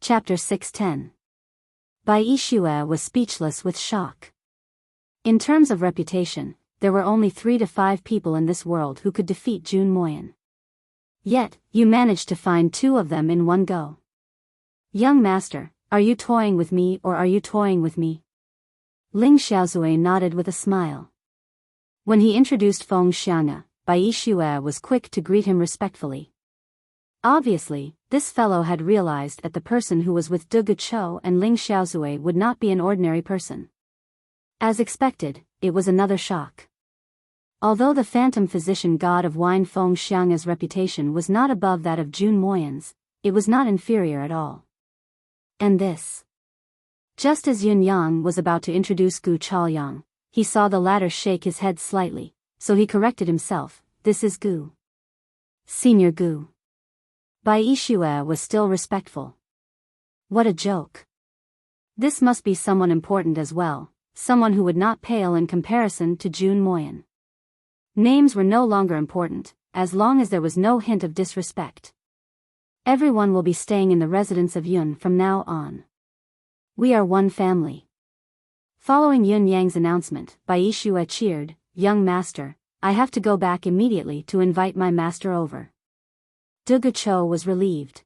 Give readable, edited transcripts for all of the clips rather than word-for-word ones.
Chapter 610. Bai Yixue was speechless with shock. In terms of reputation, there were only 3 to 5 people in this world who could defeat Jun Moyan. Yet, you managed to find 2 of them in one go. Young master, are you toying with me or are you toying with me? Ling Xiaozui nodded with a smile. When he introduced Feng Xiang'e, Bai Yixue was quick to greet him respectfully. Obviously, this fellow had realized that the person who was with Du Guchou and Ling Xiaozui would not be an ordinary person. As expected, it was another shock. Although the phantom physician god of wine Feng Xiang'e's reputation was not above that of Jun Moyan's, it was not inferior at all. And this. Just as Yun Yang was about to introduce Gu Chaoyang, he saw the latter shake his head slightly, so he corrected himself, this is Gu. Senior Gu. Bai Yixue was still respectful. What a joke. This must be someone important as well, someone who would not pale in comparison to Jun Moyan. Names were no longer important, as long as there was no hint of disrespect. Everyone will be staying in the residence of Yun from now on. We are one family. Following Yun Yang's announcement, Bai Yixue cheered, young master, I have to go back immediately to invite my master over. Du Guchou was relieved.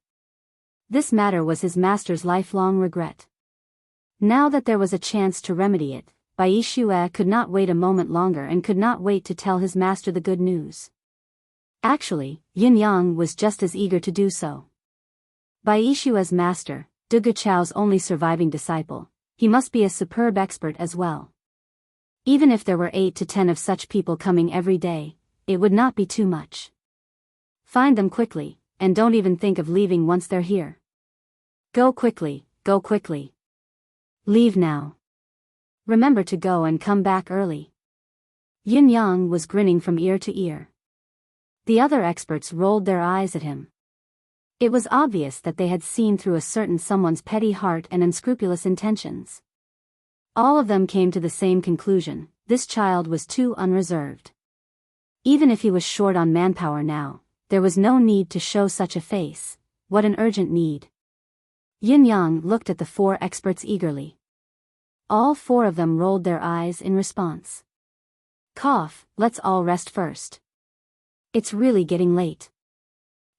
This matter was his master's lifelong regret. Now that there was a chance to remedy it, Bai Yixue could not wait a moment longer and could not wait to tell his master the good news. Actually, Yin Yang was just as eager to do so. Bai Yixue's master, Du Guchou's only surviving disciple, he must be a superb expert as well. Even if there were 8 to 10 of such people coming every day, it would not be too much. Find them quickly, and don't even think of leaving once they're here. Go quickly, go quickly. Leave now. Remember to go and come back early. Yin Yang was grinning from ear to ear. The other experts rolled their eyes at him. It was obvious that they had seen through a certain someone's petty heart and unscrupulous intentions. All of them came to the same conclusion, this child was too unreserved. Even if he was short on manpower now, there was no need to show such a face. What an urgent need. Yin Yang looked at the 4 experts eagerly. All 4 of them rolled their eyes in response. Cough, let's all rest first. It's really getting late.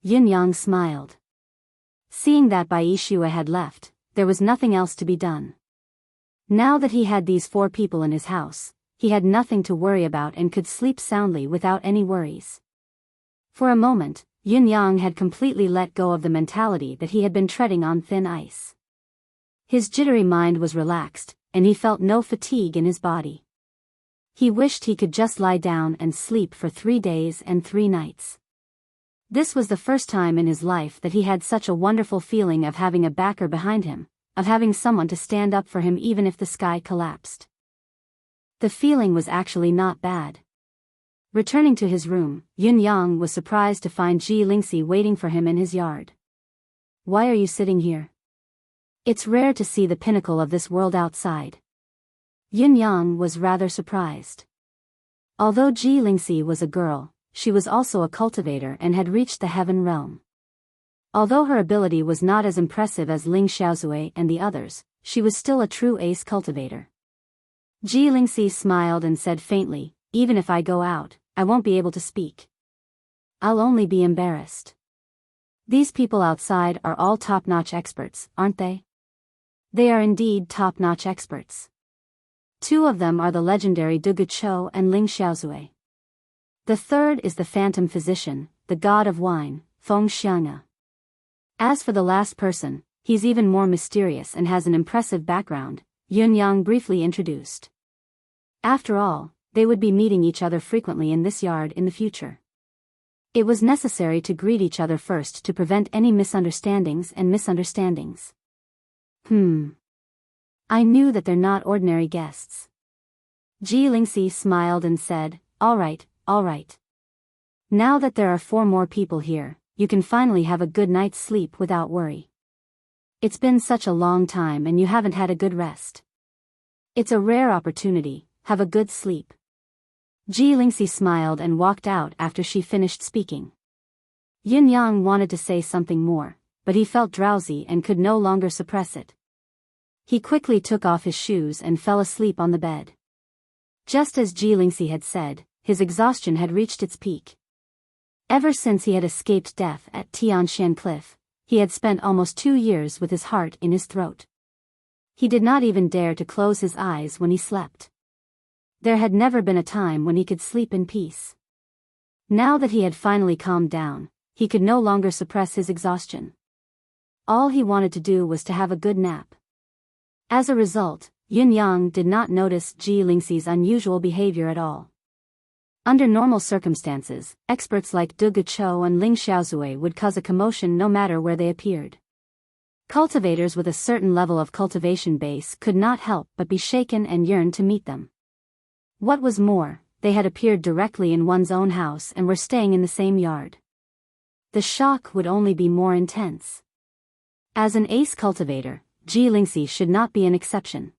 Yin Yang smiled. Seeing that Bai Yixue had left, there was nothing else to be done. Now that he had these 4 people in his house, he had nothing to worry about and could sleep soundly without any worries. For a moment, Yin Yang had completely let go of the mentality that he had been treading on thin ice. His jittery mind was relaxed, and he felt no fatigue in his body. He wished he could just lie down and sleep for 3 days and 3 nights. This was the first time in his life that he had such a wonderful feeling of having a backer behind him, of having someone to stand up for him even if the sky collapsed. The feeling was actually not bad. Returning to his room, Yin Yang was surprised to find Ji Lingxi waiting for him in his yard. Why are you sitting here? It's rare to see the pinnacle of this world outside. Yin Yang was rather surprised. Although Ji Lingxi was a girl, she was also a cultivator and had reached the heaven realm. Although her ability was not as impressive as Ling Xiaozui and the others, she was still a true ace cultivator. Ji Lingxi smiled and said faintly, even if I go out, I won't be able to speak. I'll only be embarrassed. These people outside are all top-notch experts, aren't they? They are indeed top-notch experts. 2 of them are the legendary Du Guchou and Ling Xiaozui. The third is the phantom physician, the god of wine, Feng Xiang'e. As for the last person, he's even more mysterious and has an impressive background, Yun Yang briefly introduced. After all, they would be meeting each other frequently in this yard in the future. It was necessary to greet each other first to prevent any misunderstandings. I knew that they're not ordinary guests. Ji Lingxi smiled and said, all right. Now that there are 4 more people here, you can finally have a good night's sleep without worry. It's been such a long time and you haven't had a good rest. It's a rare opportunity, have a good sleep. Ji Lingxi smiled and walked out after she finished speaking. Yin Yang wanted to say something more, but he felt drowsy and could no longer suppress it. He quickly took off his shoes and fell asleep on the bed. Just as Lingxi had said, his exhaustion had reached its peak. Ever since he had escaped death at Tianshan Cliff, he had spent almost 2 years with his heart in his throat. He did not even dare to close his eyes when he slept. There had never been a time when he could sleep in peace. Now that he had finally calmed down, he could no longer suppress his exhaustion. All he wanted to do was to have a good nap. As a result, Yun Yang did not notice Lingxi's unusual behavior at all. Under normal circumstances, experts like Du Guchou and Ling Xiaozui would cause a commotion no matter where they appeared. Cultivators with a certain level of cultivation base could not help but be shaken and yearn to meet them. What was more, they had appeared directly in one's own house and were staying in the same yard. The shock would only be more intense. As an ace cultivator, Lingxi should not be an exception.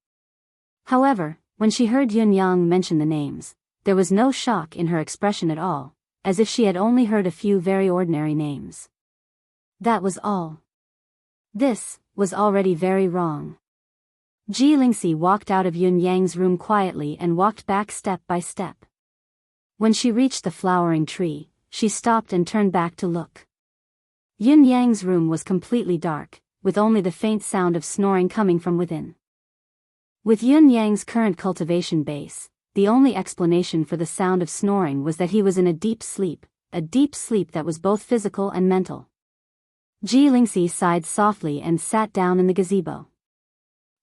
However, when she heard Yun Yang mention the names, there was no shock in her expression at all, as if she had only heard a few very ordinary names. That was all. This was already very wrong. Lingxi walked out of Yun Yang's room quietly and walked back step by step. When she reached the flowering tree, she stopped and turned back to look. Yun Yang's room was completely dark, with only the faint sound of snoring coming from within. With Yun Yang's current cultivation base, the only explanation for the sound of snoring was that he was in a deep sleep that was both physical and mental. Lingxi sighed softly and sat down in the gazebo.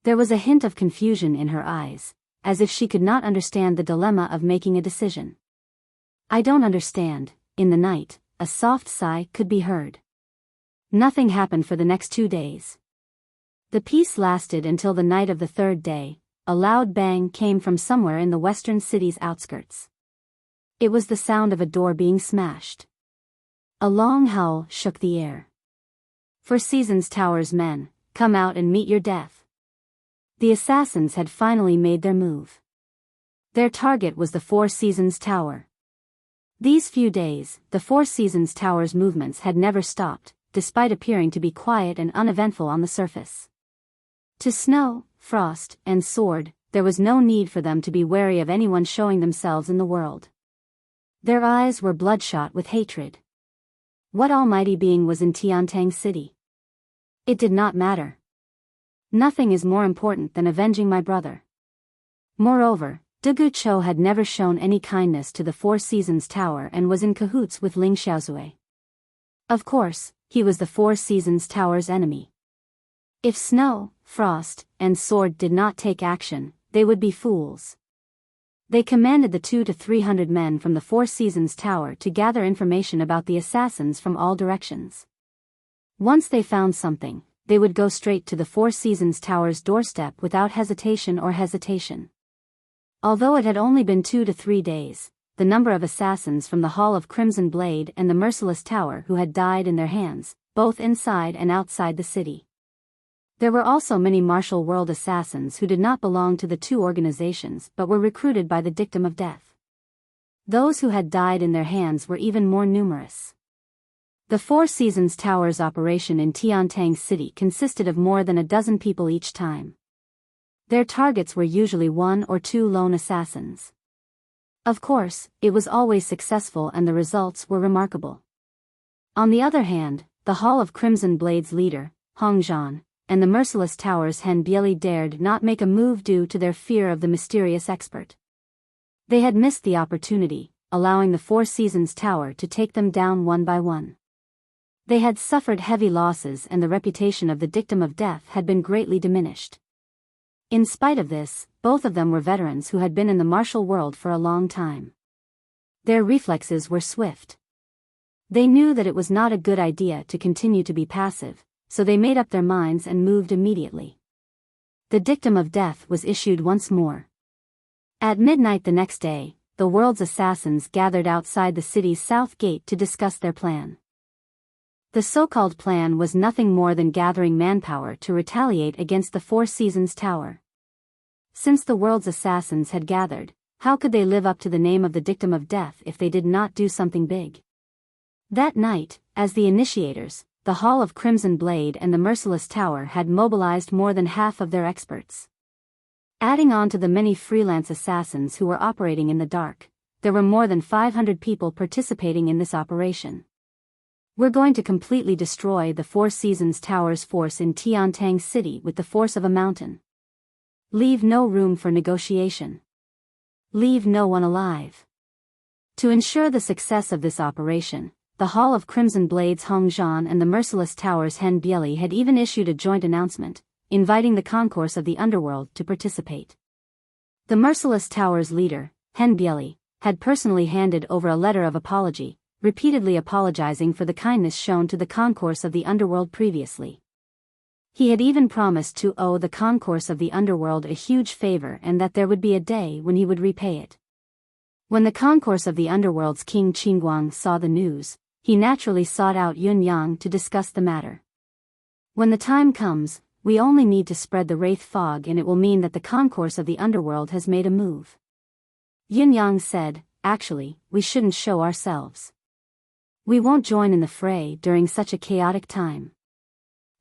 There was a hint of confusion in her eyes, as if she could not understand the dilemma of making a decision. I don't understand. In the night, a soft sigh could be heard. Nothing happened for the next 2 days. The peace lasted until the night of the 3rd day. A loud bang came from somewhere in the western city's outskirts. It was the sound of a door being smashed. A long howl shook the air. "Four Seasons Tower's men, come out and meet your death." The assassins had finally made their move. Their target was the Four Seasons Tower. These few days, the Four Seasons Tower's movements had never stopped, despite appearing to be quiet and uneventful on the surface. To Snow, Frost, and Sword, there was no need for them to be wary of anyone showing themselves in the world. Their eyes were bloodshot with hatred. What almighty being was in Tiantang City? It did not matter. Nothing is more important than avenging my brother. Moreover, Du Guchou had never shown any kindness to the Four Seasons Tower and was in cahoots with Ling Xiaozui. Of course, he was the Four Seasons Tower's enemy. If Snow, Frost, and Sword did not take action, they would be fools. They commanded the 200 to 300 men from the Four Seasons Tower to gather information about the assassins from all directions. Once they found something, they would go straight to the Four Seasons Tower's doorstep without hesitation. Although it had only been 2 to 3 days, the number of assassins from the Hall of Crimson Blade and the Merciless Tower who had died in their hands, both inside and outside the city. There were also many martial world assassins who did not belong to the two organizations but were recruited by the dictum of death. Those who had died in their hands were even more numerous. The Four Seasons Tower's operation in Tiantang City consisted of more than a dozen people each time. Their targets were usually 1 or 2 lone assassins. Of course, it was always successful and the results were remarkable. On the other hand, the Hall of Crimson Blade's leader, Hong Zhan, and the Merciless Tower's Hen Bieli dared not make a move due to their fear of the mysterious expert. They had missed the opportunity, allowing the Four Seasons Tower to take them down one by one. They had suffered heavy losses and the reputation of the dictum of death had been greatly diminished. In spite of this, both of them were veterans who had been in the martial world for a long time. Their reflexes were swift. They knew that it was not a good idea to continue to be passive, so they made up their minds and moved immediately. The dictum of death was issued once more. At midnight the next day, the world's assassins gathered outside the city's south gate to discuss their plan. The so-called plan was nothing more than gathering manpower to retaliate against the Four Seasons Tower. Since the world's assassins had gathered, how could they live up to the name of the dictum of death if they did not do something big? That night, as the initiators, the Hall of Crimson Blade and the Merciless Tower had mobilized more than half of their experts. Adding on to the many freelance assassins who were operating in the dark, there were more than 500 people participating in this operation. We're going to completely destroy the Four Seasons Tower's force in Tiantang City with the force of a mountain. Leave no room for negotiation. Leave no one alive. To ensure the success of this operation, the Hall of Crimson Blades Hongzhan and the Merciless Tower's Hen Bieli had even issued a joint announcement, inviting the concourse of the underworld to participate. The Merciless Tower's leader, Hen Bieli, had personally handed over a letter of apology, repeatedly apologizing for the kindness shown to the concourse of the underworld previously. He had even promised to owe the concourse of the underworld a huge favor and that there would be a day when he would repay it. When the concourse of the underworld's King Qingguang saw the news, he naturally sought out Yun Yang to discuss the matter. When the time comes, we only need to spread the wraith fog and it will mean that the concourse of the underworld has made a move. Yun Yang said, actually, we shouldn't show ourselves. We won't join in the fray during such a chaotic time.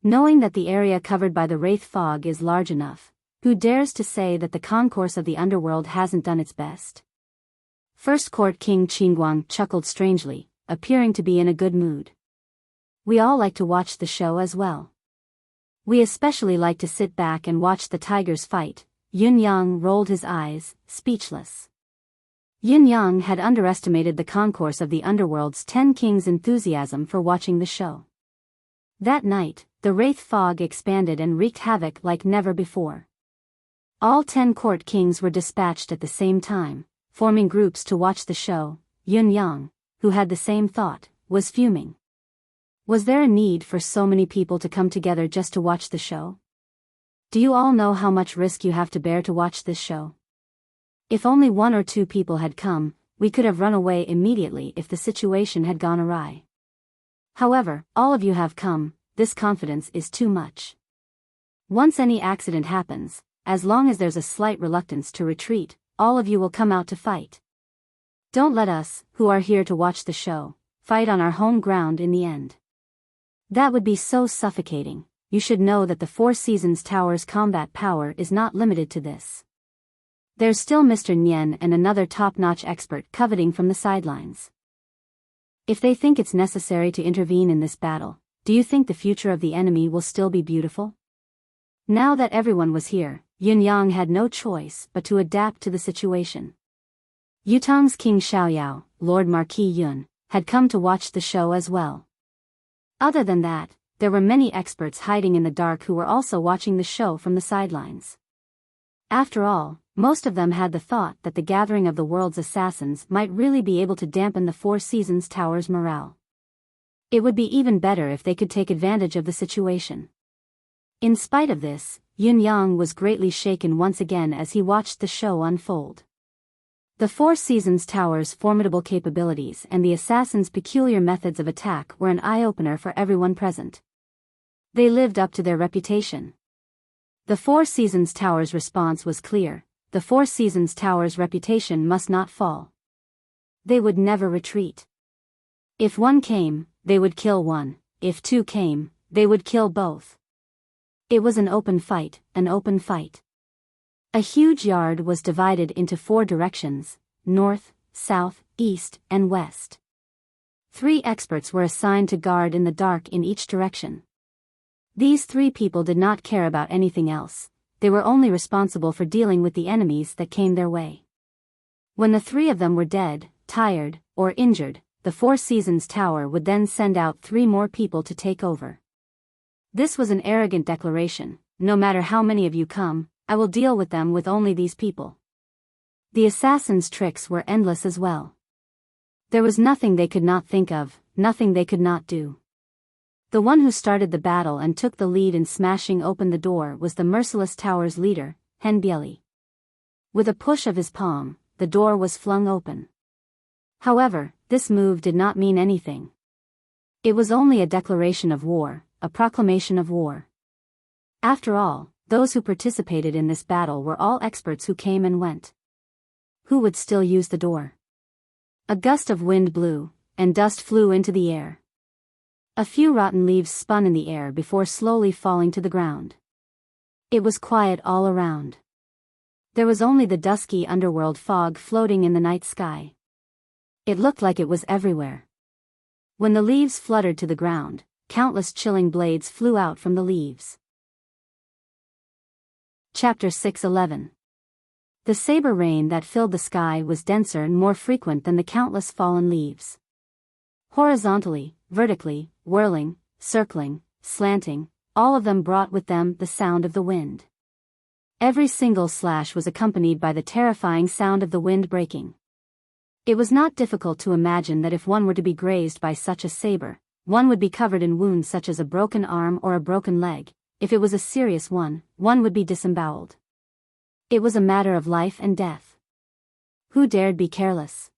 Knowing that the area covered by the wraith fog is large enough, who dares to say that the concourse of the underworld hasn't done its best? First Court King Qingguang chuckled strangely, appearing to be in a good mood. We all like to watch the show as well. We especially like to sit back and watch the tigers fight. Yun Yang rolled his eyes, speechless. Yun Yang had underestimated the concourse of the underworld's 10 kings' enthusiasm for watching the show. That night, the wraith fog expanded and wreaked havoc like never before. All 10 court kings were dispatched at the same time, forming groups to watch the show. Yun Yang, who had the same thought, was fuming. Was there a need for so many people to come together just to watch the show? Do you all know how much risk you have to bear to watch this show? If only 1 or 2 people had come, we could have run away immediately if the situation had gone awry. However, all of you have come, this confidence is too much. Once any accident happens, as long as there's a slight reluctance to retreat, all of you will come out to fight. Don't let us, who are here to watch the show, fight on our home ground in the end. That would be so suffocating. You should know that the Four Seasons Tower's combat power is not limited to this. There's still Mr. Nian and another top-notch expert coveting from the sidelines. If they think it's necessary to intervene in this battle, do you think the future of the enemy will still be beautiful? Now that everyone was here, Yun Yang had no choice but to adapt to the situation. Yutang's King Xiaoyao, Lord Marquis Yun, had come to watch the show as well. Other than that, there were many experts hiding in the dark who were also watching the show from the sidelines. After all, most of them had the thought that the gathering of the world's assassins might really be able to dampen the Four Seasons Tower's morale. It would be even better if they could take advantage of the situation. In spite of this, Yun Yang was greatly shaken once again as he watched the show unfold. The Four Seasons Tower's formidable capabilities and the assassins' peculiar methods of attack were an eye-opener for everyone present. They lived up to their reputation. The Four Seasons Tower's response was clear: the Four Seasons Tower's reputation must not fall. They would never retreat. If 1 came, they would kill 1, if 2 came, they would kill both. It was an open fight, an open fight. A huge yard was divided into 4 directions: north, south, east, and west. 3 experts were assigned to guard in the dark in each direction. These 3 people did not care about anything else. They were only responsible for dealing with the enemies that came their way. When the 3 of them were dead, tired, or injured, the Four Seasons Tower would then send out 3 more people to take over. This was an arrogant declaration: no matter how many of you come, I will deal with them with only these people. The assassins' tricks were endless as well. There was nothing they could not think of, nothing they could not do. The one who started the battle and took the lead in smashing open the door was the Merciless Tower's leader, Hen Bieli. With a push of his palm, the door was flung open. However, this move did not mean anything. It was only a declaration of war, a proclamation of war. After all, those who participated in this battle were all experts who came and went. Who would still use the door? A gust of wind blew, and dust flew into the air. A few rotten leaves spun in the air before slowly falling to the ground. It was quiet all around. There was only the dusky underworld fog floating in the night sky. It looked like it was everywhere. When the leaves fluttered to the ground, countless chilling blades flew out from the leaves. Chapter 6:11. The saber rain that filled the sky was denser and more frequent than the countless fallen leaves. Horizontally, vertically, whirling, circling, slanting, all of them brought with them the sound of the wind. Every single slash was accompanied by the terrifying sound of the wind breaking. It was not difficult to imagine that if one were to be grazed by such a saber, one would be covered in wounds such as a broken arm or a broken leg. If it was a serious one, one would be disemboweled. It was a matter of life and death. Who dared be careless?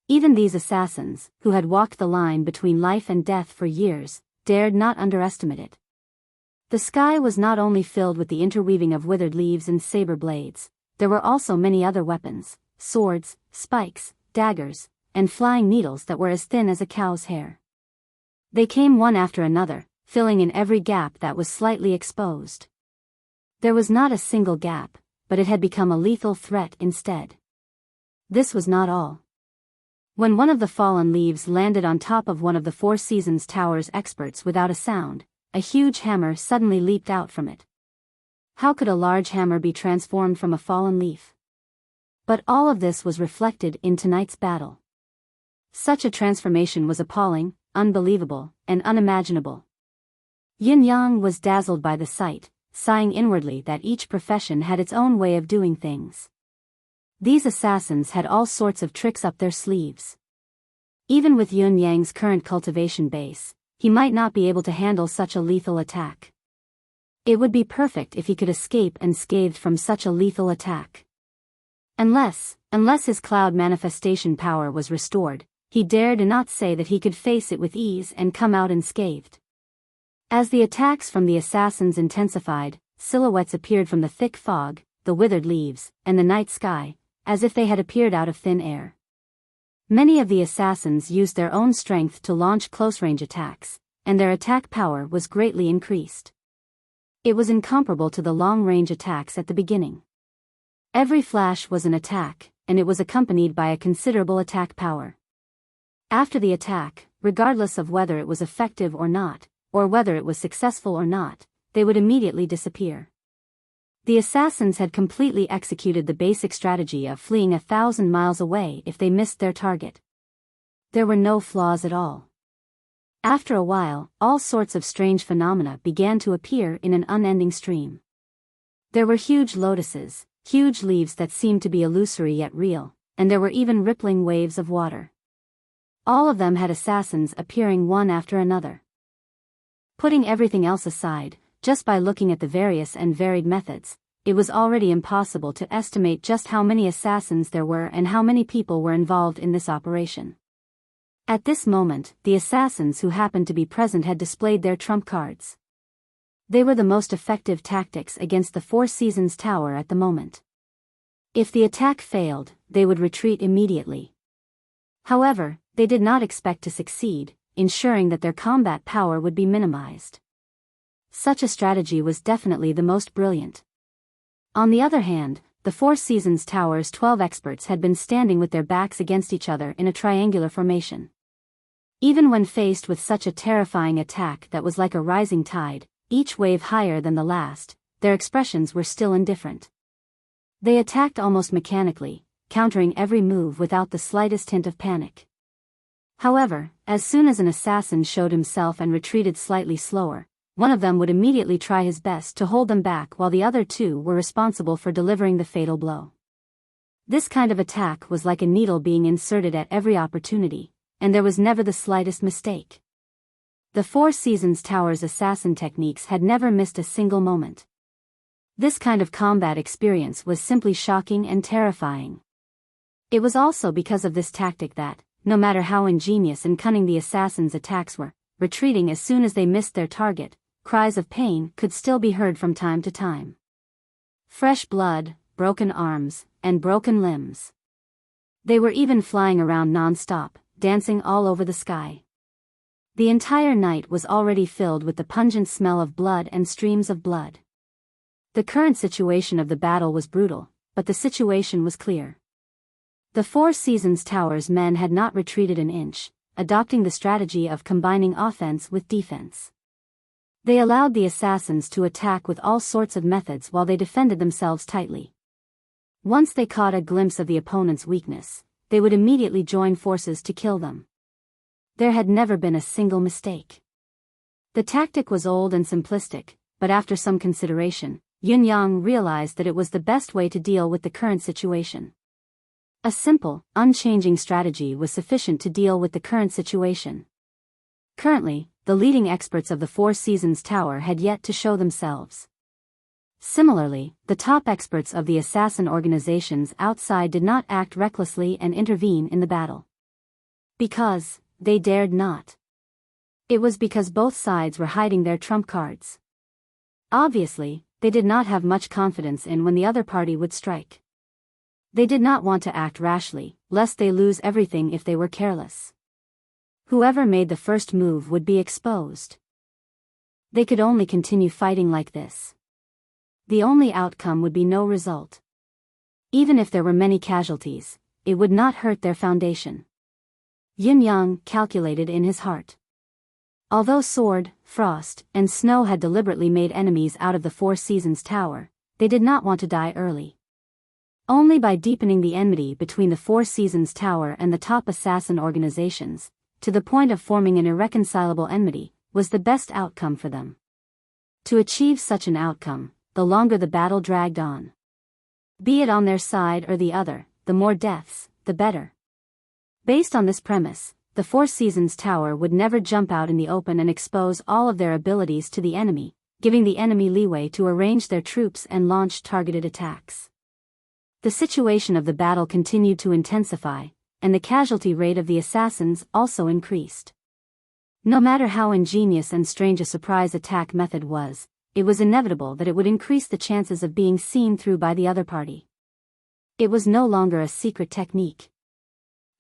Even these assassins, who had walked the line between life and death for years, dared not underestimate it. The sky was not only filled with the interweaving of withered leaves and saber blades, there were also many other weapons, swords, spikes, daggers, and flying needles that were as thin as a cow's hair. They came one after another, filling in every gap that was slightly exposed. There was not a single gap, but it had become a lethal threat instead. This was not all. When one of the fallen leaves landed on top of one of the Four Seasons Tower's experts without a sound, a huge hammer suddenly leaped out from it. How could a large hammer be transformed from a fallen leaf? But all of this was reflected in tonight's battle. Such a transformation was appalling, unbelievable, and unimaginable. Yin Yang was dazzled by the sight, sighing inwardly that each profession had its own way of doing things. These assassins had all sorts of tricks up their sleeves. Even with Yin Yang's current cultivation base, he might not be able to handle such a lethal attack. It would be perfect if he could escape unscathed from such a lethal attack. Unless his cloud manifestation power was restored, he dared not say that he could face it with ease and come out unscathed. As the attacks from the assassins intensified, silhouettes appeared from the thick fog, the withered leaves, and the night sky, as if they had appeared out of thin air. Many of the assassins used their own strength to launch close-range attacks, and their attack power was greatly increased. It was incomparable to the long-range attacks at the beginning. Every flash was an attack, and it was accompanied by a considerable attack power. After the attack, regardless of whether it was effective or not, or whether it was successful or not, they would immediately disappear. The assassins had completely executed the basic strategy of fleeing 1,000 miles away if they missed their target. There were no flaws at all. After a while, all sorts of strange phenomena began to appear in an unending stream. There were huge lotuses, huge leaves that seemed to be illusory yet real, and there were even rippling waves of water. All of them had assassins appearing one after another. Putting everything else aside, just by looking at the various and varied methods, it was already impossible to estimate just how many assassins there were and how many people were involved in this operation. At this moment, the assassins who happened to be present had displayed their trump cards. They were the most effective tactics against the Four Seasons Tower at the moment. If the attack failed, they would retreat immediately. However, they did not expect to succeed, ensuring that their combat power would be minimized. Such a strategy was definitely the most brilliant. On the other hand, the Four Seasons Tower's 12 experts had been standing with their backs against each other in a triangular formation. Even when faced with such a terrifying attack that was like a rising tide, each wave higher than the last, their expressions were still indifferent. They attacked almost mechanically, countering every move without the slightest hint of panic. However, as soon as an assassin showed himself and retreated slightly slower, one of them would immediately try his best to hold them back while the other two were responsible for delivering the fatal blow. This kind of attack was like a needle being inserted at every opportunity, and there was never the slightest mistake. The Four Seasons Tower's assassin techniques had never missed a single moment. This kind of combat experience was simply shocking and terrifying. It was also because of this tactic that, no matter how ingenious and cunning the assassins' attacks were, retreating as soon as they missed their target, cries of pain could still be heard from time to time. Fresh blood, broken arms, and broken limbs. They were even flying around non-stop, dancing all over the sky. The entire night was already filled with the pungent smell of blood and streams of blood. The current situation of the battle was brutal, but the situation was clear. The Four Seasons Tower's men had not retreated an inch, adopting the strategy of combining offense with defense. They allowed the assassins to attack with all sorts of methods while they defended themselves tightly. Once they caught a glimpse of the opponent's weakness, they would immediately join forces to kill them. There had never been a single mistake. The tactic was old and simplistic, but after some consideration, Yunyang realized that it was the best way to deal with the current situation. A simple, unchanging strategy was sufficient to deal with the current situation. Currently, the leading experts of the Four Seasons Tower had yet to show themselves. Similarly, the top experts of the assassin organizations outside did not act recklessly and intervene in the battle. Because they dared not. It was because both sides were hiding their trump cards. Obviously, they did not have much confidence in when the other party would strike. They did not want to act rashly, lest they lose everything if they were careless. Whoever made the first move would be exposed. They could only continue fighting like this. The only outcome would be no result. Even if there were many casualties, it would not hurt their foundation. Yunyang calculated in his heart. Although Sword, Frost, and Snow had deliberately made enemies out of the Four Seasons Tower, they did not want to die early. Only by deepening the enmity between the Four Seasons Tower and the top assassin organizations, to the point of forming an irreconcilable enmity, was the best outcome for them. To achieve such an outcome, the longer the battle dragged on, be it on their side or the other, the more deaths, the better. Based on this premise, the Four Seasons Tower would never jump out in the open and expose all of their abilities to the enemy, giving the enemy leeway to arrange their troops and launch targeted attacks. The situation of the battle continued to intensify, and the casualty rate of the assassins also increased. No matter how ingenious and strange a surprise attack method was, it was inevitable that it would increase the chances of being seen through by the other party. It was no longer a secret technique.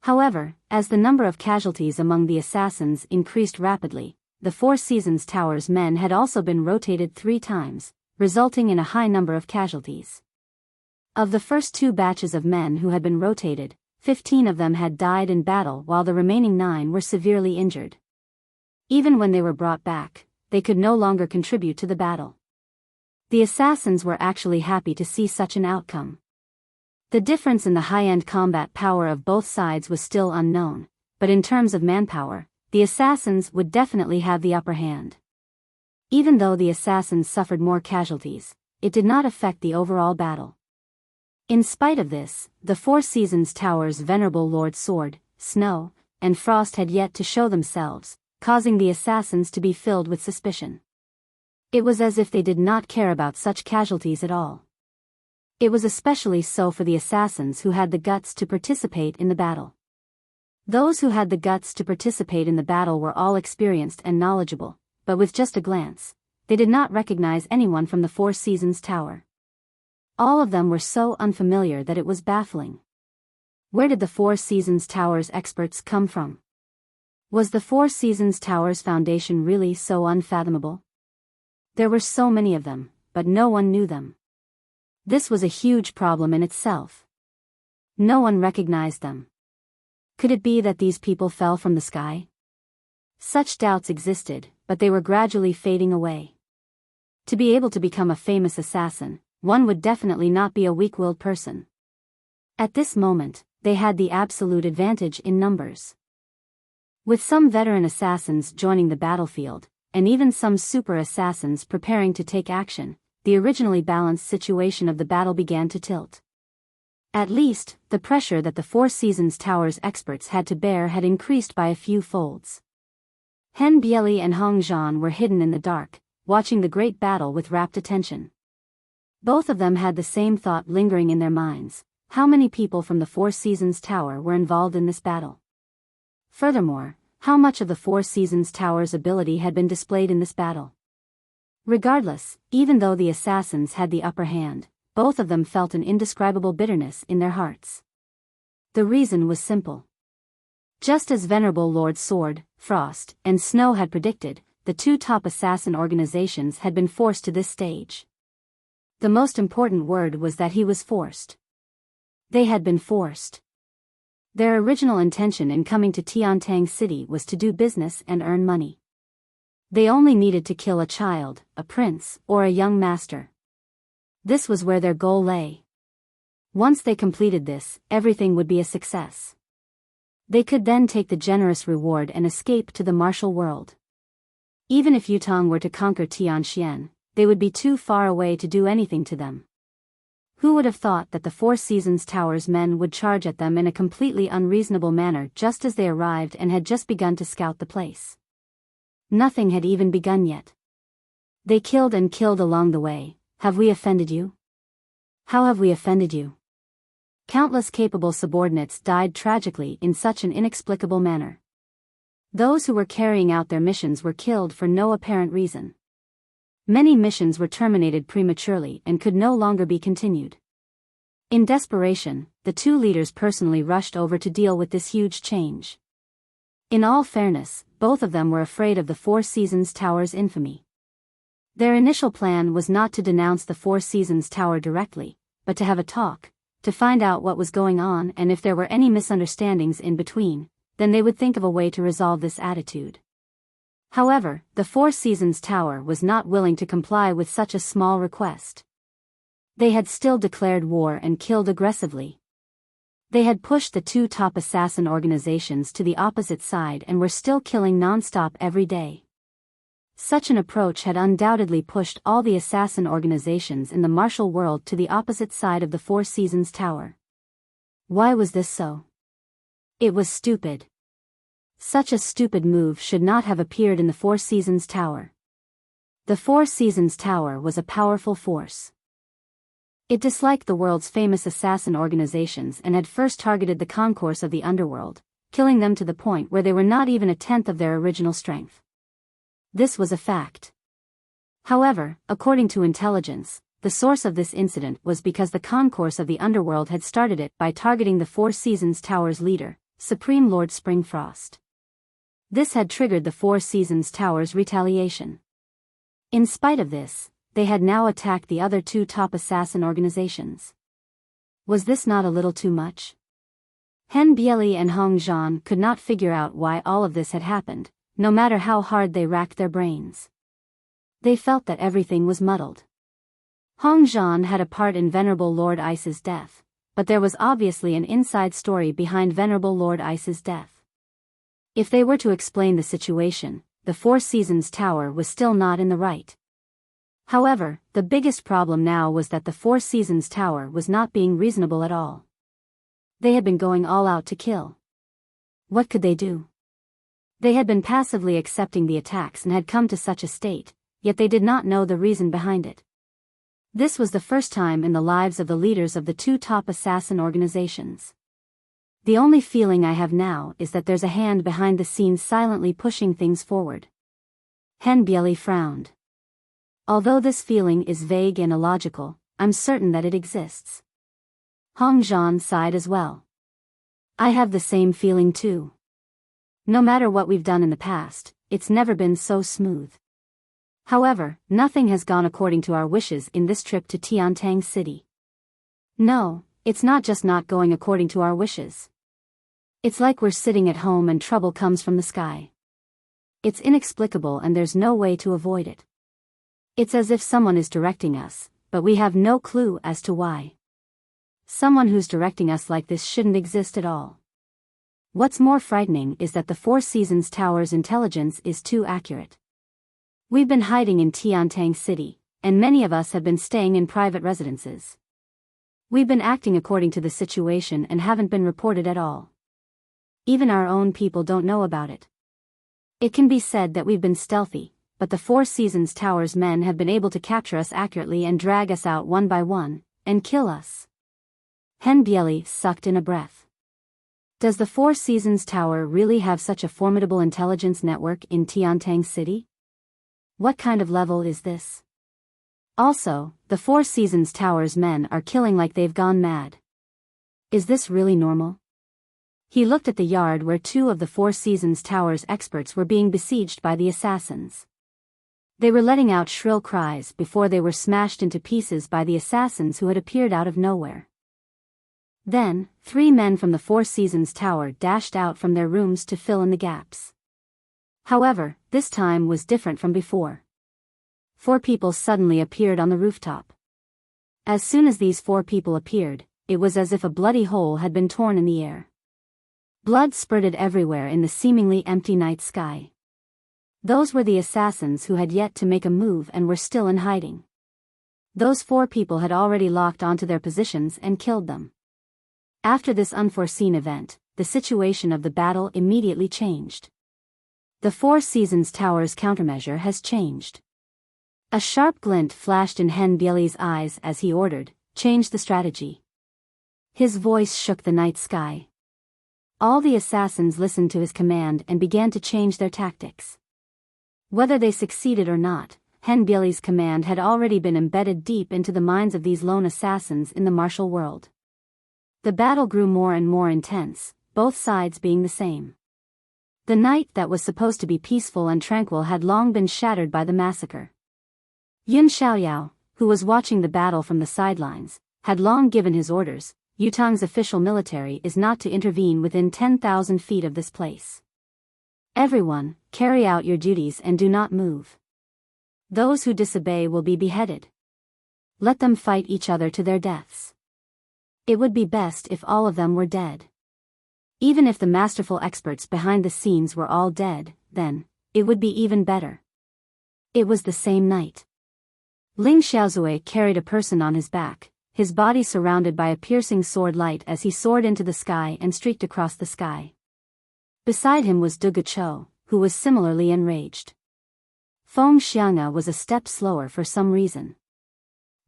However, as the number of casualties among the assassins increased rapidly, the Four Seasons Tower's men had also been rotated 3 times, resulting in a high number of casualties. Of the first 2 batches of men who had been rotated, 15 of them had died in battle while the remaining 9 were severely injured. Even when they were brought back, they could no longer contribute to the battle. The assassins were actually happy to see such an outcome. The difference in the high-end combat power of both sides was still unknown, but in terms of manpower, the assassins would definitely have the upper hand. Even though the assassins suffered more casualties, it did not affect the overall battle. In spite of this, the Four Seasons Tower's venerable Lord Sword, Snow, and Frost had yet to show themselves, causing the assassins to be filled with suspicion. It was as if they did not care about such casualties at all. It was especially so for the assassins who had the guts to participate in the battle. Those who had the guts to participate in the battle were all experienced and knowledgeable, but with just a glance, they did not recognize anyone from the Four Seasons Tower. All of them were so unfamiliar that it was baffling. Where did the Four Seasons Tower's experts come from? Was the Four Seasons Tower's foundation really so unfathomable? There were so many of them, but no one knew them. This was a huge problem in itself. No one recognized them. Could it be that these people fell from the sky? Such doubts existed, but they were gradually fading away. To be able to become a famous assassin, one would definitely not be a weak-willed person. At this moment, they had the absolute advantage in numbers. With some veteran assassins joining the battlefield, and even some super assassins preparing to take action, the originally balanced situation of the battle began to tilt. At least, the pressure that the Four Seasons Tower's experts had to bear had increased by a few folds. Hen Bieli and Hong Zhan were hidden in the dark, watching the great battle with rapt attention. Both of them had the same thought lingering in their minds: how many people from the Four Seasons Tower were involved in this battle? Furthermore, how much of the Four Seasons Tower's ability had been displayed in this battle? Regardless, even though the assassins had the upper hand, both of them felt an indescribable bitterness in their hearts. The reason was simple. Just as Venerable Lord Sword, Frost, and Snow had predicted, the two top assassin organizations had been forced to this stage. The most important word was that he was forced. They had been forced. Their original intention in coming to Tiantang City was to do business and earn money. They only needed to kill a child, a prince, or a young master. This was where their goal lay. Once they completed this, everything would be a success. They could then take the generous reward and escape to the martial world. Even if Yutong were to conquer Tianxian, they would be too far away to do anything to them. Who would have thought that the Four Seasons Tower's men would charge at them in a completely unreasonable manner just as they arrived and had just begun to scout the place? Nothing had even begun yet. They killed and killed along the way. Have we offended you? How have we offended you? Countless capable subordinates died tragically in such an inexplicable manner. Those who were carrying out their missions were killed for no apparent reason. Many missions were terminated prematurely and could no longer be continued. In desperation, the two leaders personally rushed over to deal with this huge change. In all fairness, both of them were afraid of the Four Seasons Tower's infamy. Their initial plan was not to denounce the Four Seasons Tower directly, but to have a talk, to find out what was going on, and if there were any misunderstandings in between, then they would think of a way to resolve this attitude. However, the Four Seasons Tower was not willing to comply with such a small request. They had still declared war and killed aggressively. They had pushed the two top assassin organizations to the opposite side and were still killing non-stop every day. Such an approach had undoubtedly pushed all the assassin organizations in the martial world to the opposite side of the Four Seasons Tower. Why was this so? It was stupid. Such a stupid move should not have appeared in the Four Seasons Tower. The Four Seasons Tower was a powerful force. It disliked the world's famous assassin organizations and had first targeted the concourse of the underworld, killing them to the point where they were not even a tenth of their original strength. This was a fact. However, according to intelligence, the source of this incident was because the concourse of the underworld had started it by targeting the Four Seasons Tower's leader, Supreme Lord Springfrost. This had triggered the Four Seasons Tower's retaliation. In spite of this, they had now attacked the other two top assassin organizations. Was this not a little too much? Hen Bieli and Hong Zhan could not figure out why all of this had happened, no matter how hard they racked their brains. They felt that everything was muddled. Hong Zhan had a part in Venerable Lord Ice's death, but there was obviously an inside story behind Venerable Lord Ice's death. If they were to explain the situation, the Four Seasons Tower was still not in the right. However, the biggest problem now was that the Four Seasons Tower was not being reasonable at all. They had been going all out to kill. What could they do? They had been passively accepting the attacks and had come to such a state, yet they did not know the reason behind it. This was the first time in the lives of the leaders of the two top assassin organizations. The only feeling I have now is that there's a hand behind the scenes silently pushing things forward. Hen Bieli frowned. Although this feeling is vague and illogical, I'm certain that it exists. Hong Zhan sighed as well. I have the same feeling too. No matter what we've done in the past, it's never been so smooth. However, nothing has gone according to our wishes in this trip to Tiantang City. No, it's not just not going according to our wishes. It's like we're sitting at home and trouble comes from the sky. It's inexplicable and there's no way to avoid it. It's as if someone is directing us, but we have no clue as to why. Someone who's directing us like this shouldn't exist at all. What's more frightening is that the Four Seasons Tower's intelligence is too accurate. We've been hiding in Tiantang City, and many of us have been staying in private residences. We've been acting according to the situation and haven't been reported at all. Even our own people don't know about it. It can be said that we've been stealthy, but the Four Seasons Tower's men have been able to capture us accurately and drag us out one by one, and kill us. Hen Bieli sucked in a breath. Does the Four Seasons Tower really have such a formidable intelligence network in Tiantang City? What kind of level is this? Also, the Four Seasons Tower's men are killing like they've gone mad. Is this really normal? He looked at the yard where two of the Four Seasons Tower's experts were being besieged by the assassins. They were letting out shrill cries before they were smashed into pieces by the assassins who had appeared out of nowhere. Then, 3 men from the Four Seasons Tower dashed out from their rooms to fill in the gaps. However, this time was different from before. 4 people suddenly appeared on the rooftop. As soon as these 4 people appeared, it was as if a bloody hole had been torn in the air. Blood spurted everywhere in the seemingly empty night sky. Those were the assassins who had yet to make a move and were still in hiding. Those 4 people had already locked onto their positions and killed them. After this unforeseen event, the situation of the battle immediately changed. The Four Seasons Tower's countermeasure has changed. A sharp glint flashed in Hen Bieli's eyes as he ordered, "Change the strategy." His voice shook the night sky. All the assassins listened to his command and began to change their tactics. Whether they succeeded or not, Hen Bieli's command had already been embedded deep into the minds of these lone assassins in the martial world. The battle grew more and more intense, both sides being the same. The night that was supposed to be peaceful and tranquil had long been shattered by the massacre. Yun Xiaoyao, who was watching the battle from the sidelines, had long given his orders. Yutang's official military is not to intervene within 10,000 feet of this place. Everyone, carry out your duties and do not move. Those who disobey will be beheaded. Let them fight each other to their deaths. It would be best if all of them were dead. Even if the masterful experts behind the scenes were all dead, then, it would be even better. It was the same night. Ling Xiaozui carried a person on his back, his body surrounded by a piercing sword light as he soared into the sky and streaked across the sky. Beside him was Du Guchou, who was similarly enraged. Feng Xianga was a step slower for some reason.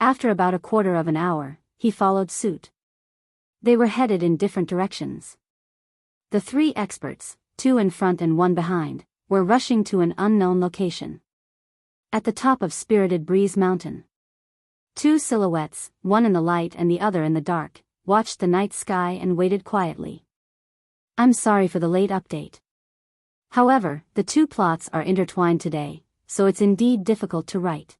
After about a quarter of an hour, he followed suit. They were headed in different directions. The 3 experts, 2 in front and 1 behind, were rushing to an unknown location. At the top of Spirited Breeze Mountain. 2 silhouettes, one in the light and the other in the dark, watched the night sky and waited quietly. I'm sorry for the late update. However, the 2 plots are intertwined today, so it's indeed difficult to write.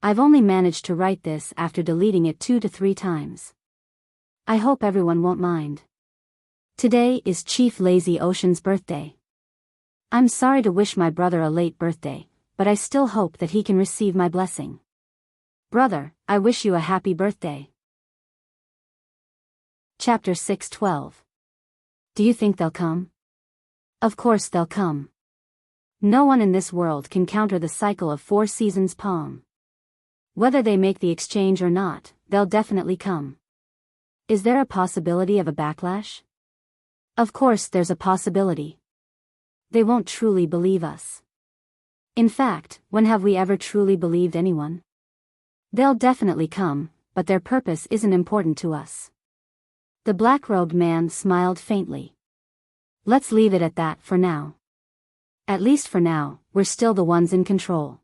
I've only managed to write this after deleting it 2 to 3 times. I hope everyone won't mind. Today is Chief Lazy Ocean's birthday. I'm sorry to wish my brother a late birthday, but I still hope that he can receive my blessing. Brother, I wish you a happy birthday. Chapter 6:12. Do you think they'll come? Of course they'll come. No one in this world can counter the cycle of 4 seasons palm. Whether they make the exchange or not, they'll definitely come. Is there a possibility of a backlash? Of course there's a possibility. They won't truly believe us. In fact, when have we ever truly believed anyone? They'll definitely come, but their purpose isn't important to us. The black-robed man smiled faintly. Let's leave it at that for now. At least for now, we're still the ones in control.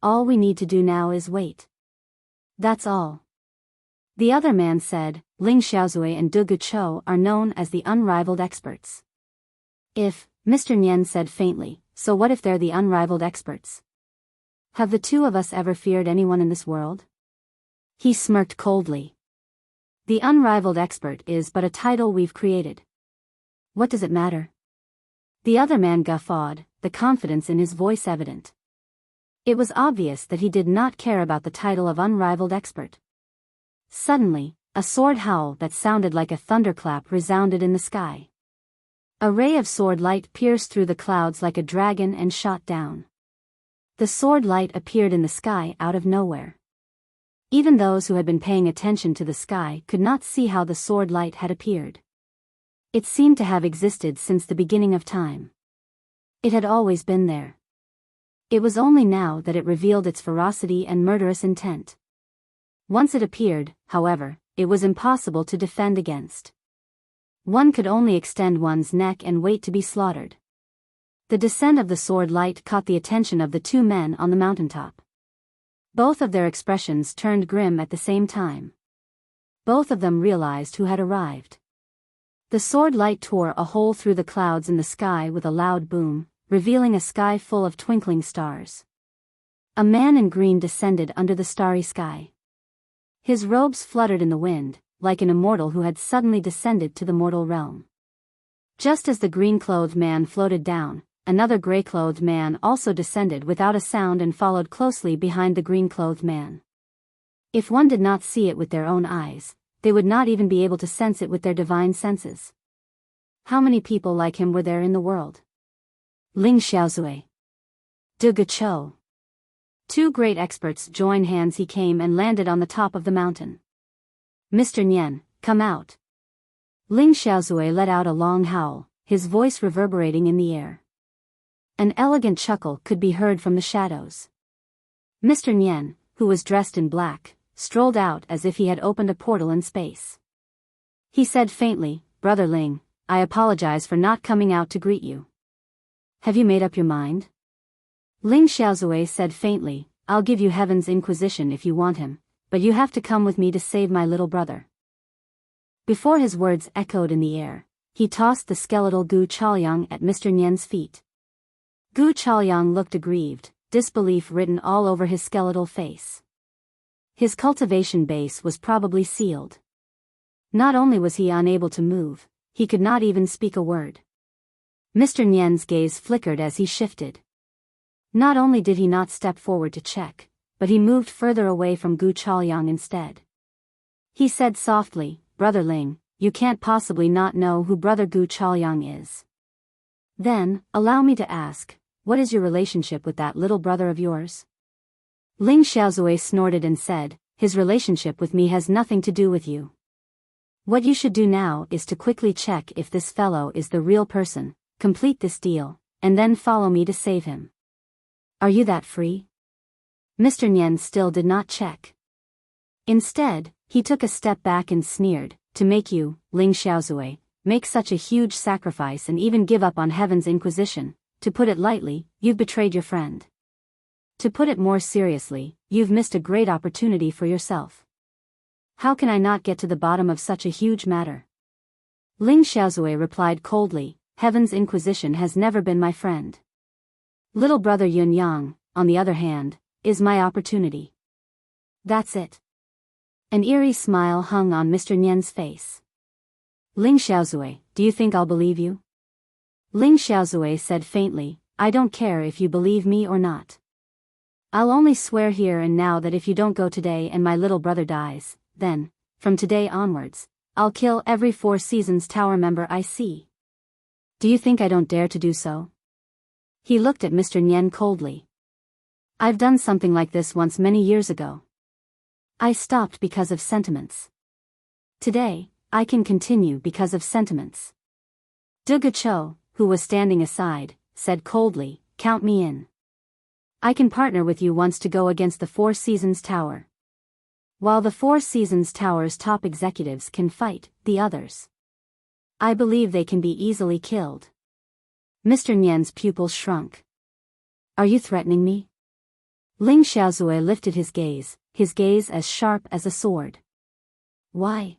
All we need to do now is wait. That's all. The other man said, Ling Xiaozui and Du Guchou are known as the unrivaled experts. If, Mr. Nian said faintly, so what if they're the unrivaled experts? Have the 2 of us ever feared anyone in this world? He smirked coldly. The unrivaled expert is but a title we've created. What does it matter? The other man guffawed, the confidence in his voice evident. It was obvious that he did not care about the title of unrivaled expert. Suddenly, a sword howl that sounded like a thunderclap resounded in the sky. A ray of sword light pierced through the clouds like a dragon and shot down. The sword light appeared in the sky out of nowhere. Even those who had been paying attention to the sky could not see how the sword light had appeared. It seemed to have existed since the beginning of time. It had always been there. It was only now that it revealed its ferocity and murderous intent. Once it appeared, however, it was impossible to defend against. One could only extend one's neck and wait to be slaughtered. The descent of the sword light caught the attention of the 2 men on the mountaintop. Both of their expressions turned grim at the same time. Both of them realized who had arrived. The sword light tore a hole through the clouds in the sky with a loud boom, revealing a sky full of twinkling stars. A man in green descended under the starry sky. His robes fluttered in the wind, like an immortal who had suddenly descended to the mortal realm. Just as the green-clothed man floated down, another gray-clothed man also descended without a sound and followed closely behind the green-clothed man. If one did not see it with their own eyes, they would not even be able to sense it with their divine senses. How many people like him were there in the world? Ling Xiaozui. De Gachou. Two great experts joined hands. He came and landed on the top of the mountain. Mr. Nian, come out. Ling Xiaozui let out a long howl, his voice reverberating in the air. An elegant chuckle could be heard from the shadows. Mr. Nian, who was dressed in black, strolled out as if he had opened a portal in space. He said faintly, Brother Ling, I apologize for not coming out to greet you. Have you made up your mind? Ling Xiaozui said faintly, I'll give you Heaven's Inquisition if you want him, but you have to come with me to save my little brother. Before his words echoed in the air, he tossed the skeletal Gu Chaoyang at Mr. Nian's feet. Gu Chaoyang looked aggrieved, disbelief written all over his skeletal face. His cultivation base was probably sealed. Not only was he unable to move, he could not even speak a word. Mr. Nian's gaze flickered as he shifted. Not only did he not step forward to check, but he moved further away from Gu Chaoyang instead. He said softly, Brother Ling, you can't possibly not know who Brother Gu Chaoyang is. Then, allow me to ask, what is your relationship with that little brother of yours? Ling Xiaozui snorted and said, his relationship with me has nothing to do with you. What you should do now is to quickly check if this fellow is the real person, complete this deal, and then follow me to save him. Are you that free? Mr. Nian still did not check. Instead, he took a step back and sneered, to make you, Ling Xiaozui, make such a huge sacrifice and even give up on Heaven's Inquisition, to put it lightly, you've betrayed your friend. To put it more seriously, you've missed a great opportunity for yourself. How can I not get to the bottom of such a huge matter? Ling Xiaozui replied coldly, Heaven's Inquisition has never been my friend. Little brother Yun Yang, on the other hand, is my opportunity. That's it. An eerie smile hung on Mr. Nian's face. Ling Xiaozui, do you think I'll believe you? Ling Xiaozui said faintly, I don't care if you believe me or not. I'll only swear here and now that if you don't go today and my little brother dies, then, from today onwards, I'll kill every Four Seasons Tower member I see. Do you think I don't dare to do so? He looked at Mr. Nian coldly. I've done something like this once many years ago. I stopped because of sentiments. Today, I can continue because of sentiments. De Gachou, who was standing aside, said coldly, count me in. I can partner with you once to go against the Four Seasons Tower. While the Four Seasons Tower's top executives can fight the others, I believe they can be easily killed. Mr. Nian's pupils shrunk. Are you threatening me? Ling Xiaozui lifted his gaze as sharp as a sword. Why?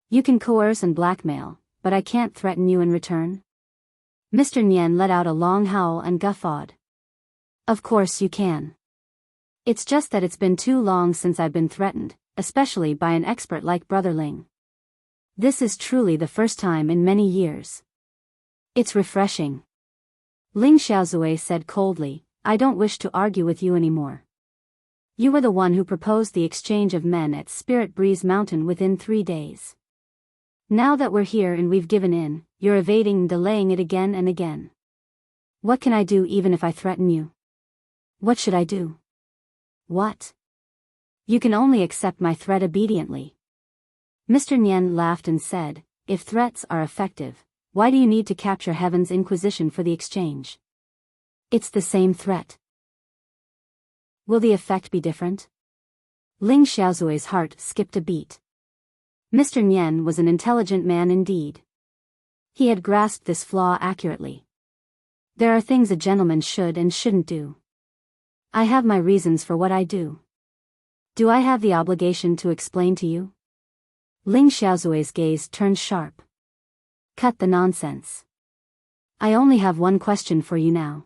You can coerce and blackmail, but I can't threaten you in return. Mr. Nian let out a long howl and guffawed. Of course you can. It's just that it's been too long since I've been threatened, especially by an expert like Brother Ling. This is truly the first time in many years. It's refreshing. Ling Xiaozui said coldly, I don't wish to argue with you anymore. You were the one who proposed the exchange of men at Spirit Breeze Mountain within 3 days. Now that we're here and we've given in, you're evading and delaying it again and again. What can I do even if I threaten you? What should I do? What? You can only accept my threat obediently. Mr. Nian laughed and said, if threats are effective, why do you need to capture Heaven's Inquisition for the exchange? It's the same threat. Will the effect be different? Ling Xiaozui's heart skipped a beat. Mr. Nian was an intelligent man indeed. He had grasped this flaw accurately. There are things a gentleman should and shouldn't do. I have my reasons for what I do. Do I have the obligation to explain to you? Ling Xiaozui's gaze turned sharp. Cut the nonsense. I only have one question for you now.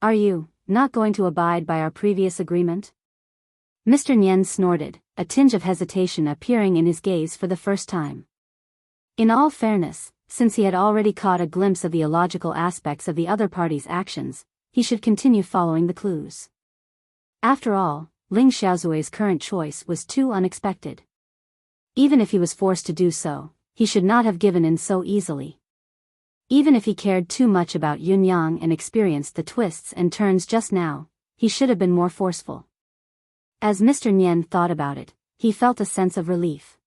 Are you not going to abide by our previous agreement? Mr. Nian snorted, a tinge of hesitation appearing in his gaze for the first time. In all fairness, since he had already caught a glimpse of the illogical aspects of the other party's actions, he should continue following the clues. After all, Ling Xiaozui's current choice was too unexpected. Even if he was forced to do so, he should not have given in so easily. Even if he cared too much about Yun Yang and experienced the twists and turns just now, he should have been more forceful. As Mr. Nian thought about it, he felt a sense of relief.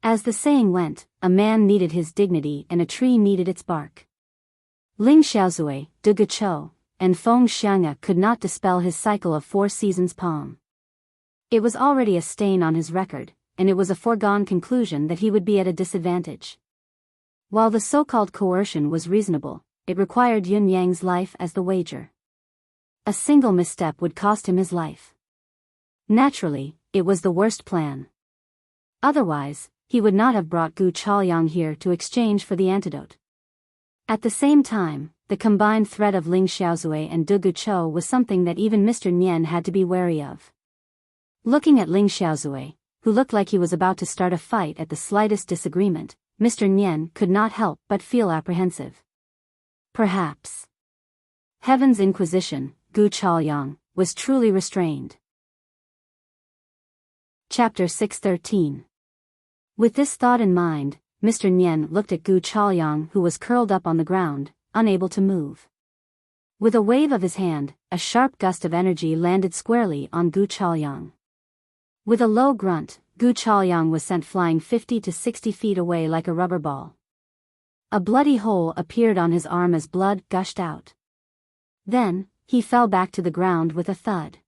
As the saying went, a man needed his dignity and a tree needed its bark. Ling Xiaozui, De Guchou, and Feng Xiang'e could not dispel his cycle of 4 seasons palm. It was already a stain on his record, and it was a foregone conclusion that he would be at a disadvantage. While the so-called coercion was reasonable, it required Yun Yang's life as the wager. A single misstep would cost him his life. Naturally, it was the worst plan. Otherwise, he would not have brought Gu Chaoyang here to exchange for the antidote. At the same time, the combined threat of Ling Xiaozui and De Guchou was something that even Mr. Nian had to be wary of. Looking at Ling Xiaozui, who looked like he was about to start a fight at the slightest disagreement, Mr. Nian could not help but feel apprehensive. Perhaps Heaven's Inquisition, Gu Chaoyang, was truly restrained. Chapter 613. With this thought in mind, Mr. Nian looked at Gu Chaoyang, who was curled up on the ground, unable to move. With a wave of his hand, a sharp gust of energy landed squarely on Gu Chaoyang. With a low grunt, Gu Chaoyang was sent flying 50 to 60 feet away like a rubber ball. A bloody hole appeared on his arm as blood gushed out. Then, he fell back to the ground with a thud.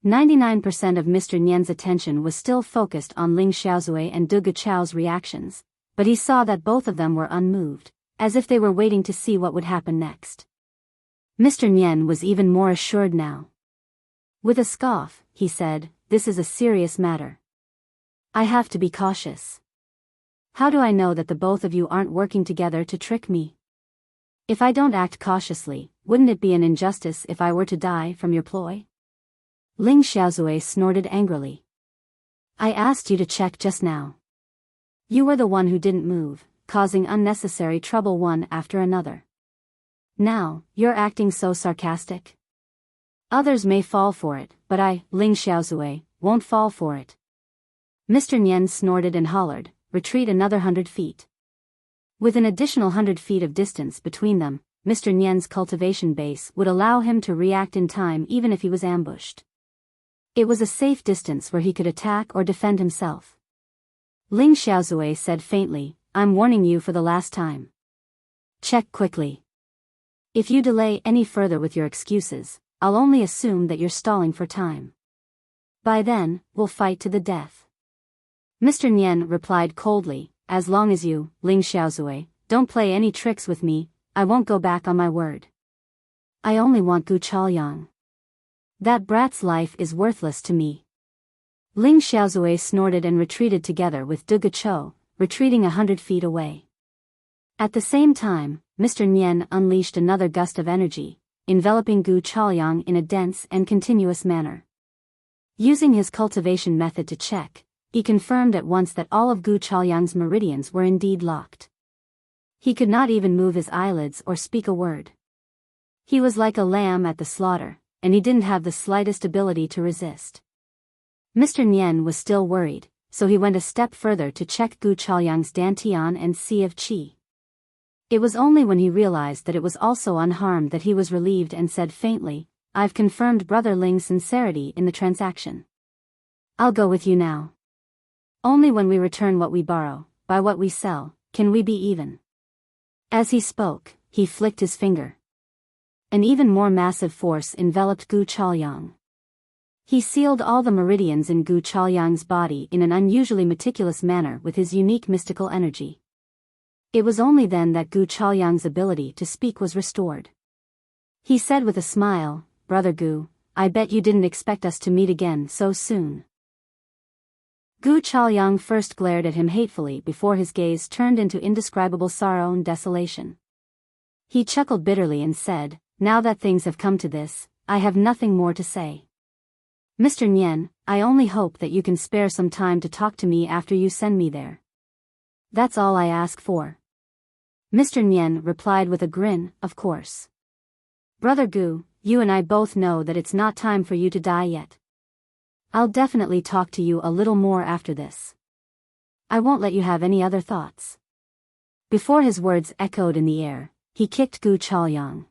99% of Mr. Nian's attention was still focused on Ling Xiaozui and De Guchou's reactions, but he saw that both of them were unmoved, as if they were waiting to see what would happen next. Mr. Nian was even more assured now. With a scoff, he said, "This is a serious matter. I have to be cautious. How do I know that the both of you aren't working together to trick me? If I don't act cautiously, wouldn't it be an injustice if I were to die from your ploy?" Ling Xiaozui snorted angrily. "I asked you to check just now. You were the one who didn't move, causing unnecessary trouble one after another. Now, you're acting so sarcastic. Others may fall for it, but I, Ling Xiaozui, won't fall for it." Mr. Nian snorted and hollered, "Retreat another 100 feet. With an additional 100 feet of distance between them, Mr. Nian's cultivation base would allow him to react in time even if he was ambushed. It was a safe distance where he could attack or defend himself. Ling Xiaozui said faintly, "I'm warning you for the last time. Check quickly. If you delay any further with your excuses, I'll only assume that you're stalling for time. By then, we'll fight to the death." Mr. Nian replied coldly, "As long as you, Ling Xiaozui, don't play any tricks with me, I won't go back on my word. I only want Gu Chaoyang. That brat's life is worthless to me." Ling Xiaozui snorted and retreated together with De Guchou, retreating 100 feet away. At the same time, Mr. Nian unleashed another gust of energy, enveloping Gu Chaoyang in a dense and continuous manner. Using his cultivation method to check, he confirmed at once that all of Gu Chaoyang's meridians were indeed locked. He could not even move his eyelids or speak a word. He was like a lamb at the slaughter, and he didn't have the slightest ability to resist. Mr. Nian was still worried, so he went a step further to check Gu Chaoyang's Dantian and Sea of Qi. It was only when he realized that it was also unharmed that he was relieved and said faintly, "I've confirmed Brother Ling's sincerity in the transaction. I'll go with you now. Only when we return what we borrow, by what we sell, can we be even." As he spoke, he flicked his finger. An even more massive force enveloped Gu Chaoyang. He sealed all the meridians in Gu Chaoyang's body in an unusually meticulous manner with his unique mystical energy. It was only then that Gu Chaoyang's ability to speak was restored. He said with a smile, "Brother Gu, I bet you didn't expect us to meet again so soon." Gu Chaoyang first glared at him hatefully before his gaze turned into indescribable sorrow and desolation. He chuckled bitterly and said, "Now that things have come to this, I have nothing more to say. Mr. Nian, I only hope that you can spare some time to talk to me after you send me there. That's all I ask for." Mr. Nian replied with a grin, "Of course. Brother Gu, you and I both know that it's not time for you to die yet. I'll definitely talk to you a little more after this. I won't let you have any other thoughts." Before his words echoed in the air, he kicked Gu Chaoyang.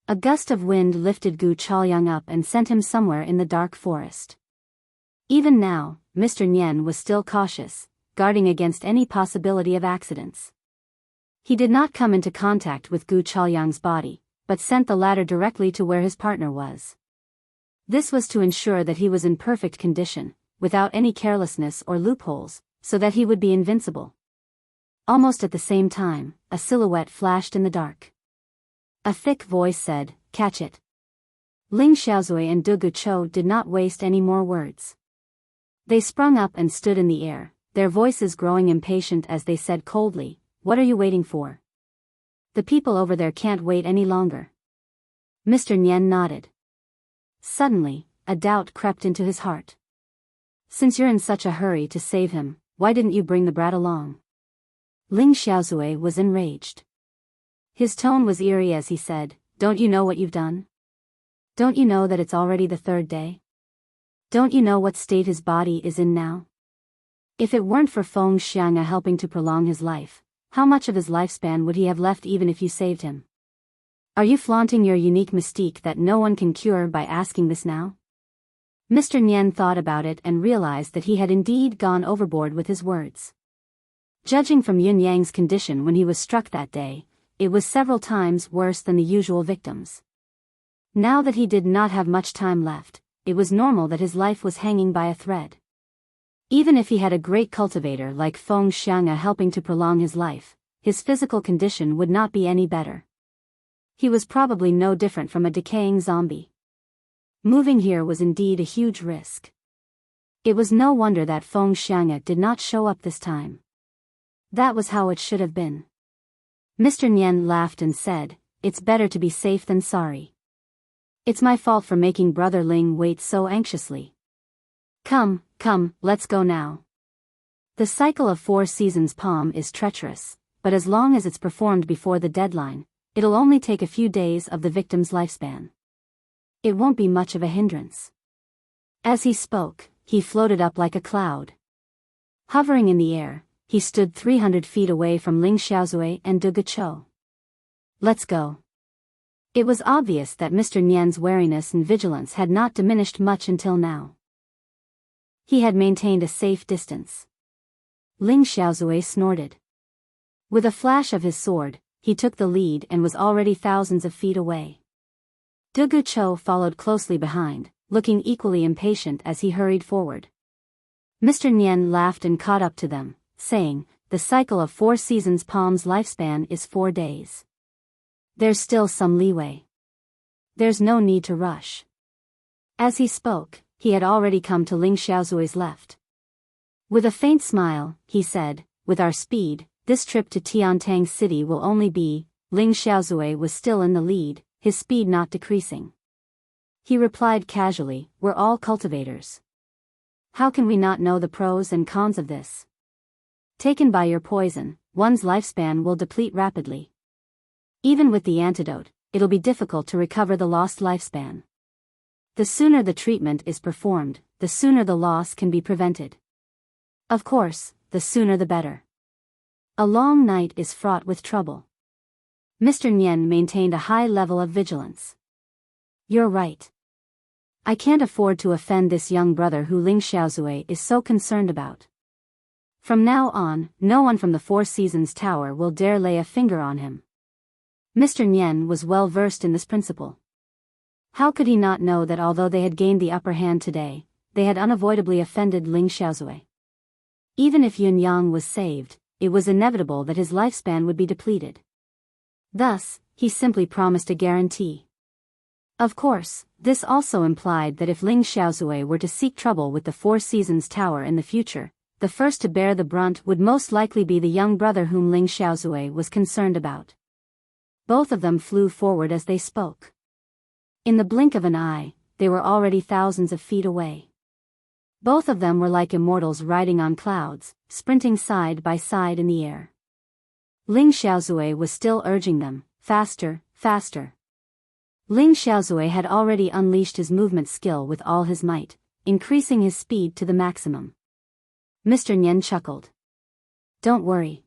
A gust of wind lifted Gu Chaoyang up and sent him somewhere in the dark forest. Even now, Mr. Nian was still cautious, guarding against any possibility of accidents. He did not come into contact with Gu Chaoyang's body, but sent the latter directly to where his partner was. This was to ensure that he was in perfect condition, without any carelessness or loopholes, so that he would be invincible. Almost at the same time, a silhouette flashed in the dark. A thick voice said, "Catch it." Ling Xiaozui and Du Guchou did not waste any more words. They sprung up and stood in the air, their voices growing impatient as they said coldly, "What are you waiting for? The people over there can't wait any longer." Mr. Nian nodded. Suddenly, a doubt crept into his heart. "Since you're in such a hurry to save him, why didn't you bring the brat along?" Ling Xiaozui was enraged. His tone was eerie as he said, "Don't you know what you've done? Don't you know that it's already the third day? Don't you know what state his body is in now? If it weren't for Feng Xianga helping to prolong his life, how much of his lifespan would he have left even if you saved him? Are you flaunting your unique mystique that no one can cure by asking this now?" Mr. Nian thought about it and realized that he had indeed gone overboard with his words. Judging from Yun Yang's condition when he was struck that day, it was several times worse than the usual victims. Now that he did not have much time left, it was normal that his life was hanging by a thread. Even if he had a great cultivator like Feng Xianga helping to prolong his life, his physical condition would not be any better. He was probably no different from a decaying zombie. Moving here was indeed a huge risk. It was no wonder that Feng Xianga did not show up this time. That was how it should have been. Mr. Nian laughed and said, "It's better to be safe than sorry. It's my fault for making Brother Ling wait so anxiously. Come, let's go now." The cycle of 4 seasons palm is treacherous, but as long as it's performed before the deadline, it'll only take a few days of the victim's lifespan. It won't be much of a hindrance. As he spoke, he floated up like a cloud. Hovering in the air, he stood 300 feet away from Ling Xiaozui and Du Guchou. "Let's go." It was obvious that Mr. Nian's wariness and vigilance had not diminished much until now. He had maintained a safe distance. Ling Xiaozui snorted. With a flash of his sword, he took the lead and was already thousands of feet away. Du Guchou followed closely behind, looking equally impatient as he hurried forward. Mr. Nian laughed and caught up to them, saying, "The cycle of 4 seasons palm's lifespan is 4 days. There's still some leeway. There's no need to rush." As he spoke, he had already come to Ling Xiaozui's left. With a faint smile, he said, "With our speed, this trip to Tiantang City will only be..." Ling Xiaozui was still in the lead, his speed not decreasing. He replied casually, "We're all cultivators. How can we not know the pros and cons of this? Taken by your poison, one's lifespan will deplete rapidly. Even with the antidote, it'll be difficult to recover the lost lifespan. The sooner the treatment is performed, the sooner the loss can be prevented. Of course, the sooner the better. A long night is fraught with trouble." Mr. Nian maintained a high level of vigilance. "You're right. I can't afford to offend this young brother who Ling Xiaozui is so concerned about. From now on, no one from the 4 Seasons Tower will dare lay a finger on him." Mr. Nian was well versed in this principle. How could he not know that although they had gained the upper hand today, they had unavoidably offended Ling Xiaozui? Even if Yun Yang was saved, it was inevitable that his lifespan would be depleted. Thus, he simply promised a guarantee. Of course, this also implied that if Ling Xiaozui were to seek trouble with the Four Seasons Tower in the future, the first to bear the brunt would most likely be the young brother whom Ling Xiaozui was concerned about. Both of them flew forward as they spoke. In the blink of an eye, they were already thousands of feet away. Both of them were like immortals riding on clouds, sprinting side by side in the air. Ling Xiaozui was still urging them, faster, faster. Ling Xiaozui had already unleashed his movement skill with all his might, increasing his speed to the maximum. Mr. Nian chuckled. Don't worry.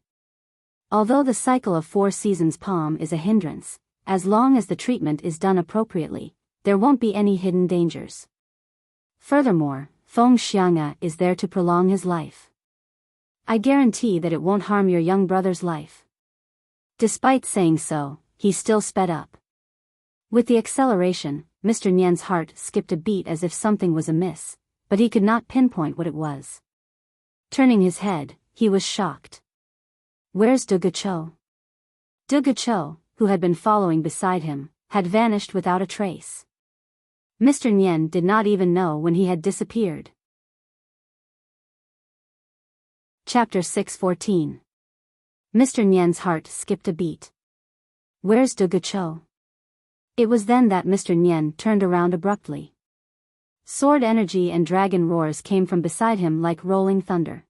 Although the cycle of 4 seasons palm is a hindrance, as long as the treatment is done appropriately, there won't be any hidden dangers. Furthermore, Feng Xiang'e is there to prolong his life. I guarantee that it won't harm your young brother's life. Despite saying so, he still sped up. With the acceleration, Mr. Nian's heart skipped a beat as if something was amiss, but he could not pinpoint what it was. Turning his head, he was shocked. Where's De Gucho? De Gucho, who had been following beside him, had vanished without a trace. Mr. Nian did not even know when he had disappeared. Chapter 6:14. Mr. Nian's heart skipped a beat. Where's De Gucho? It was then that Mr. Nian turned around abruptly. Sword energy and dragon roars came from beside him like rolling thunder.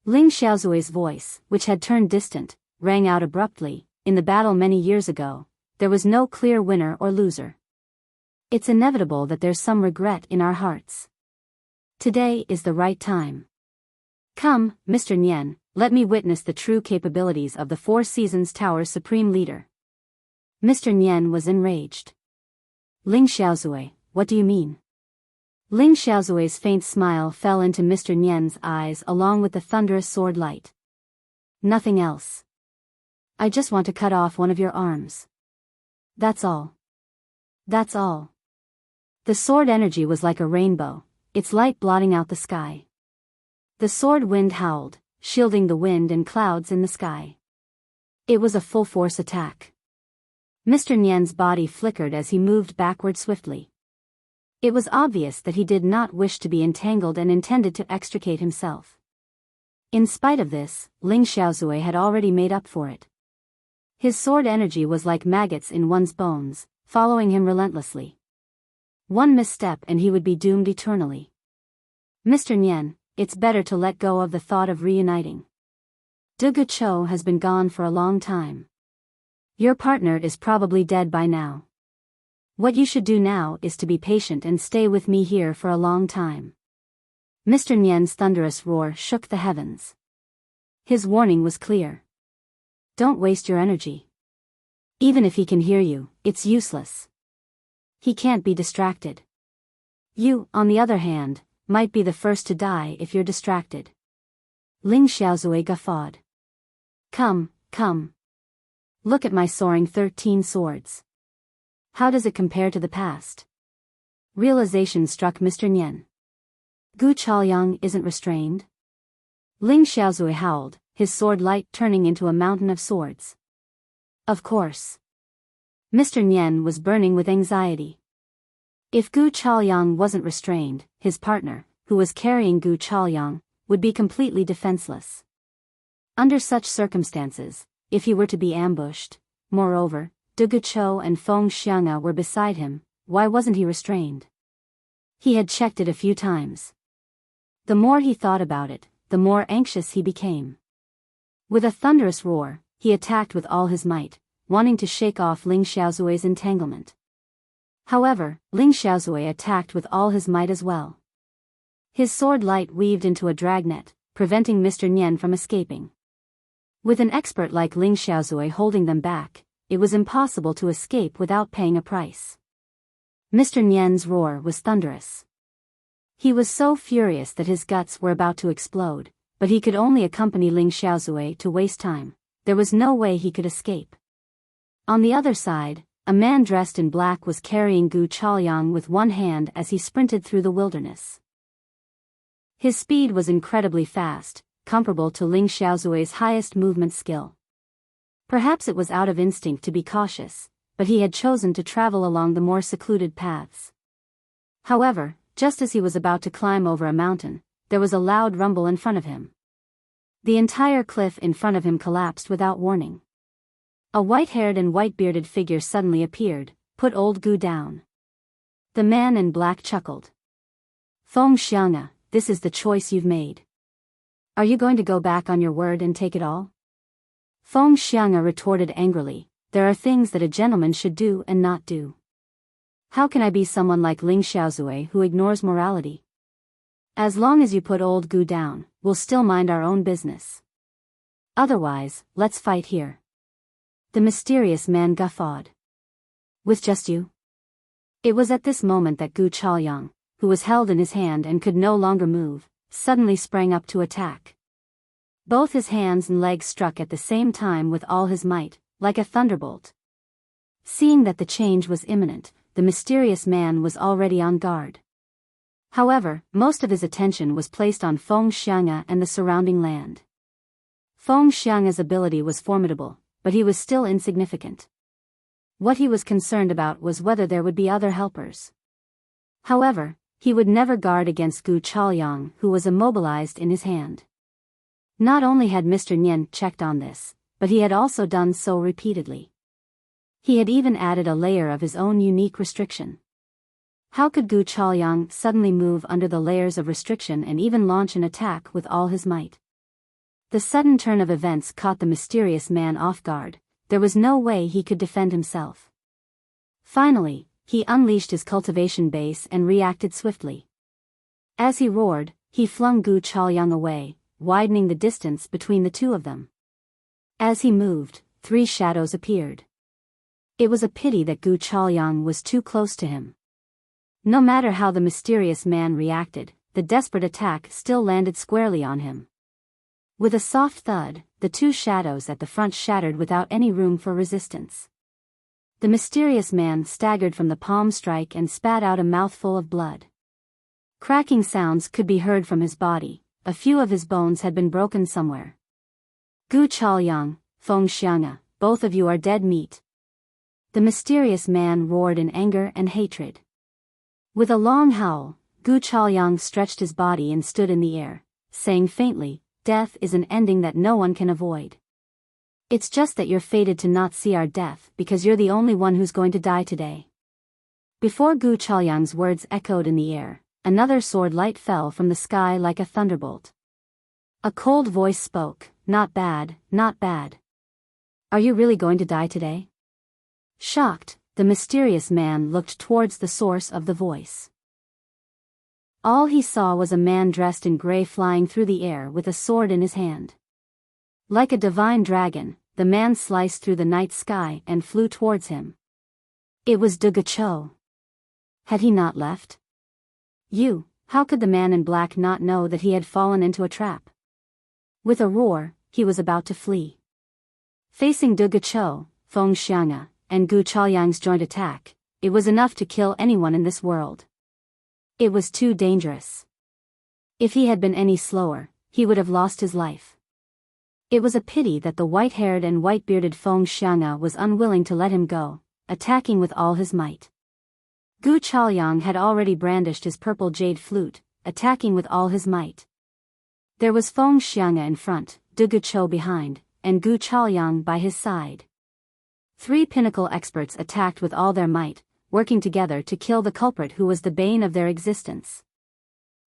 Ling Xiaozui's voice, which had turned distant, rang out abruptly. In the battle many years ago, there was no clear winner or loser. It's inevitable that there's some regret in our hearts. Today is the right time. Come, Mr. Nian, let me witness the true capabilities of the Four Seasons Tower's supreme leader. Mr. Nian was enraged. Ling Xiaozui, what do you mean? Ling Xiaozui's faint smile fell into Mr. Nian's eyes along with the thunderous sword light. Nothing else. I just want to cut off one of your arms. That's all. That's all. The sword energy was like a rainbow, its light blotting out the sky. The sword wind howled, shielding the wind and clouds in the sky. It was a full-force attack. Mr. Nian's body flickered as he moved backward swiftly. It was obvious that he did not wish to be entangled and intended to extricate himself. In spite of this, Ling Xiaozui had already made up for it. His sword energy was like maggots in one's bones, following him relentlessly. One misstep and he would be doomed eternally. Mr. Nian, it's better to let go of the thought of reuniting. De Gucho has been gone for a long time. Your partner is probably dead by now. What you should do now is to be patient and stay with me here for a long time. Mr. Nian's thunderous roar shook the heavens. His warning was clear. Don't waste your energy. Even if he can hear you, it's useless. He can't be distracted. You, on the other hand, might be the first to die if you're distracted. Ling Xiaozui guffawed. Come, come. Look at my soaring 13 swords. How does it compare to the past? Realization struck Mr. Nian. Gu Chaoyang isn't restrained? Ling Xiaozui howled, his sword light turning into a mountain of swords. Of course. Mr. Nian was burning with anxiety. If Gu Chaoyang wasn't restrained, his partner, who was carrying Gu Chaoyang, would be completely defenseless. Under such circumstances, if he were to be ambushed, moreover, De Gucho and Feng Xiang'e were beside him, why wasn't he restrained? He had checked it a few times. The more he thought about it, the more anxious he became. With a thunderous roar, he attacked with all his might, wanting to shake off Ling Xiaozui's entanglement. However, Ling Xiaozui attacked with all his might as well. His sword light weaved into a dragnet, preventing Mr. Nian from escaping. With an expert like Ling Xiaozui holding them back, it was impossible to escape without paying a price. Mr. Nian's roar was thunderous. He was so furious that his guts were about to explode, but he could only accompany Ling Xiaozui to waste time. There was no way he could escape. On the other side, a man dressed in black was carrying Gu Chaoyang with one hand as he sprinted through the wilderness. His speed was incredibly fast, comparable to Ling Xiaozui's highest movement skill. Perhaps it was out of instinct to be cautious, but he had chosen to travel along the more secluded paths. However, just as he was about to climb over a mountain, there was a loud rumble in front of him. The entire cliff in front of him collapsed without warning. A white-haired and white-bearded figure suddenly appeared, put old Gu down. The man in black chuckled. Feng Xianga, this is the choice you've made. Are you going to go back on your word and take it all? Feng Xianga retorted angrily, there are things that a gentleman should do and not do. How can I be someone like Ling Xiaozui who ignores morality? As long as you put old Gu down, we'll still mind our own business. Otherwise, let's fight here. The mysterious man guffawed. With just you? It was at this moment that Gu Chaoyang, who was held in his hand and could no longer move, suddenly sprang up to attack. Both his hands and legs struck at the same time with all his might, like a thunderbolt. Seeing that the change was imminent, the mysterious man was already on guard. However, most of his attention was placed on Feng Xianga and the surrounding land. Feng Xianga's ability was formidable, but he was still insignificant. What he was concerned about was whether there would be other helpers. However, he would never guard against Gu Chaoyang, who was immobilized in his hand. Not only had Mr. Nian checked on this, but he had also done so repeatedly. He had even added a layer of his own unique restriction. How could Gu Chaoyang suddenly move under the layers of restriction and even launch an attack with all his might? The sudden turn of events caught the mysterious man off guard. There was no way he could defend himself. Finally, he unleashed his cultivation base and reacted swiftly. As he roared, he flung Gu Chaoyang away, widening the distance between the two of them. As he moved, 3 shadows appeared. It was a pity that Gu Chaoyang was too close to him. No matter how the mysterious man reacted, the desperate attack still landed squarely on him. With a soft thud, the 2 shadows at the front shattered without any room for resistance. The mysterious man staggered from the palm strike and spat out a mouthful of blood. Cracking sounds could be heard from his body, a few of his bones had been broken somewhere. Gu Chaoyang, Feng Xianga, both of you are dead meat. The mysterious man roared in anger and hatred. With a long howl, Gu Chaoyang stretched his body and stood in the air, saying faintly, death is an ending that no one can avoid. It's just that you're fated to not see our death because you're the only one who's going to die today. Before Gu Chaoyang's words echoed in the air, another sword light fell from the sky like a thunderbolt. A cold voice spoke, not bad, not bad. Are you really going to die today? Shocked, the mysterious man looked towards the source of the voice. All he saw was a man dressed in gray flying through the air with a sword in his hand. Like a divine dragon, the man sliced through the night sky and flew towards him. It was De Gacho. Had he not left? How could the man in black not know that he had fallen into a trap? With a roar, he was about to flee. Facing De Gacho, Feng Xianga, and Gu Chaoyang's joint attack, it was enough to kill anyone in this world. It was too dangerous. If he had been any slower, he would have lost his life. It was a pity that the white-haired and white-bearded Feng Xianga was unwilling to let him go, attacking with all his might. Gu Chaoyang had already brandished his purple jade flute, attacking with all his might. There was Feng Xianga in front, De Gacho behind, and Gu Chaoyang by his side. 3 pinnacle experts attacked with all their might, working together to kill the culprit who was the bane of their existence.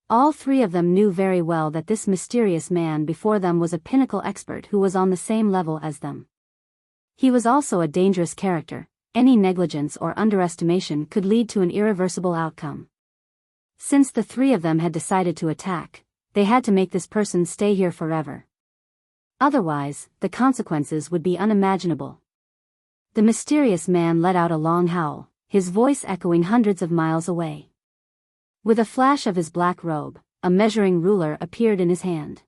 All 3 of them knew very well that this mysterious man before them was a pinnacle expert who was on the same level as them. He was also a dangerous character. Any negligence or underestimation could lead to an irreversible outcome. Since the 3 of them had decided to attack, they had to make this person stay here forever. Otherwise, the consequences would be unimaginable. The mysterious man let out a long howl, his voice echoing hundreds of miles away. With a flash of his black robe, a measuring ruler appeared in his hand.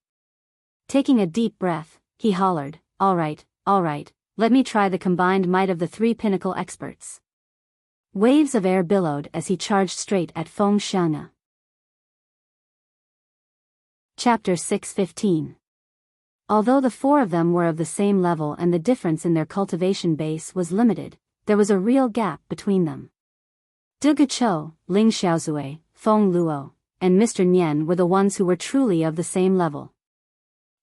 Taking a deep breath, he hollered, all right, let me try the combined might of the 3 pinnacle experts. Waves of air billowed as he charged straight at Feng Xianga. Chapter 6:15. Although the 4 of them were of the same level and the difference in their cultivation base was limited, there was a real gap between them. Du Guchou, Ling Xiaozui, Feng Luo, and Mr. Nian were the ones who were truly of the same level.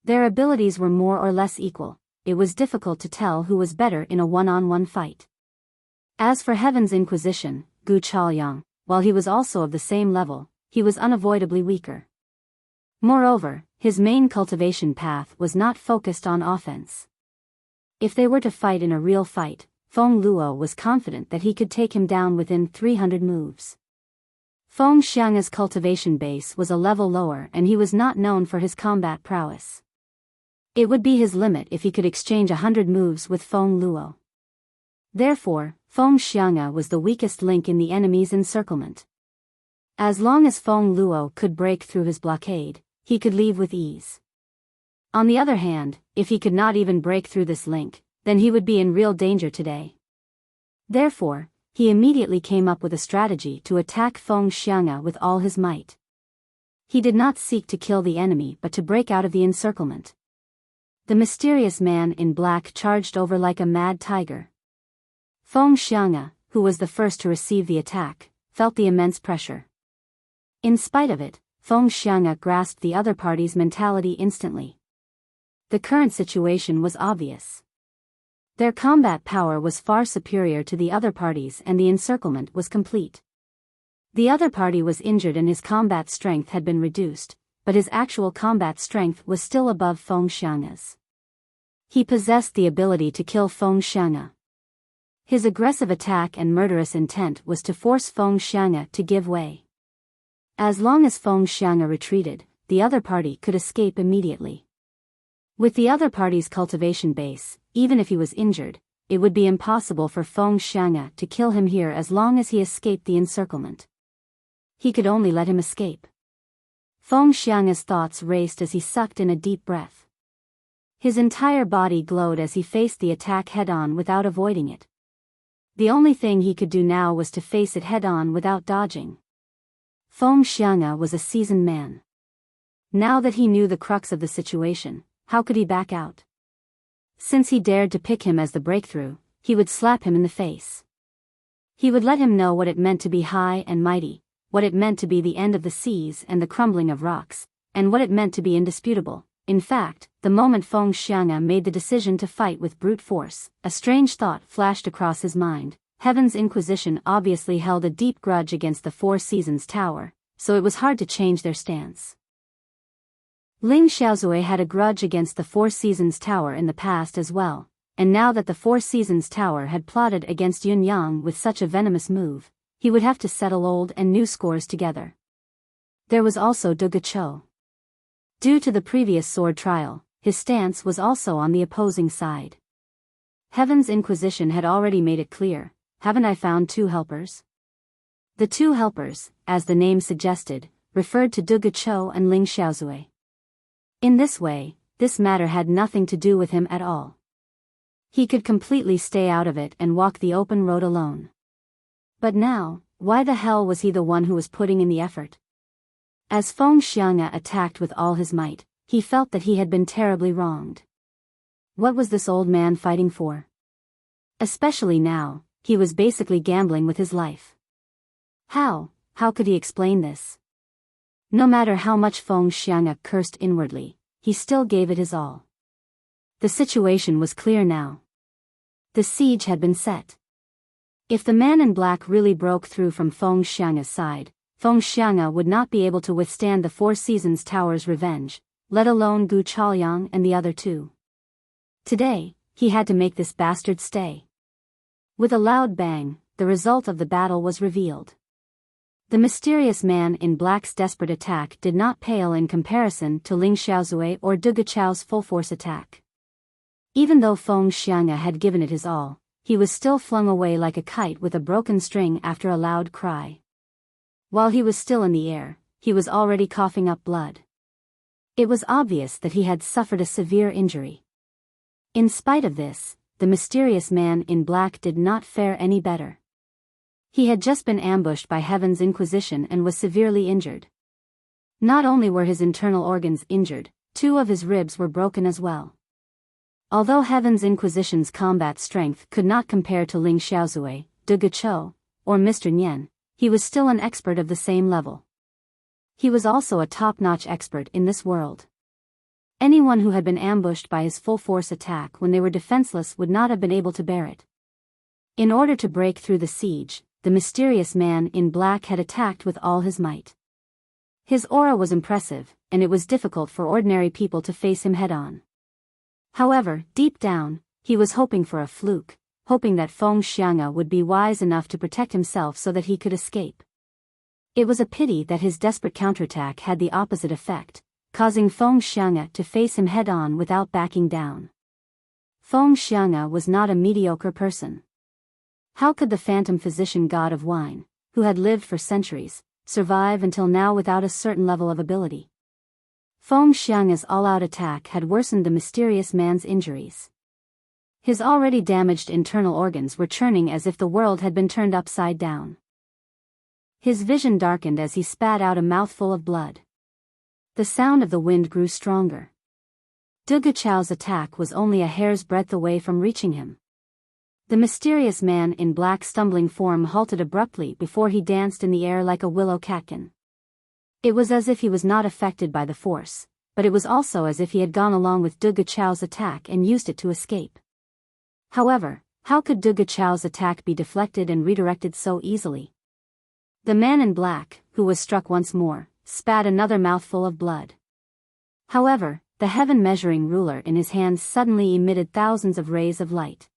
Their abilities were more or less equal. It was difficult to tell who was better in a one-on-one fight. As for Heaven's Inquisition, Gu Chaoyang, while he was also of the same level, he was unavoidably weaker. Moreover, his main cultivation path was not focused on offense. If they were to fight in a real fight, Feng Luo was confident that he could take him down within 300 moves. Feng Xiang's cultivation base was a level lower and he was not known for his combat prowess. It would be his limit if he could exchange 100 moves with Feng Luo. Therefore, Feng Xiang was the weakest link in the enemy's encirclement. As long as Feng Luo could break through his blockade, he could leave with ease. On the other hand, if he could not even break through this link, then he would be in real danger today. Therefore, he immediately came up with a strategy to attack Feng Xiang with all his might. He did not seek to kill the enemy but to break out of the encirclement. The mysterious man in black charged over like a mad tiger. Feng Xiang, who was the first to receive the attack, felt the immense pressure. In spite of it, Feng Xiang grasped the other party's mentality instantly. The current situation was obvious. Their combat power was far superior to the other party's and the encirclement was complete. The other party was injured and his combat strength had been reduced, but his actual combat strength was still above Feng Xiang's. He possessed the ability to kill Feng Xiang. His aggressive attack and murderous intent was to force Feng Xiang to give way. As long as Feng Xiang retreated, the other party could escape immediately. With the other party's cultivation base, even if he was injured, it would be impossible for Feng Xiang to kill him here as long as he escaped the encirclement. He could only let him escape. Feng Xiang's thoughts raced as he sucked in a deep breath. His entire body glowed as he faced the attack head-on without avoiding it. The only thing he could do now was to face it head-on without dodging. Feng Xiang was a seasoned man. Now that he knew the crux of the situation, how could he back out? Since he dared to pick him as the breakthrough, he would slap him in the face. He would let him know what it meant to be high and mighty, what it meant to be the end of the seas and the crumbling of rocks, and what it meant to be indisputable. In fact, the moment Feng Xiang made the decision to fight with brute force, a strange thought flashed across his mind. Heaven's Inquisition obviously held a deep grudge against the Four Seasons Tower, so it was hard to change their stance. Ling Xiaozui had a grudge against the Four Seasons Tower in the past as well, and now that the Four Seasons Tower had plotted against Yunyang with such a venomous move, he would have to settle old and new scores together. There was also Du Guchou. Due to the previous sword trial, his stance was also on the opposing side. Heaven's Inquisition had already made it clear, haven't I found two helpers? The two helpers, as the name suggested, referred to Du Guchou and Ling Xiaozui. In this way, this matter had nothing to do with him at all. He could completely stay out of it and walk the open road alone. But now, why the hell was he the one who was putting in the effort? As Feng Xiang attacked with all his might, he felt that he had been terribly wronged. What was this old man fighting for? Especially now, he was basically gambling with his life. How could he explain this? No matter how much Feng Xiang cursed inwardly, he still gave it his all. The situation was clear now. The siege had been set. If the man in black really broke through from Feng Xiang's side, Feng Xiang would not be able to withstand the Four Seasons Tower's revenge, let alone Gu Chaoyang and the other two. Today, he had to make this bastard stay. With a loud bang, the result of the battle was revealed. The mysterious man in black's desperate attack did not pale in comparison to Ling Xiaozui or Du Guchou's full-force attack. Even though Feng Xiang had given it his all, he was still flung away like a kite with a broken string after a loud cry. While he was still in the air, he was already coughing up blood. It was obvious that he had suffered a severe injury. In spite of this, the mysterious man in black did not fare any better. He had just been ambushed by Heaven's Inquisition and was severely injured. Not only were his internal organs injured, two of his ribs were broken as well. Although Heaven's Inquisition's combat strength could not compare to Ling Xiaozui, De Guichou, or Mr. Nian, he was still an expert of the same level. He was also a top-notch expert in this world. Anyone who had been ambushed by his full-force attack when they were defenseless would not have been able to bear it. In order to break through the siege, the mysterious man in black had attacked with all his might. His aura was impressive, and it was difficult for ordinary people to face him head-on. However, deep down, he was hoping for a fluke, hoping that Feng Xiang'e would be wise enough to protect himself so that he could escape. It was a pity that his desperate counterattack had the opposite effect, causing Feng Xiang'e to face him head-on without backing down. Feng Xiang'e was not a mediocre person. How could the phantom physician god of wine, who had lived for centuries, survive until now without a certain level of ability? Feng Xiang'e's all-out attack had worsened the mysterious man's injuries. His already damaged internal organs were churning as if the world had been turned upside down. His vision darkened as he spat out a mouthful of blood. The sound of the wind grew stronger. De Guichou's attack was only a hair's breadth away from reaching him. The mysterious man in black stumbling form halted abruptly before he danced in the air like a willow catkin. It was as if he was not affected by the force, but it was also as if he had gone along with De Guichou's attack and used it to escape. However, how could De Guichou's attack be deflected and redirected so easily? The man in black, who was struck once more, spat another mouthful of blood. However, the heaven measuring ruler in his hands suddenly emitted thousands of rays of light.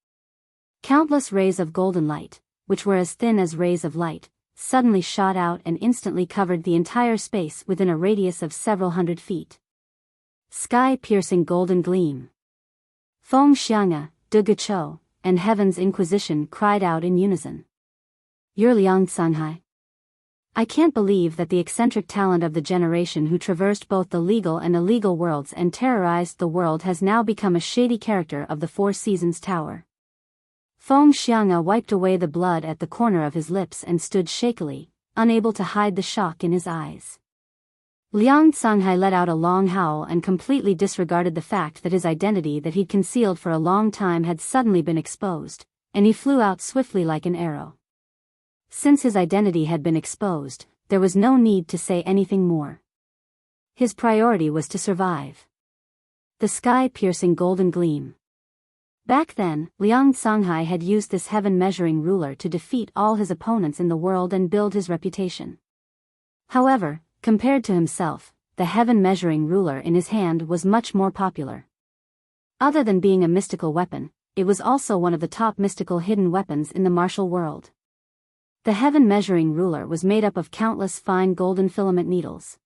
Countless rays of golden light, which were as thin as rays of light, suddenly shot out and instantly covered the entire space within a radius of several hundred feet. Sky-piercing golden gleam. Feng Xiang'e, De Guichou, and Heaven's Inquisition cried out in unison. You're Liang Sanghai. I can't believe that the eccentric talent of the generation who traversed both the legal and illegal worlds and terrorized the world has now become a shady character of the Four Seasons Tower. Feng Xiang'e wiped away the blood at the corner of his lips and stood shakily, unable to hide the shock in his eyes. Liang Sanghai let out a long howl and completely disregarded the fact that his identity that he'd concealed for a long time had suddenly been exposed, and he flew out swiftly like an arrow. Since his identity had been exposed, there was no need to say anything more. His priority was to survive. The sky-piercing golden gleam. Back then, Liang Sanghai had used this heaven-measuring ruler to defeat all his opponents in the world and build his reputation. However, compared to himself, the heaven-measuring ruler in his hand was much more popular. Other than being a mystical weapon, it was also one of the top mystical hidden weapons in the martial world. The heaven-measuring ruler was made up of countless fine golden filament needles.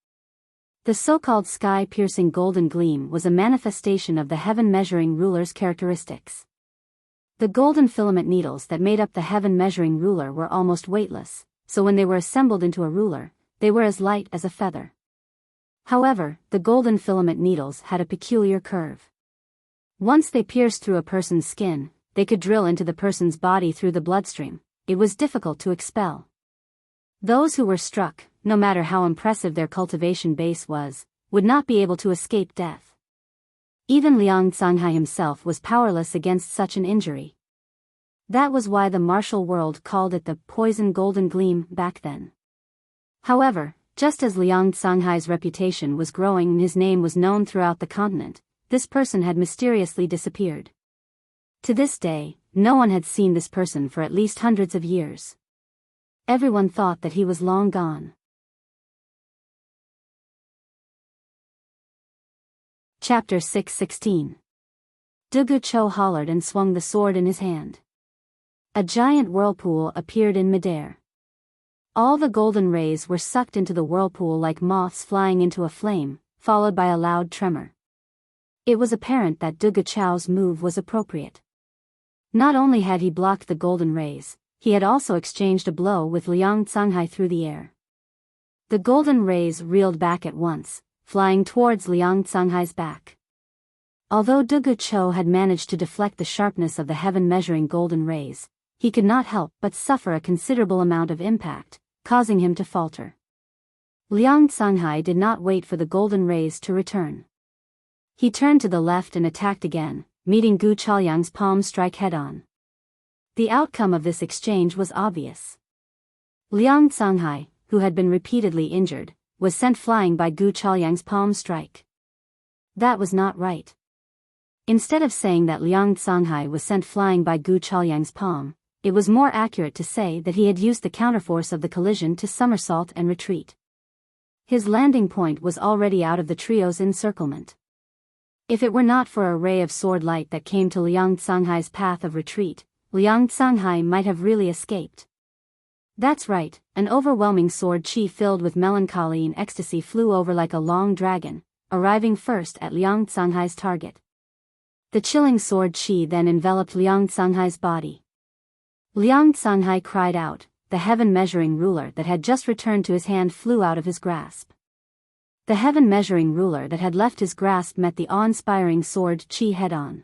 The so-called sky-piercing golden gleam was a manifestation of the heaven-measuring ruler's characteristics. The golden filament needles that made up the heaven-measuring ruler were almost weightless, so when they were assembled into a ruler, they were as light as a feather. However, the golden filament needles had a peculiar curve. Once they pierced through a person's skin, they could drill into the person's body through the bloodstream. It was difficult to expel. Those who were struck, no matter how impressive their cultivation base was, would not be able to escape death. Even Liang Sanghai himself was powerless against such an injury. That was why the martial world called it the poison golden gleam back then. However, just as Liang Sanghai's reputation was growing and his name was known throughout the continent, this person had mysteriously disappeared. To this day, no one had seen this person for at least hundreds of years. Everyone thought that he was long gone. Chapter 6:16. De Guichou hollered and swung the sword in his hand. A giant whirlpool appeared in midair. All the golden rays were sucked into the whirlpool like moths flying into a flame, followed by a loud tremor. It was apparent that De Guichou's move was appropriate. Not only had he blocked the golden rays, he had also exchanged a blow with Liang Sanghai through the air. The golden rays reeled back at once, flying towards Liang Sanghai's back. Although De Guichou had managed to deflect the sharpness of the heaven-measuring golden rays, he could not help but suffer a considerable amount of impact, causing him to falter. Liang Sanghai did not wait for the golden rays to return. He turned to the left and attacked again, meeting Gu Chaoyang's palm strike head-on. The outcome of this exchange was obvious. Liang Canghai, who had been repeatedly injured, was sent flying by Gu Chaoyang's palm strike. That was not right. Instead of saying that Liang Canghai was sent flying by Gu Chaoyang's palm, it was more accurate to say that he had used the counterforce of the collision to somersault and retreat. His landing point was already out of the trio's encirclement. If it were not for a ray of sword light that came to Liang Canghai's path of retreat, Liang Canghai might have really escaped. That's right, an overwhelming sword chi filled with melancholy and ecstasy flew over like a long dragon, arriving first at Liang Canghai's target. The chilling sword chi then enveloped Liang Canghai's body. Liang Canghai cried out. The heaven-measuring ruler that had just returned to his hand flew out of his grasp. The heaven-measuring ruler that had left his grasp met the awe-inspiring sword chi head-on.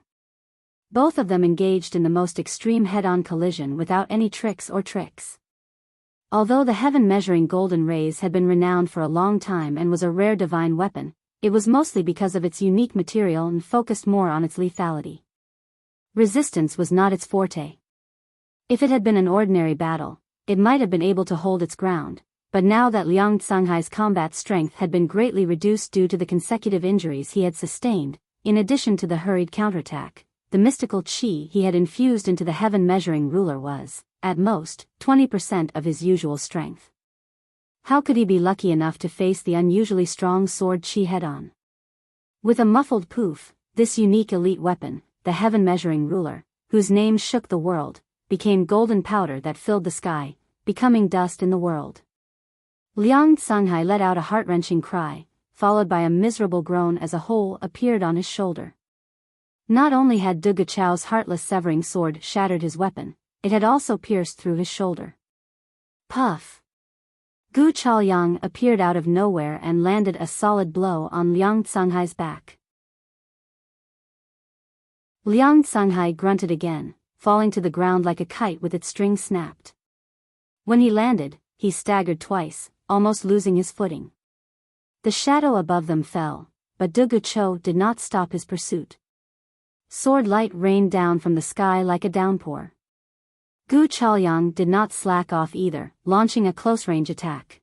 Both of them engaged in the most extreme head-on collision without any tricks. Although the heaven-measuring golden rays had been renowned for a long time and was a rare divine weapon, it was mostly because of its unique material and focused more on its lethality. Resistance was not its forte. If it had been an ordinary battle, it might have been able to hold its ground, but now that Liang Canghai's combat strength had been greatly reduced due to the consecutive injuries he had sustained, in addition to the hurried counterattack, the mystical chi he had infused into the heaven-measuring ruler was, at most, 20% of his usual strength. How could he be lucky enough to face the unusually strong sword chi head-on? With a muffled poof, this unique elite weapon, the heaven-measuring ruler, whose name shook the world, became golden powder that filled the sky, becoming dust in the world. Liang Canghai let out a heart-wrenching cry, followed by a miserable groan as a hole appeared on his shoulder. Not only had Du Guchao's heartless severing sword shattered his weapon, it had also pierced through his shoulder. Puff! Gu Chaoyang appeared out of nowhere and landed a solid blow on Liang Canghai's back. Liang Canghai grunted again, falling to the ground like a kite with its string snapped. When he landed, he staggered twice, almost losing his footing. The shadow above them fell, but Du Guchao did not stop his pursuit. Sword light rained down from the sky like a downpour. Gu Chaoyang did not slack off either, launching a close-range attack.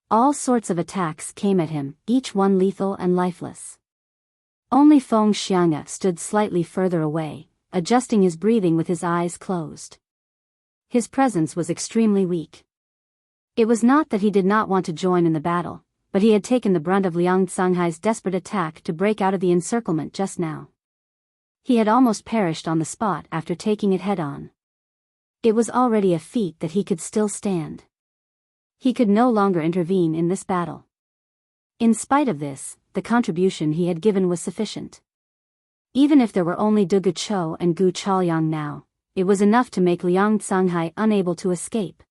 All sorts of attacks came at him, each one lethal and lifeless. Only Feng Xianga stood slightly further away, adjusting his breathing with his eyes closed. His presence was extremely weak. It was not that he did not want to join in the battle, but he had taken the brunt of Liang Canghai's desperate attack to break out of the encirclement just now. He had almost perished on the spot after taking it head-on. It was already a feat that he could still stand. He could no longer intervene in this battle. In spite of this, the contribution he had given was sufficient. Even if there were only Du Guchao and Gu Chaoyang now, it was enough to make Liang Canghai unable to escape.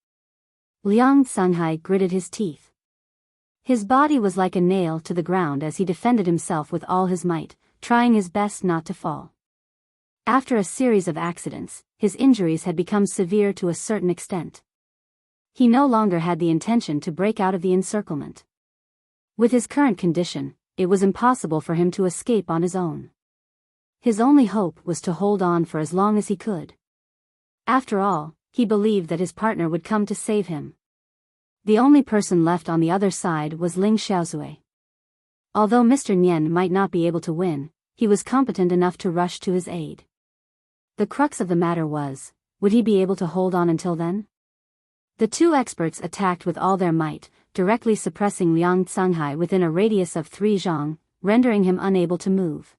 Liang Canghai gritted his teeth. His body was like a nail to the ground as he defended himself with all his might, trying his best not to fall. After a series of accidents, his injuries had become severe to a certain extent. He no longer had the intention to break out of the encirclement. With his current condition, it was impossible for him to escape on his own. His only hope was to hold on for as long as he could. After all, he believed that his partner would come to save him. The only person left on the other side was Ling Xiaozui. Although Mr. Nian might not be able to win, he was competent enough to rush to his aid. The crux of the matter was, would he be able to hold on until then? The two experts attacked with all their might, directly suppressing Liang Canghai within a radius of 3 zhang, rendering him unable to move.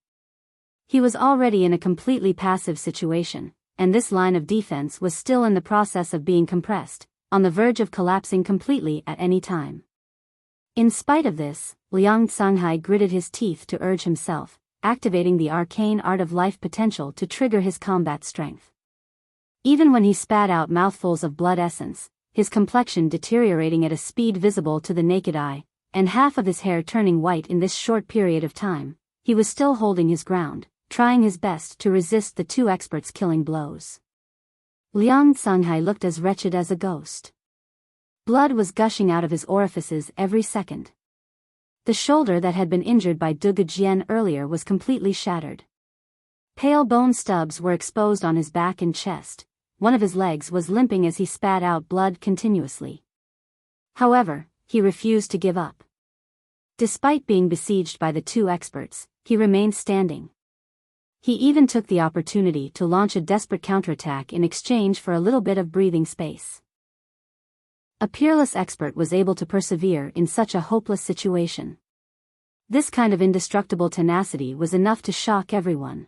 He was already in a completely passive situation, and this line of defense was still in the process of being compressed, on the verge of collapsing completely at any time. In spite of this, Liang Canghai gritted his teeth to urge himself, activating the arcane art of life potential to trigger his combat strength. Even when he spat out mouthfuls of blood essence, his complexion deteriorating at a speed visible to the naked eye, and half of his hair turning white in this short period of time, he was still holding his ground, trying his best to resist the two experts' killing blows. Liang Canghai looked as wretched as a ghost. Blood was gushing out of his orifices every second. The shoulder that had been injured by Du Gujian earlier was completely shattered. Pale bone stubs were exposed on his back and chest. One of his legs was limping as he spat out blood continuously. However, he refused to give up. Despite being besieged by the two experts, he remained standing. He even took the opportunity to launch a desperate counterattack in exchange for a little bit of breathing space. A peerless expert was able to persevere in such a hopeless situation. This kind of indestructible tenacity was enough to shock everyone.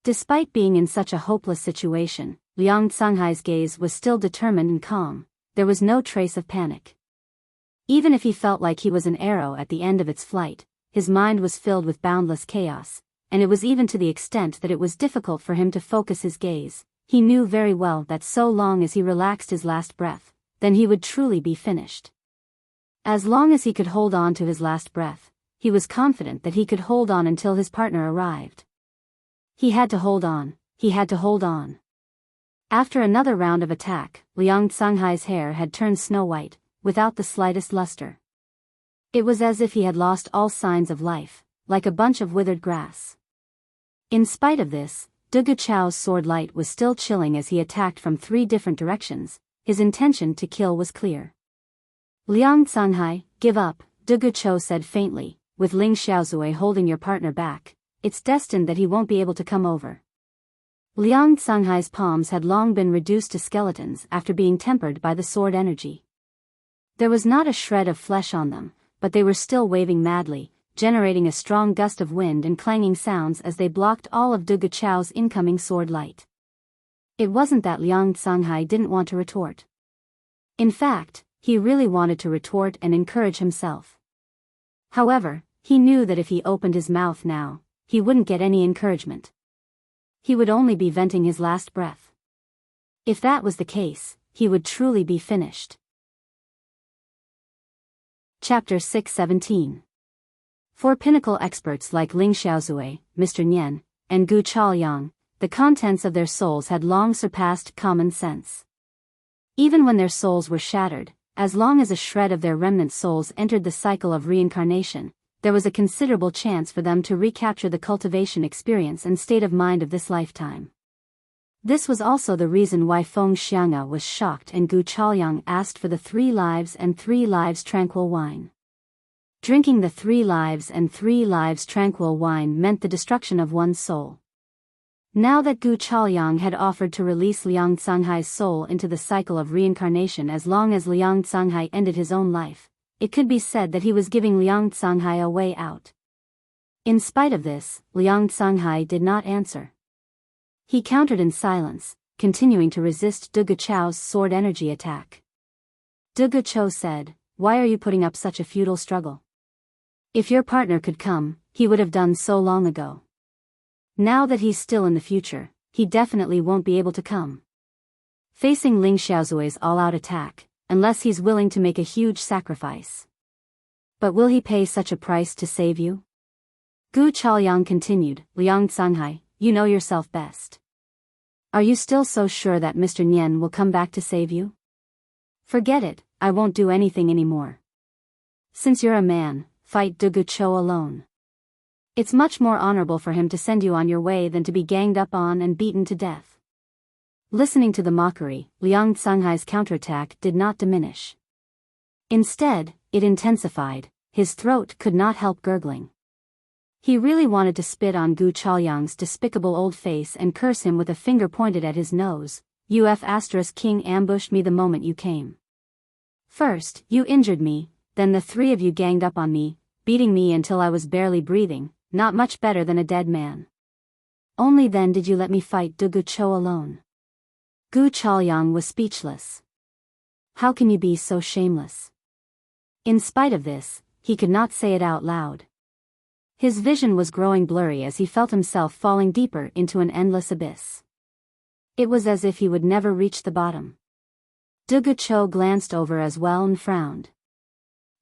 Despite being in such a hopeless situation, Liang Canghai's gaze was still determined and calm. There was no trace of panic. Even if he felt like he was an arrow at the end of its flight, his mind was filled with boundless chaos, and it was even to the extent that it was difficult for him to focus his gaze. He knew very well that so long as he relaxed his last breath, then he would truly be finished. As long as he could hold on to his last breath, he was confident that he could hold on until his partner arrived. He had to hold on, he had to hold on. After another round of attack, Liang Canghai's hair had turned snow-white, without the slightest luster. It was as if he had lost all signs of life, like a bunch of withered grass. In spite of this, Dugu Chao's sword light was still chilling as he attacked from 3 different directions. His intention to kill was clear. Liang Canghai, give up, Dugu Chao said faintly, with Ling Xiaozui holding your partner back. It's destined that he won't be able to come over. Liang Canghai's palms had long been reduced to skeletons after being tempered by the sword energy. There was not a shred of flesh on them, but they were still waving madly, generating a strong gust of wind and clanging sounds as they blocked all of Dugu Chao's incoming sword light. It wasn't that Liang Canghai didn't want to retort. In fact, he really wanted to retort and encourage himself. However, he knew that if he opened his mouth now, he wouldn't get any encouragement. He would only be venting his last breath. If that was the case, he would truly be finished. Chapter 617. For pinnacle experts like Ling Xiaozui, Mr. Nian, and Gu Chaoyang, the contents of their souls had long surpassed common sense. Even when their souls were shattered, as long as a shred of their remnant souls entered the cycle of reincarnation, there was a considerable chance for them to recapture the cultivation experience and state of mind of this lifetime. This was also the reason why Feng Xiang'a was shocked and Gu Chaoyang asked for the 3 lives and 3 lives tranquil wine. Drinking the 3 lives and 3 lives tranquil wine meant the destruction of one's soul. Now that Gu Chaoyang had offered to release Liang Canghai's soul into the cycle of reincarnation as long as Liang Canghai ended his own life, it could be said that he was giving Liang Canghai a way out. In spite of this, Liang Canghai did not answer. He countered in silence, continuing to resist Dugu Chao's sword energy attack. Dugu Chao said, "Why are you putting up such a futile struggle? If your partner could come, he would have done so long ago. Now that he's still in the future, he definitely won't be able to come." Facing Ling Xiaozui's all-out attack, unless he's willing to make a huge sacrifice. But will he pay such a price to save you? Gu Chaoyang continued, "Liang Canghai, you know yourself best. Are you still so sure that Mr. Nian will come back to save you? Forget it, I won't do anything anymore. Since you're a man, fight Dugu Chao alone. It's much more honorable for him to send you on your way than to be ganged up on and beaten to death." Listening to the mockery, Liang Canghai's counterattack did not diminish. Instead, it intensified. His throat could not help gurgling. He really wanted to spit on Gu Chaoyang's despicable old face and curse him with a finger pointed at his nose. King ambushed me the moment you came. First, you injured me, then the 3 of you ganged up on me, beating me until I was barely breathing, not much better than a dead man. Only then did you let me fight Dugu Chao alone. Gu Chaoyang was speechless. How can you be so shameless? In spite of this, he could not say it out loud. His vision was growing blurry as he felt himself falling deeper into an endless abyss. It was as if he would never reach the bottom. Dugu Chao glanced over as well and frowned.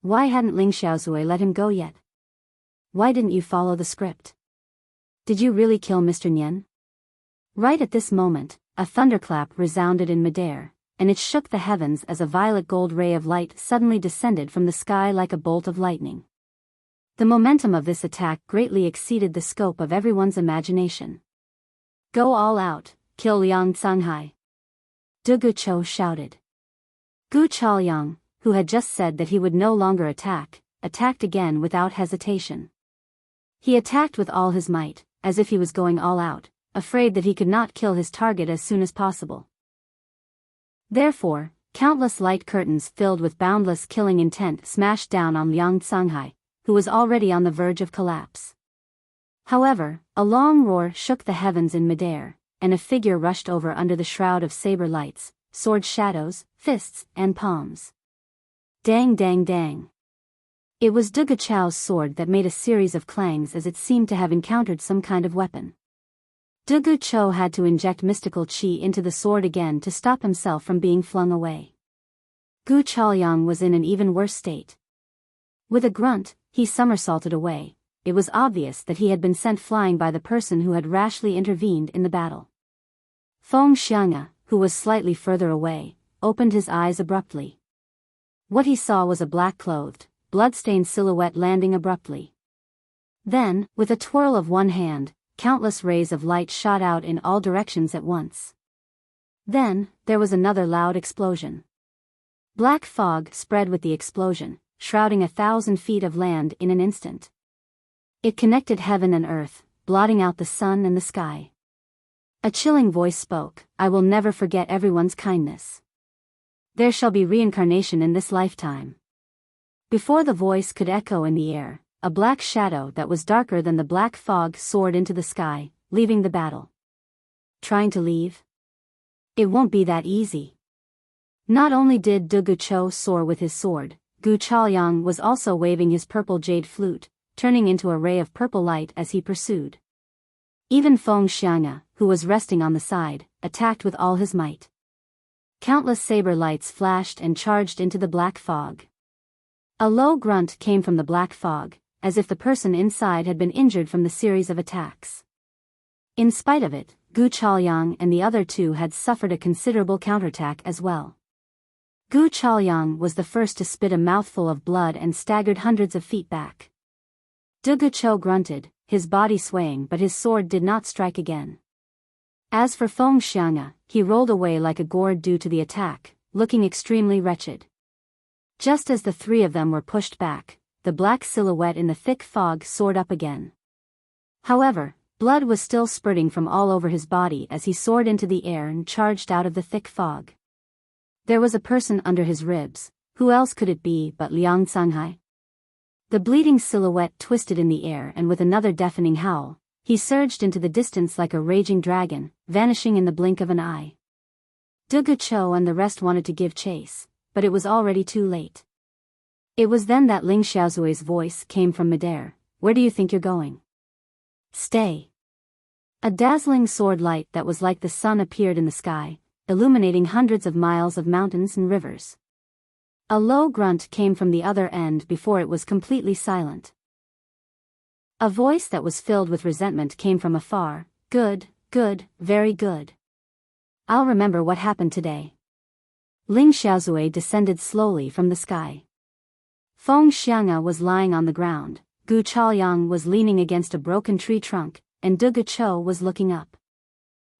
Why hadn't Ling Xiaozui let him go yet? Why didn't you follow the script? Did you really kill Mr. Nian? Right at this moment, a thunderclap resounded in midair, and it shook the heavens as a violet gold ray of light suddenly descended from the sky like a bolt of lightning. The momentum of this attack greatly exceeded the scope of everyone's imagination. Go all out, kill Liang Canghai. Du Guqiu shouted. Gu Chaoyang, who had just said that he would no longer attack, attacked again without hesitation. He attacked with all his might, as if he was going all out, afraid that he could not kill his target as soon as possible. Therefore, countless light curtains filled with boundless killing intent smashed down on Liang Canghai, who was already on the verge of collapse. However, a long roar shook the heavens in midair, and a figure rushed over under the shroud of saber lights, sword shadows, fists, and palms. Dang dang dang. It was Du Guqiu's sword that made a series of clangs as it seemed to have encountered some kind of weapon. Du Guqiu had to inject mystical qi into the sword again to stop himself from being flung away. Gu Chaoyang was in an even worse state. With a grunt, he somersaulted away. It was obvious that he had been sent flying by the person who had rashly intervened in the battle. Feng Xiang'e, who was slightly further away, opened his eyes abruptly. What he saw was a black-clothed, blood-stained silhouette landing abruptly. Then, with a twirl of one hand, countless rays of light shot out in all directions at once. Then, there was another loud explosion. Black fog spread with the explosion, shrouding 1,000 feet of land in an instant. It connected heaven and earth, blotting out the sun and the sky. A chilling voice spoke, "I will never forget everyone's kindness. There shall be reincarnation in this lifetime." Before the voice could echo in the air, a black shadow that was darker than the black fog soared into the sky, leaving the battle. Trying to leave? It won't be that easy. Not only did Du Guqiu soar with his sword, Gu Chaoyang was also waving his purple jade flute, turning into a ray of purple light as he pursued. Even Feng Xiang'e, who was resting on the side, attacked with all his might. Countless saber lights flashed and charged into the black fog. A low grunt came from the black fog, as if the person inside had been injured from the series of attacks. In spite of it, Gu Chaoyang and the other two had suffered a considerable counterattack as well. Gu Chaoyang was the first to spit a mouthful of blood and staggered hundreds of feet back. Du Guqiu grunted, his body swaying, but his sword did not strike again. As for Feng Xiang'e, he rolled away like a gourd due to the attack, looking extremely wretched. Just as the three of them were pushed back, the black silhouette in the thick fog soared up again. However, blood was still spurting from all over his body as he soared into the air and charged out of the thick fog. There was a person under his ribs. Who else could it be but Liang Canghai? The bleeding silhouette twisted in the air, and with another deafening howl, he surged into the distance like a raging dragon, vanishing in the blink of an eye. Du Guqiu and the rest wanted to give chase, but it was already too late. It was then that Ling Xiaozui's voice came from midair. "Where do you think you're going? Stay." A dazzling sword light that was like the sun appeared in the sky, illuminating hundreds of miles of mountains and rivers. A low grunt came from the other end before it was completely silent. A voice that was filled with resentment came from afar. "Good, good, very good. I'll remember what happened today." Ling Xiaozui descended slowly from the sky. Feng Xiang'e was lying on the ground, Gu Chaoyang was leaning against a broken tree trunk, and Du Guqiu was looking up.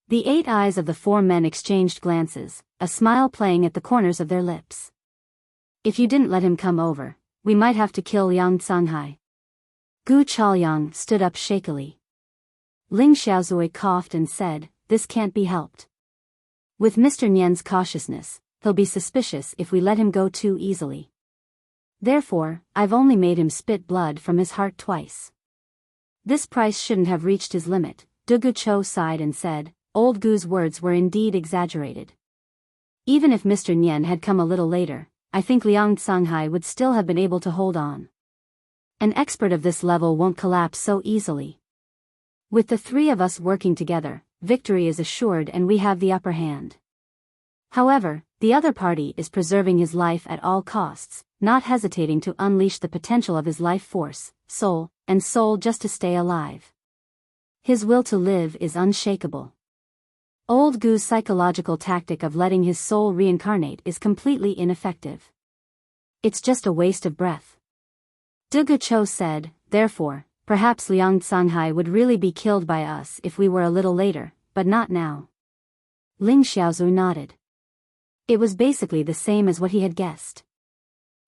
The 8 eyes of the 4 men exchanged glances, a smile playing at the corners of their lips. "If you didn't let him come over, we might have to kill Liang Canghai." Gu Chaoyang stood up shakily. Ling Xiaozui coughed and said, "This can't be helped. With Mr. Nian's cautiousness, he'll be suspicious if we let him go too easily. Therefore, I've only made him spit blood from his heart twice. This price shouldn't have reached his limit." Du Guqiu sighed and said, "Old Gu's words were indeed exaggerated. Even if Mr. Nian had come a little later, I think Liang Canghai would still have been able to hold on. An expert of this level won't collapse so easily. With the 3 of us working together, victory is assured and we have the upper hand. However, the other party is preserving his life at all costs, not hesitating to unleash the potential of his life force, soul, and soul just to stay alive. His will to live is unshakable. Old Gu's psychological tactic of letting his soul reincarnate is completely ineffective. It's just a waste of breath." Du Guqiu said, "Therefore, perhaps Liang Canghai would really be killed by us if we were a little later, but not now. Ling Xiaozui nodded. It was basically the same as what he had guessed.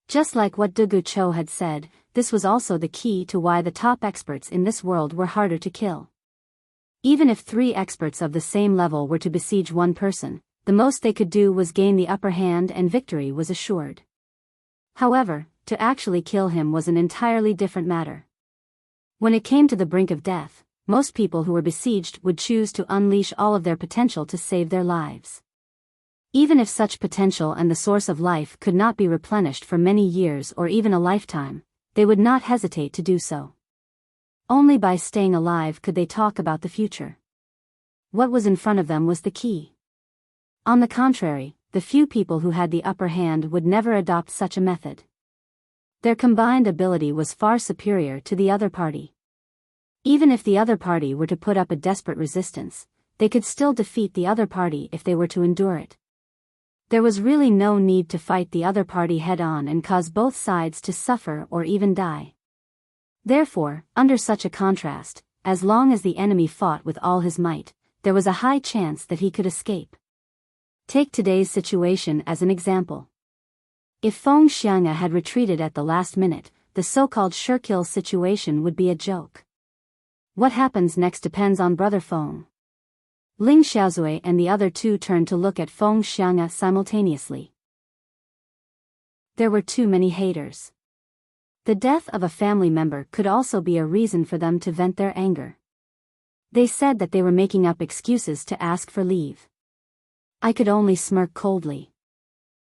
Just like what Du Guchou had said, this was also the key to why the top experts in this world were harder to kill. Even if 3 experts of the same level were to besiege one person, the most they could do was gain the upper hand and victory was assured. However, to actually kill him was an entirely different matter. When it came to the brink of death, most people who were besieged would choose to unleash all of their potential to save their lives. Even if such potential and the source of life could not be replenished for many years or even a lifetime, they would not hesitate to do so. Only by staying alive could they talk about the future. What was in front of them was the key. On the contrary, the few people who had the upper hand would never adopt such a method. Their combined ability was far superior to the other party. Even if the other party were to put up a desperate resistance, they could still defeat the other party if they were to endure it. There was really no need to fight the other party head-on and cause both sides to suffer or even die. Therefore, under such a contrast, as long as the enemy fought with all his might, there was a high chance that he could escape. Take today's situation as an example. If Feng Xiang'e had retreated at the last minute, the so-called sure-kill situation would be a joke. What happens next depends on Brother Feng. Ling Xiaozui and the other 2 turned to look at Feng Xiang'e simultaneously. There were too many haters. The death of a family member could also be a reason for them to vent their anger. They said that they were making up excuses to ask for leave. I could only smirk coldly.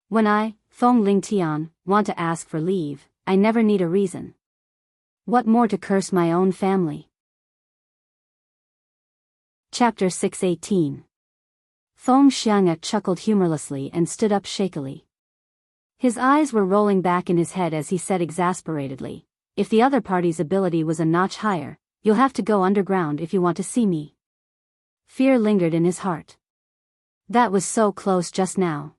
When I, Feng Lingtian, want to ask for leave, I never need a reason. What more to curse my own family? Chapter 618. Feng Xiang'e chuckled humorlessly and stood up shakily. His eyes were rolling back in his head as he said exasperatedly, if the other party's ability was a notch higher, you'll have to go underground if you want to see me. Fear lingered in his heart. That was so close just now.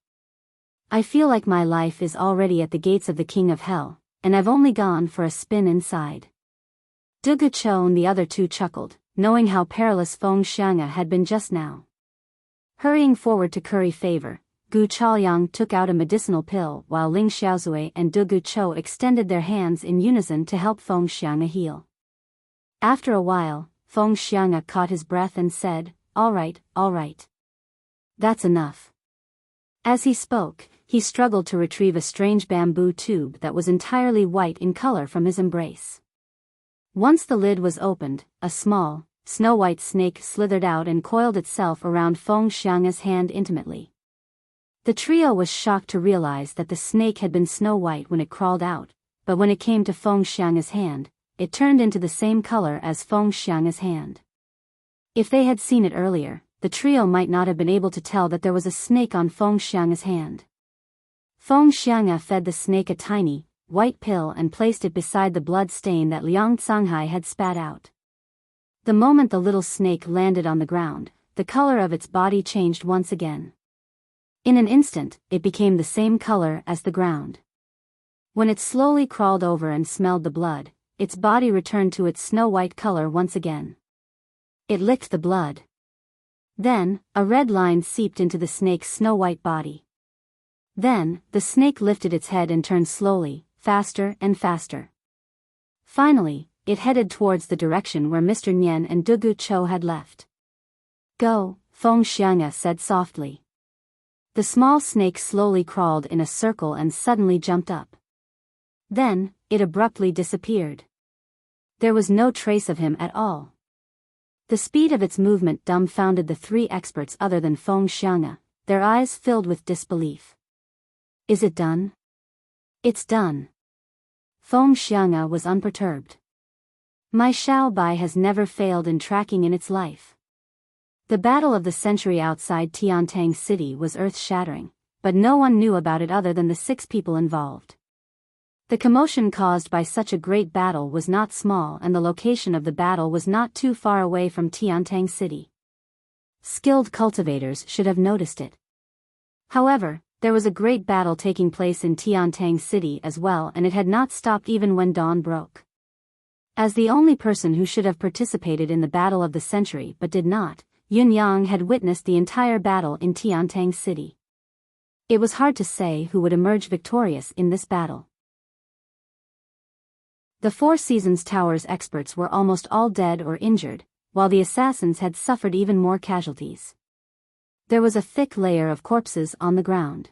I feel like my life is already at the gates of the King of Hell, and I've only gone for a spin inside. Du Guchou and the other 2 chuckled, knowing how perilous Feng Xiang'e had been just now. Hurrying forward to curry favor, Gu Chaoyang took out a medicinal pill while Ling Xiaozui and Du Guchou extended their hands in unison to help Feng Xiang'e heal. After a while, Feng Xiang'e caught his breath and said, all right. That's enough. As he spoke, he struggled to retrieve a strange bamboo tube that was entirely white in color from his embrace. Once the lid was opened, a small, snow-white snake slithered out and coiled itself around Feng Xiang'e's hand intimately. The trio was shocked to realize that the snake had been snow-white when it crawled out, but when it came to Feng Xiang'e's hand, it turned into the same color as Feng Xiang'e's hand. If they had seen it earlier, the trio might not have been able to tell that there was a snake on Feng Xiang'e's hand. Feng Xiang'e fed the snake a tiny, white pill and placed it beside the blood stain that Liang Canghai had spat out. The moment the little snake landed on the ground, the color of its body changed once again. In an instant, it became the same color as the ground. When it slowly crawled over and smelled the blood, its body returned to its snow-white color once again. It licked the blood. Then, a red line seeped into the snake's snow-white body. Then, the snake lifted its head and turned slowly, faster and faster. Finally, it headed towards the direction where Mr. Nian and Du Guchou had left. Go, Feng Xiang'e said softly. The small snake slowly crawled in a circle and suddenly jumped up. Then, it abruptly disappeared. There was no trace of him at all. The speed of its movement dumbfounded the 3 experts other than Feng Xiang'e, their eyes filled with disbelief. Is it done? It's done. Feng Xiang'e was unperturbed. My Xiaobai has never failed in tracking in its life. The battle of the century outside Tiantang City was earth-shattering, but no one knew about it other than the 6 people involved. The commotion caused by such a great battle was not small and the location of the battle was not too far away from Tiantang City. Skilled cultivators should have noticed it. However, there was a great battle taking place in Tiantang City as well and it had not stopped even when dawn broke. As the only person who should have participated in the battle of the century but did not, Yunyang had witnessed the entire battle in Tiantang City. It was hard to say who would emerge victorious in this battle. The Four Seasons Tower's experts were almost all dead or injured, while the assassins had suffered even more casualties. There was a thick layer of corpses on the ground.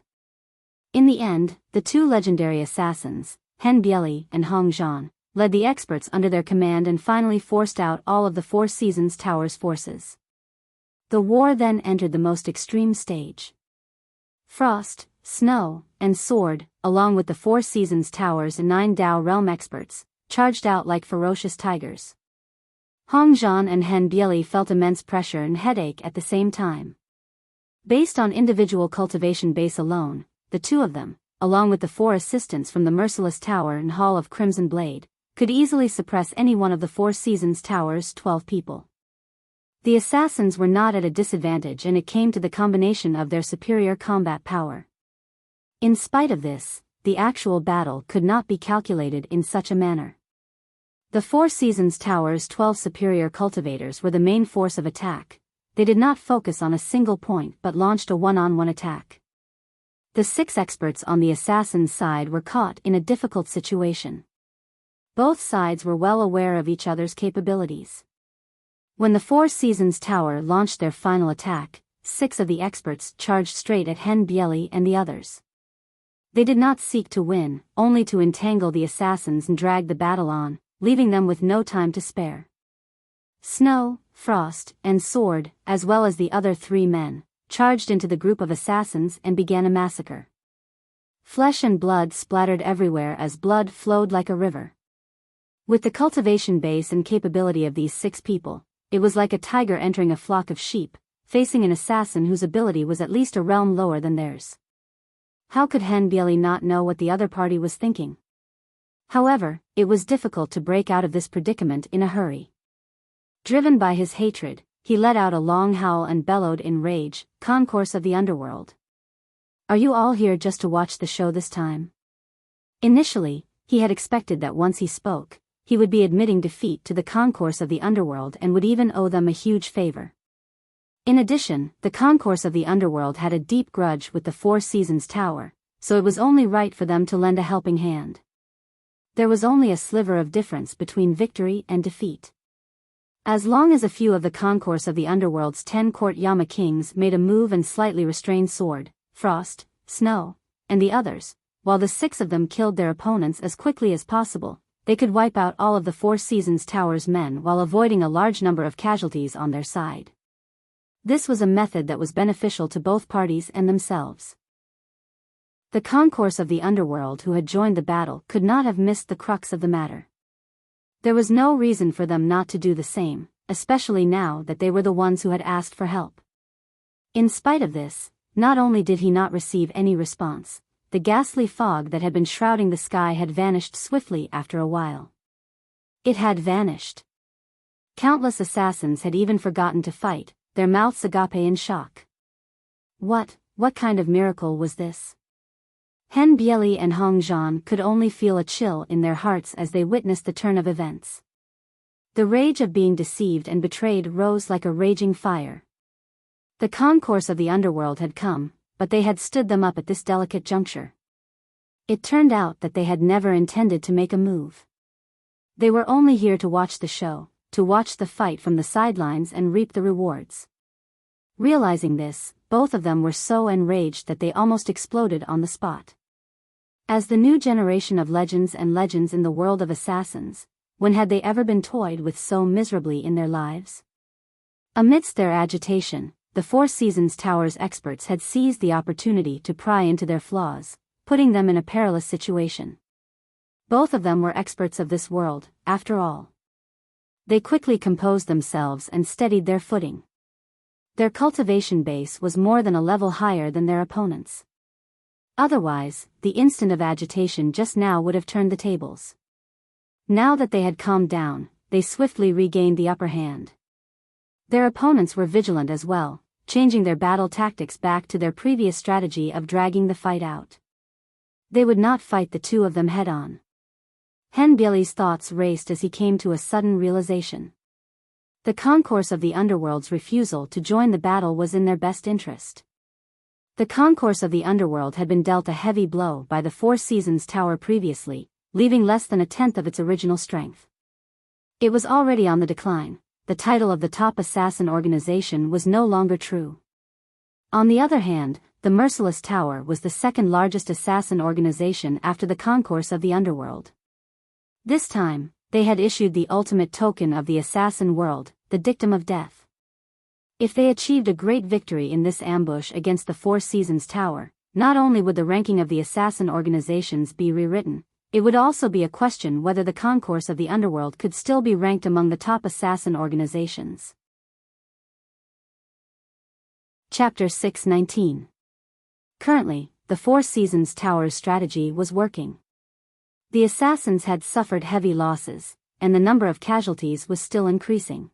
In the end, the two legendary assassins, Hen Bieli and Hong Zhan, led the experts under their command and finally forced out all of the Four Seasons Tower's forces. The war then entered the most extreme stage. Frost, Snow, and Sword, along with the Four Seasons Tower's 9 Dao realm experts, charged out like ferocious tigers. Hong Zhan and Hen Bieli felt immense pressure and headache at the same time. Based on individual cultivation base alone, the two of them, along with the 4 assistants from the Merciless Tower and Hall of Crimson Blade, could easily suppress any one of the Four Seasons Tower's 12 people. The assassins were not at a disadvantage, and it came to the combination of their superior combat power. In spite of this, the actual battle could not be calculated in such a manner. The Four Seasons Tower's 12 superior cultivators were the main force of attack. They did not focus on a single point but launched a one-on-one attack. The 6 experts on the assassin's side were caught in a difficult situation. Both sides were well aware of each other's capabilities. When the Four Seasons Tower launched their final attack, 6 of the experts charged straight at Hen Bieli and the others. They did not seek to win, only to entangle the assassins and drag the battle on, leaving them with no time to spare. Snow, Frost, and Sword, as well as the other 3 men, charged into the group of assassins and began a massacre. Flesh and blood splattered everywhere as blood flowed like a river. With the cultivation base and capability of these 6 people, it was like a tiger entering a flock of sheep, facing an assassin whose ability was at least a realm lower than theirs. How could Hen Bieli not know what the other party was thinking? However, it was difficult to break out of this predicament in a hurry. Driven by his hatred, he let out a long howl and bellowed in rage, "Concourse of the Underworld. Are you all here just to watch the show this time?" Initially, he had expected that once he spoke, he would be admitting defeat to the Concourse of the Underworld and would even owe them a huge favor. In addition, the Concourse of the Underworld had a deep grudge with the Four Seasons Tower, so it was only right for them to lend a helping hand. There was only a sliver of difference between victory and defeat. As long as a few of the Concourse of the Underworld's 10 Court Yama Kings made a move and slightly restrained Sword, Frost, Snow, and the others, while the 6 of them killed their opponents as quickly as possible, they could wipe out all of the Four Seasons Tower's men while avoiding a large number of casualties on their side. This was a method that was beneficial to both parties and themselves. The Concourse of the Underworld who had joined the battle could not have missed the crux of the matter. There was no reason for them not to do the same, especially now that they were the ones who had asked for help. In spite of this, not only did he not receive any response, the ghastly fog that had been shrouding the sky had vanished swiftly after a while. It had vanished. Countless assassins had even forgotten to fight, their mouths agape in shock. What kind of miracle was this? Hen Bieli and Hong Zhan could only feel a chill in their hearts as they witnessed the turn of events. The rage of being deceived and betrayed rose like a raging fire. The Concourse of the Underworld had come, but they had stood them up at this delicate juncture. It turned out that they had never intended to make a move. They were only here to watch the show, to watch the fight from the sidelines and reap the rewards. Realizing this, both of them were so enraged that they almost exploded on the spot. As the new generation of legends and legends in the world of assassins, when had they ever been toyed with so miserably in their lives? Amidst their agitation, the Four Seasons Tower's experts had seized the opportunity to pry into their flaws, putting them in a perilous situation. Both of them were experts of this world, after all. They quickly composed themselves and steadied their footing. Their cultivation base was more than a level higher than their opponents'. Otherwise, the instant of agitation just now would have turned the tables. Now that they had calmed down, they swiftly regained the upper hand. Their opponents were vigilant as well, changing their battle tactics back to their previous strategy of dragging the fight out. They would not fight the two of them head-on. Hen Bieli's thoughts raced as he came to a sudden realization. The concourse of the underworld's refusal to join the battle was in their best interest. The concourse of the underworld had been dealt a heavy blow by the Four Seasons Tower previously, leaving less than a tenth of its original strength. It was already on the decline. The title of the top assassin organization was no longer true. On the other hand, the Merciless Tower was the second largest assassin organization after the concourse of the underworld. This time, they had issued the ultimate token of the assassin world, the dictum of death. If they achieved a great victory in this ambush against the Four Seasons Tower, not only would the ranking of the assassin organizations be rewritten, it would also be a question whether the concourse of the underworld could still be ranked among the top assassin organizations. Chapter 619. Currently, the Four Seasons Tower's strategy was working. The assassins had suffered heavy losses, and the number of casualties was still increasing.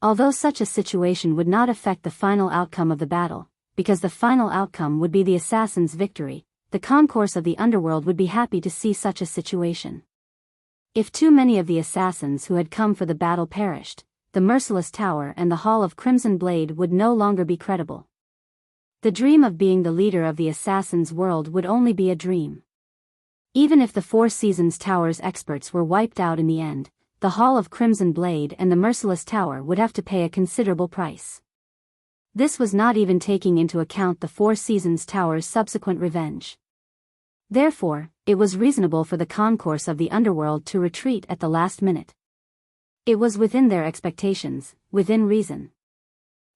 Although such a situation would not affect the final outcome of the battle, because the final outcome would be the assassins' victory, the concourse of the underworld would be happy to see such a situation. If too many of the assassins who had come for the battle perished, the Merciless Tower and the Hall of Crimson Blade would no longer be credible. The dream of being the leader of the assassins' world would only be a dream. Even if the Four Seasons Tower's experts were wiped out in the end, the Hall of Crimson Blade and the Merciless Tower would have to pay a considerable price. This was not even taking into account the Four Seasons Tower's subsequent revenge. Therefore, it was reasonable for the concourse of the underworld to retreat at the last minute. It was within their expectations, within reason.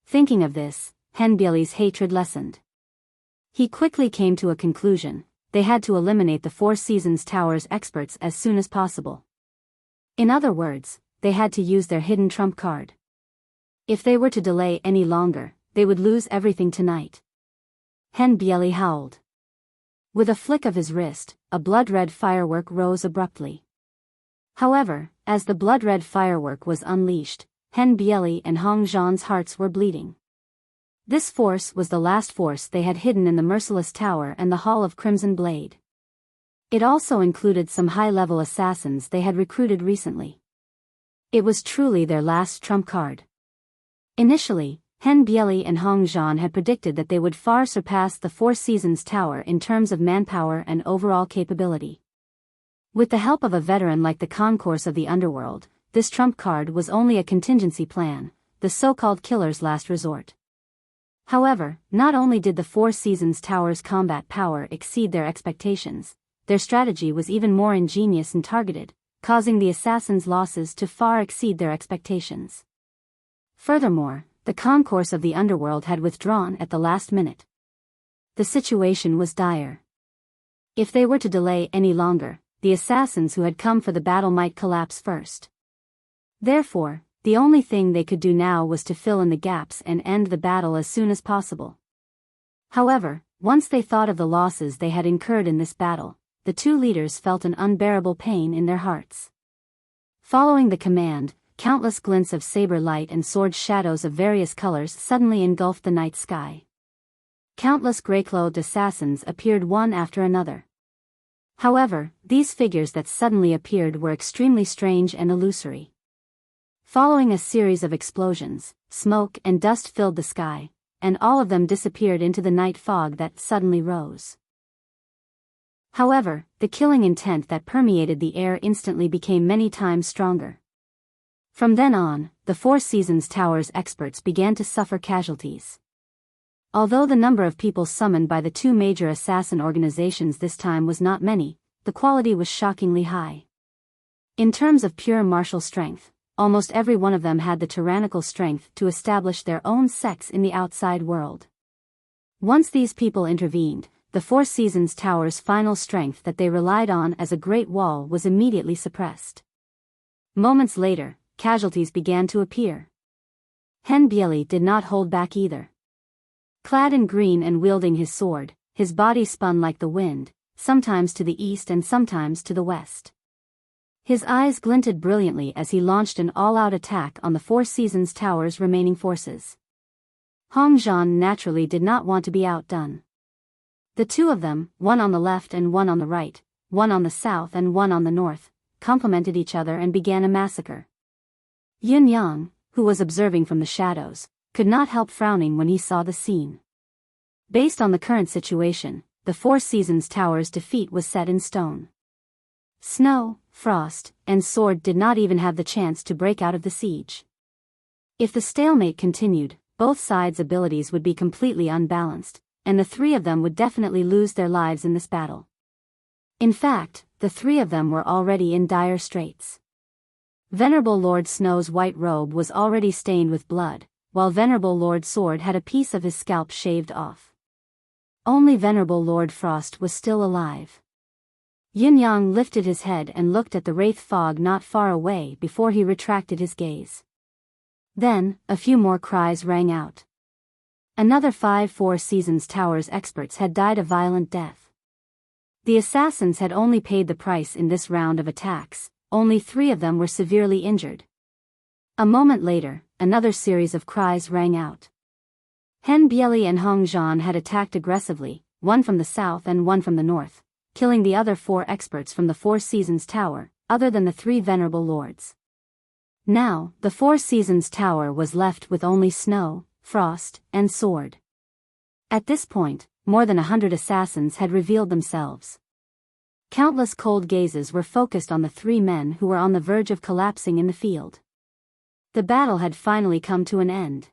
Thinking of this, Henbieli's hatred lessened. He quickly came to a conclusion: they had to eliminate the Four Seasons Tower's experts as soon as possible. In other words, they had to use their hidden trump card. If they were to delay any longer, they would lose everything tonight. Henbieli howled. With a flick of his wrist, a blood-red firework rose abruptly. However, as the blood-red firework was unleashed, Henbieli and Hong Zhan's hearts were bleeding. This force was the last force they had hidden in the Merciless Tower and the Hall of Crimson Blade. It also included some high-level assassins they had recruited recently. It was truly their last trump card. Initially, Henbieli and Hong Zhan had predicted that they would far surpass the Four Seasons Tower in terms of manpower and overall capability. With the help of a veteran like the concourse of the underworld, this trump card was only a contingency plan, the so-called killer's last resort. However, not only did the Four Seasons Tower's combat power exceed their expectations, their strategy was even more ingenious and targeted, causing the assassins' losses to far exceed their expectations. Furthermore, the concourse of the underworld had withdrawn at the last minute. The situation was dire. If they were to delay any longer, the assassins who had come for the battle might collapse first. Therefore, the only thing they could do now was to fill in the gaps and end the battle as soon as possible. However, once they thought of the losses they had incurred in this battle, the two leaders felt an unbearable pain in their hearts. Following the command, countless glints of saber light and sword shadows of various colors suddenly engulfed the night sky. Countless gray-clothed assassins appeared one after another. However, these figures that suddenly appeared were extremely strange and illusory. Following a series of explosions, smoke and dust filled the sky, and all of them disappeared into the night fog that suddenly rose. However, the killing intent that permeated the air instantly became many times stronger. From then on, the Four Seasons Tower's experts began to suffer casualties. Although the number of people summoned by the two major assassin organizations this time was not many, the quality was shockingly high. In terms of pure martial strength, almost every one of them had the tyrannical strength to establish their own sects in the outside world. Once these people intervened, the Four Seasons Tower's final strength that they relied on as a great wall was immediately suppressed. Moments later, casualties began to appear. Henbieli did not hold back either. Clad in green and wielding his sword, his body spun like the wind, sometimes to the east and sometimes to the west. His eyes glinted brilliantly as he launched an all-out attack on the Four Seasons Tower's remaining forces. Hong Zhan naturally did not want to be outdone. The two of them, one on the left and one on the right, one on the south and one on the north, complemented each other and began a massacre. Yun Yang, who was observing from the shadows, could not help frowning when he saw the scene. Based on the current situation, the Four Seasons Tower's defeat was set in stone. Snow, Frost, and Sword did not even have the chance to break out of the siege. If the stalemate continued, both sides' abilities would be completely unbalanced, and the three of them would definitely lose their lives in this battle. In fact, the three of them were already in dire straits. Venerable Lord Snow's white robe was already stained with blood, while Venerable Lord Sword had a piece of his scalp shaved off. Only Venerable Lord Frost was still alive. Yin Yang lifted his head and looked at the wraith fog not far away before he retracted his gaze. Then, a few more cries rang out. Another 5 Four Seasons Towers experts had died a violent death. The assassins had only paid the price in this round of attacks, only 3 of them were severely injured. A moment later, another series of cries rang out. Hen Bieli and Hong Zhan had attacked aggressively, one from the south and one from the north, killing the other 4 experts from the Four Seasons Tower, other than the 3 venerable lords. Now, the Four Seasons Tower was left with only Snow, Frost, and Sword. At this point, more than 100 assassins had revealed themselves. Countless cold gazes were focused on the 3 men who were on the verge of collapsing in the field. The battle had finally come to an end.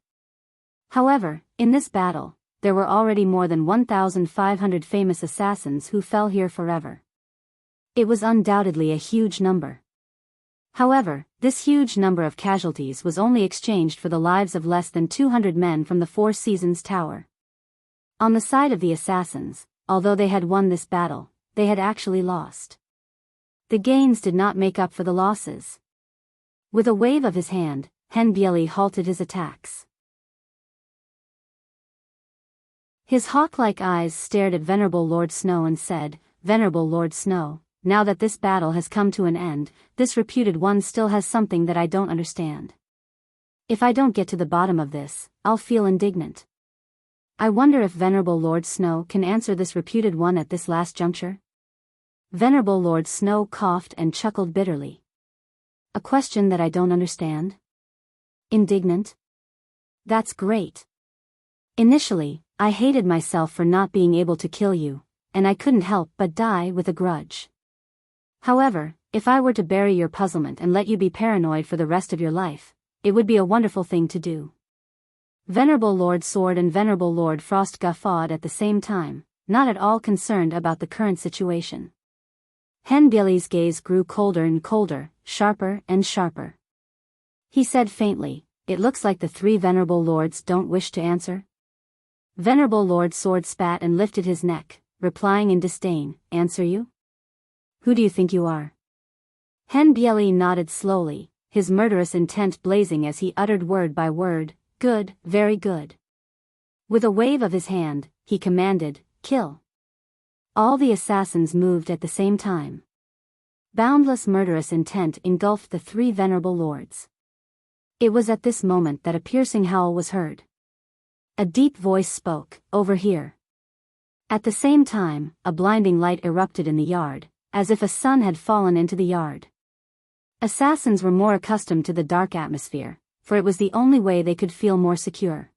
However, in this battle, there were already more than 1,500 famous assassins who fell here forever. It was undoubtedly a huge number. However, this huge number of casualties was only exchanged for the lives of less than 200 men from the Four Seasons Tower. On the side of the assassins, although they had won this battle, they had actually lost. The gains did not make up for the losses. With a wave of his hand, Hen Bieli halted his attacks. His hawk-like eyes stared at Venerable Lord Snow and said, "Venerable Lord Snow, now that this battle has come to an end, this reputed one still has something that I don't understand. If I don't get to the bottom of this, I'll feel indignant. I wonder if Venerable Lord Snow can answer this reputed one at this last juncture?" Venerable Lord Snow coughed and chuckled bitterly. "A question that I don't understand? Indignant? That's great. Initially, I hated myself for not being able to kill you, and I couldn't help but die with a grudge. However, if I were to bury your puzzlement and let you be paranoid for the rest of your life, it would be a wonderful thing to do." Venerable Lord Sword and Venerable Lord Frost guffawed at the same time, not at all concerned about the current situation. Hen Bieli's gaze grew colder and colder, sharper and sharper. He said faintly, "It looks like the 3 venerable lords don't wish to answer." Venerable Lord Sword spat and lifted his neck, replying in disdain, "Answer you? Who do you think you are?" Hen Bieli nodded slowly, his murderous intent blazing as he uttered word by word, "Good, very good." With a wave of his hand, he commanded, "Kill." All the assassins moved at the same time. Boundless murderous intent engulfed the 3 venerable lords. It was at this moment that a piercing howl was heard. A deep voice spoke, "Over here." At the same time, a blinding light erupted in the yard, as if a sun had fallen into the yard. Assassins were more accustomed to the dark atmosphere, for it was the only way they could feel more secure.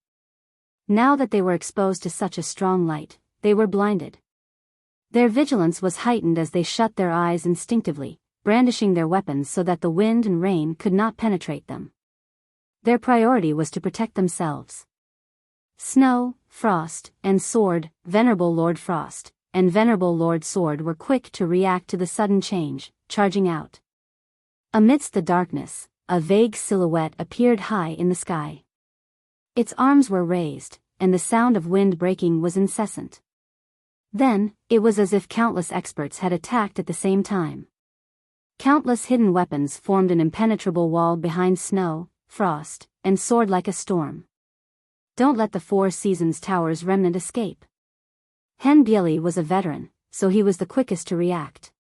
Now that they were exposed to such a strong light, they were blinded. Their vigilance was heightened as they shut their eyes instinctively, brandishing their weapons so that the wind and rain could not penetrate them. Their priority was to protect themselves. Snow, Frost, and Sword, Venerable Lord Frost, and Venerable Lord Sword were quick to react to the sudden change, charging out. Amidst the darkness, a vague silhouette appeared high in the sky. Its arms were raised, and the sound of wind breaking was incessant. Then, it was as if countless experts had attacked at the same time. Countless hidden weapons formed an impenetrable wall behind Snow, Frost, and Sword like a storm. Don't let the Four Seasons Tower's remnant escape. Hen Bieli was a veteran, so he was the quickest to react.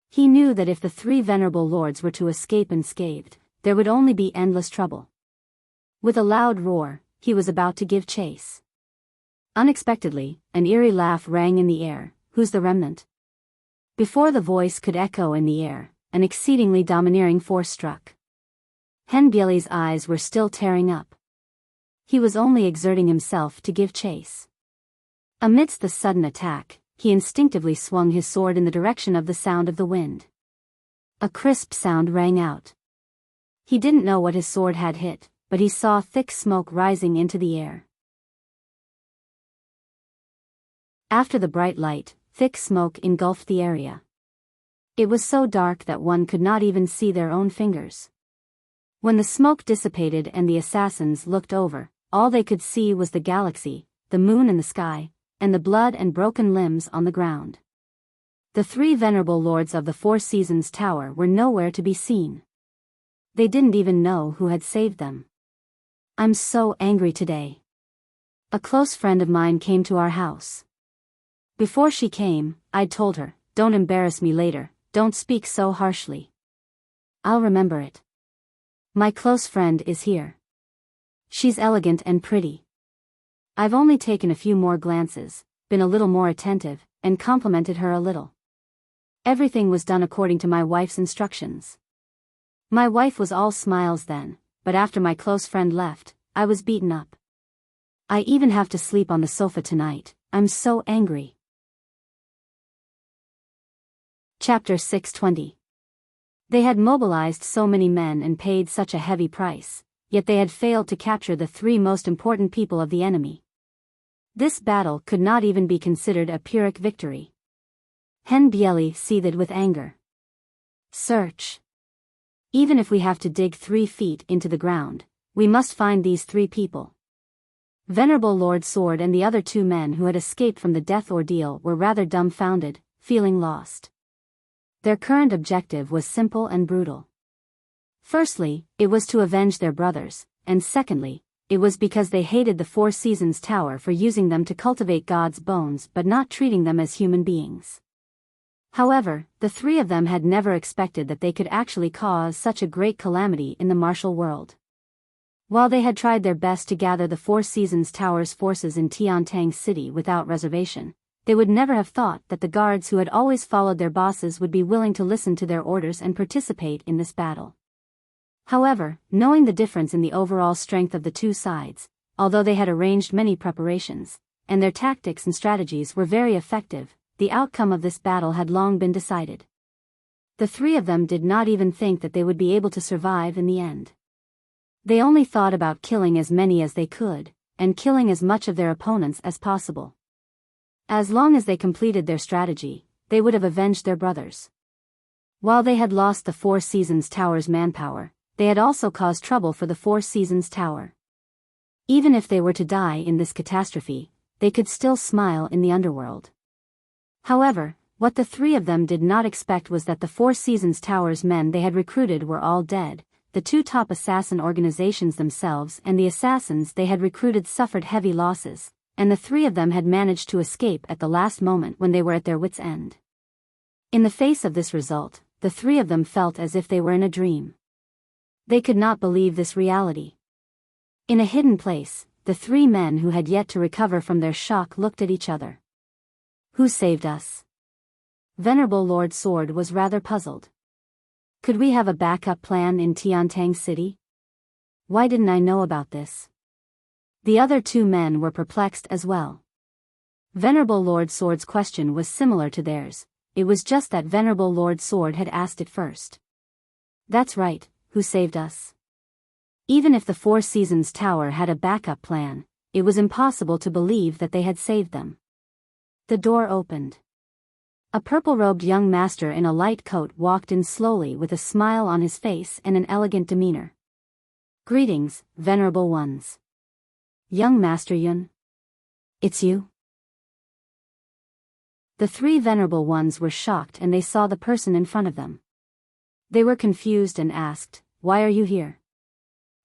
He knew that if the 3 venerable lords were to escape unscathed, there would only be endless trouble. With a loud roar, he was about to give chase. Unexpectedly, an eerie laugh rang in the air. "Who's the remnant?" Before the voice could echo in the air, an exceedingly domineering force struck. Henbieli's eyes were still tearing up. He was only exerting himself to give chase. Amidst the sudden attack, he instinctively swung his sword in the direction of the sound of the wind. A crisp sound rang out. He didn't know what his sword had hit, but he saw thick smoke rising into the air. After the bright light, thick smoke engulfed the area. It was so dark that one could not even see their own fingers. When the smoke dissipated and the assassins looked over, all they could see was the galaxy, the moon in the sky, and the blood and broken limbs on the ground. The three venerable lords of the Four Seasons Tower were nowhere to be seen. They didn't even know who had saved them. "I'm so angry today. A close friend of mine came to our house. Before she came, I'd told her, 'Don't embarrass me later, don't speak so harshly.' I'll remember it. My close friend is here. She's elegant and pretty. I've only taken a few more glances, been a little more attentive, and complimented her a little. Everything was done according to my wife's instructions. My wife was all smiles then, but after my close friend left, I was beaten up. I even have to sleep on the sofa tonight, I'm so angry." Chapter 620. They had mobilized so many men and paid such a heavy price, yet they had failed to capture the three most important people of the enemy. This battle could not even be considered a Pyrrhic victory. Henbieli seethed with anger. "Search. Even if we have to dig 3 feet into the ground, we must find these 3 people." Venerable Lord Sword and the other 2 men who had escaped from the death ordeal were rather dumbfounded, feeling lost. Their current objective was simple and brutal. Firstly, it was to avenge their brothers, and secondly, it was because they hated the Four Seasons Tower for using them to cultivate God's bones but not treating them as human beings. However, the 3 of them had never expected that they could actually cause such a great calamity in the martial world. While they had tried their best to gather the Four Seasons Tower's forces in Enchanting City without reservation, they would never have thought that the guards who had always followed their bosses would be willing to listen to their orders and participate in this battle. However, knowing the difference in the overall strength of the 2 sides, although they had arranged many preparations, and their tactics and strategies were very effective, the outcome of this battle had long been decided. The 3 of them did not even think that they would be able to survive in the end. They only thought about killing as many as they could, and killing as much of their opponents as possible. As long as they completed their strategy, they would have avenged their brothers. While they had lost the Four Seasons Tower's manpower, they had also caused trouble for the Four Seasons Tower. Even if they were to die in this catastrophe, they could still smile in the underworld. However, what the 3 of them did not expect was that the Four Seasons Tower's men they had recruited were all dead. The 2 top assassin organizations themselves and the assassins they had recruited suffered heavy losses, and the 3 of them had managed to escape at the last moment when they were at their wits' end. In the face of this result, the 3 of them felt as if they were in a dream. They could not believe this reality. In a hidden place, the 3 men who had yet to recover from their shock looked at each other. "Who saved us?" Venerable Lord Sword was rather puzzled. "Could we have a backup plan in Enchanting City? Why didn't I know about this?" The other 2 men were perplexed as well. Venerable Lord Sword's question was similar to theirs, it was just that Venerable Lord Sword had asked it first. "That's right, who saved us?" Even if the Four Seasons Tower had a backup plan, it was impossible to believe that they had saved them. The door opened. A purple-robed young master in a light coat walked in slowly with a smile on his face and an elegant demeanor. "Greetings, venerable ones. Young Master Yun. It's you?" The 3 venerable ones were shocked and they saw the person in front of them. They were confused and asked, "Why are you here?"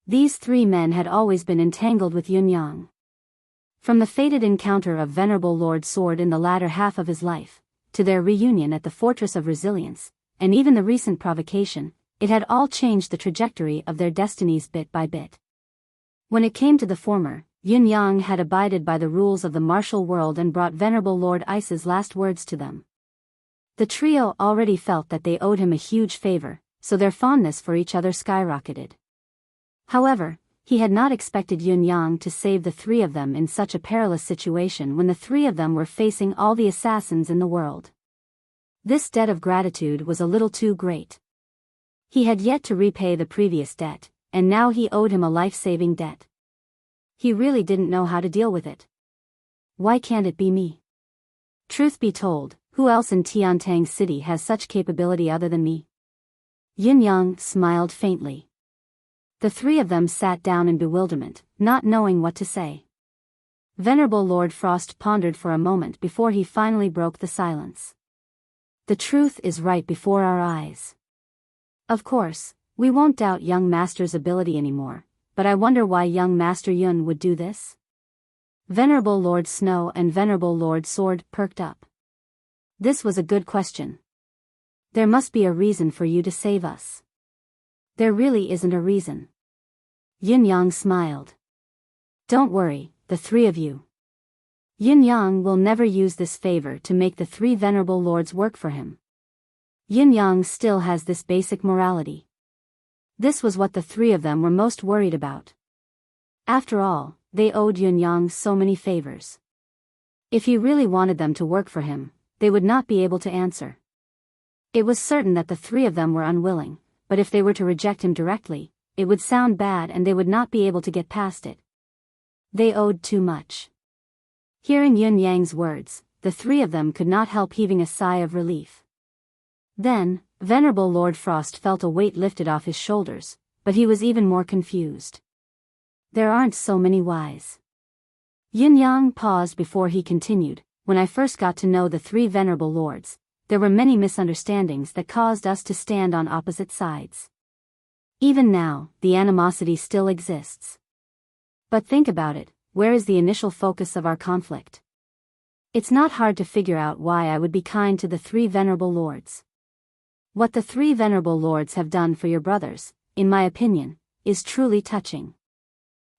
These 3 men had always been entangled with Yun Yang. From the fated encounter of Venerable Lord Sword in the latter half of his life, to their reunion at the Fortress of Resilience, and even the recent provocation, it had all changed the trajectory of their destinies bit by bit. When it came to the former, Yun Yang had abided by the rules of the martial world and brought Venerable Lord Ice's last words to them. The trio already felt that they owed him a huge favor, so their fondness for each other skyrocketed. However, he had not expected Yun Yang to save the three of them in such a perilous situation when the three of them were facing all the assassins in the world. This debt of gratitude was a little too great. He had yet to repay the previous debt, and now he owed him a life-saving debt. He really didn't know how to deal with it. Why can't it be me? Truth be told, who else in Tiantang City has such capability other than me? Yin Yang smiled faintly. The three of them sat down in bewilderment, not knowing what to say. Venerable Lord Frost pondered for a moment before he finally broke the silence. The truth is right before our eyes. Of course, we won't doubt young Master's ability anymore, but I wonder why young Master Yun would do this? Venerable Lord Snow and Venerable Lord Sword perked up. This was a good question. There must be a reason for you to save us. There really isn't a reason. Yin Yang smiled. Don't worry, the three of you. Yin Yang will never use this favor to make the three venerable lords work for him. Yin Yang still has this basic morality. This was what the three of them were most worried about. After all, they owed Yin Yang so many favors. If he really wanted them to work for him, they would not be able to answer. It was certain that the three of them were unwilling, but if they were to reject him directly, it would sound bad and they would not be able to get past it. They owed too much. Hearing Yin Yang's words, the three of them could not help heaving a sigh of relief. Then, Venerable Lord Frost felt a weight lifted off his shoulders, but he was even more confused. There aren't so many whys. Yin Yang paused before he continued. When I first got to know the three venerable lords, there were many misunderstandings that caused us to stand on opposite sides. Even now, the animosity still exists. But think about it, where is the initial focus of our conflict? It's not hard to figure out why I would be kind to the three venerable lords. What the three venerable lords have done for your brothers, in my opinion, is truly touching.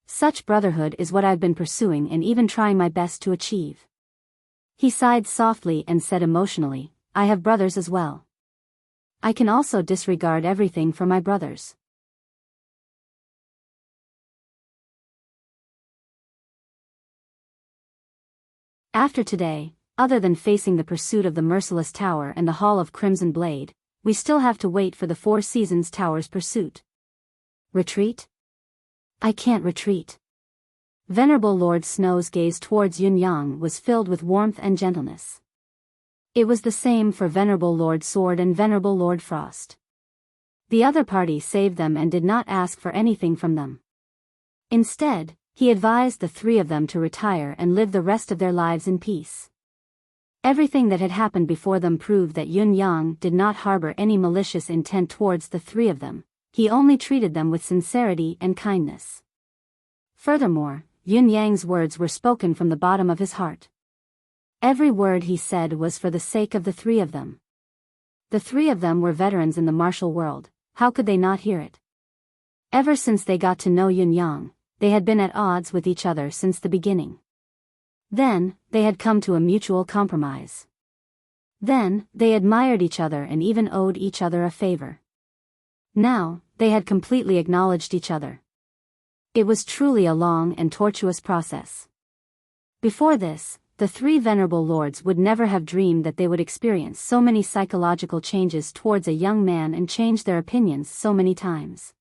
Such brotherhood is what I've been pursuing and even trying my best to achieve. He sighed softly and said emotionally, I have brothers as well. I can also disregard everything for my brothers. After today, other than facing the pursuit of the Merciless Tower and the Hall of Crimson Blade, we still have to wait for the Four Seasons Tower's pursuit. Retreat? I can't retreat. Venerable Lord Snow's gaze towards Yun Yang was filled with warmth and gentleness. It was the same for Venerable Lord Sword and Venerable Lord Frost. The other party saved them and did not ask for anything from them. Instead, he advised the three of them to retire and live the rest of their lives in peace. Everything that had happened before them proved that Yun Yang did not harbor any malicious intent towards the three of them. He only treated them with sincerity and kindness. Furthermore, Yun Yang's words were spoken from the bottom of his heart. Every word he said was for the sake of the three of them. The three of them were veterans in the martial world, how could they not hear it? Ever since they got to know Yun Yang, they had been at odds with each other since the beginning. Then, they had come to a mutual compromise. Then, they admired each other and even owed each other a favor. Now, they had completely acknowledged each other. It was truly a long and tortuous process. Before this, the three venerable lords would never have dreamed that they would experience so many psychological changes towards a young man and change their opinions so many times.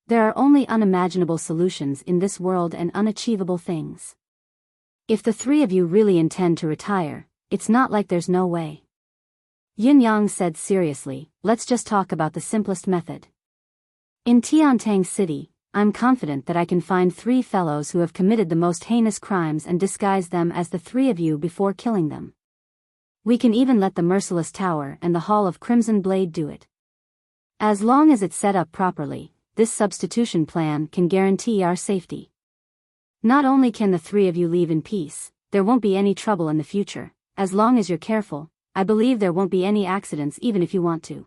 There are only unimaginable solutions in this world and unachievable things. If the three of you really intend to retire, it's not like there's no way. Yin Yang said seriously, let's just talk about the simplest method. In Tiantang City, I'm confident that I can find three fellows who have committed the most heinous crimes and disguise them as the three of you before killing them. We can even let the Merciless Tower and the Hall of Crimson Blade do it. As long as it's set up properly, this substitution plan can guarantee our safety. Not only can the three of you leave in peace, there won't be any trouble in the future. As long as you're careful, I believe there won't be any accidents even if you want to.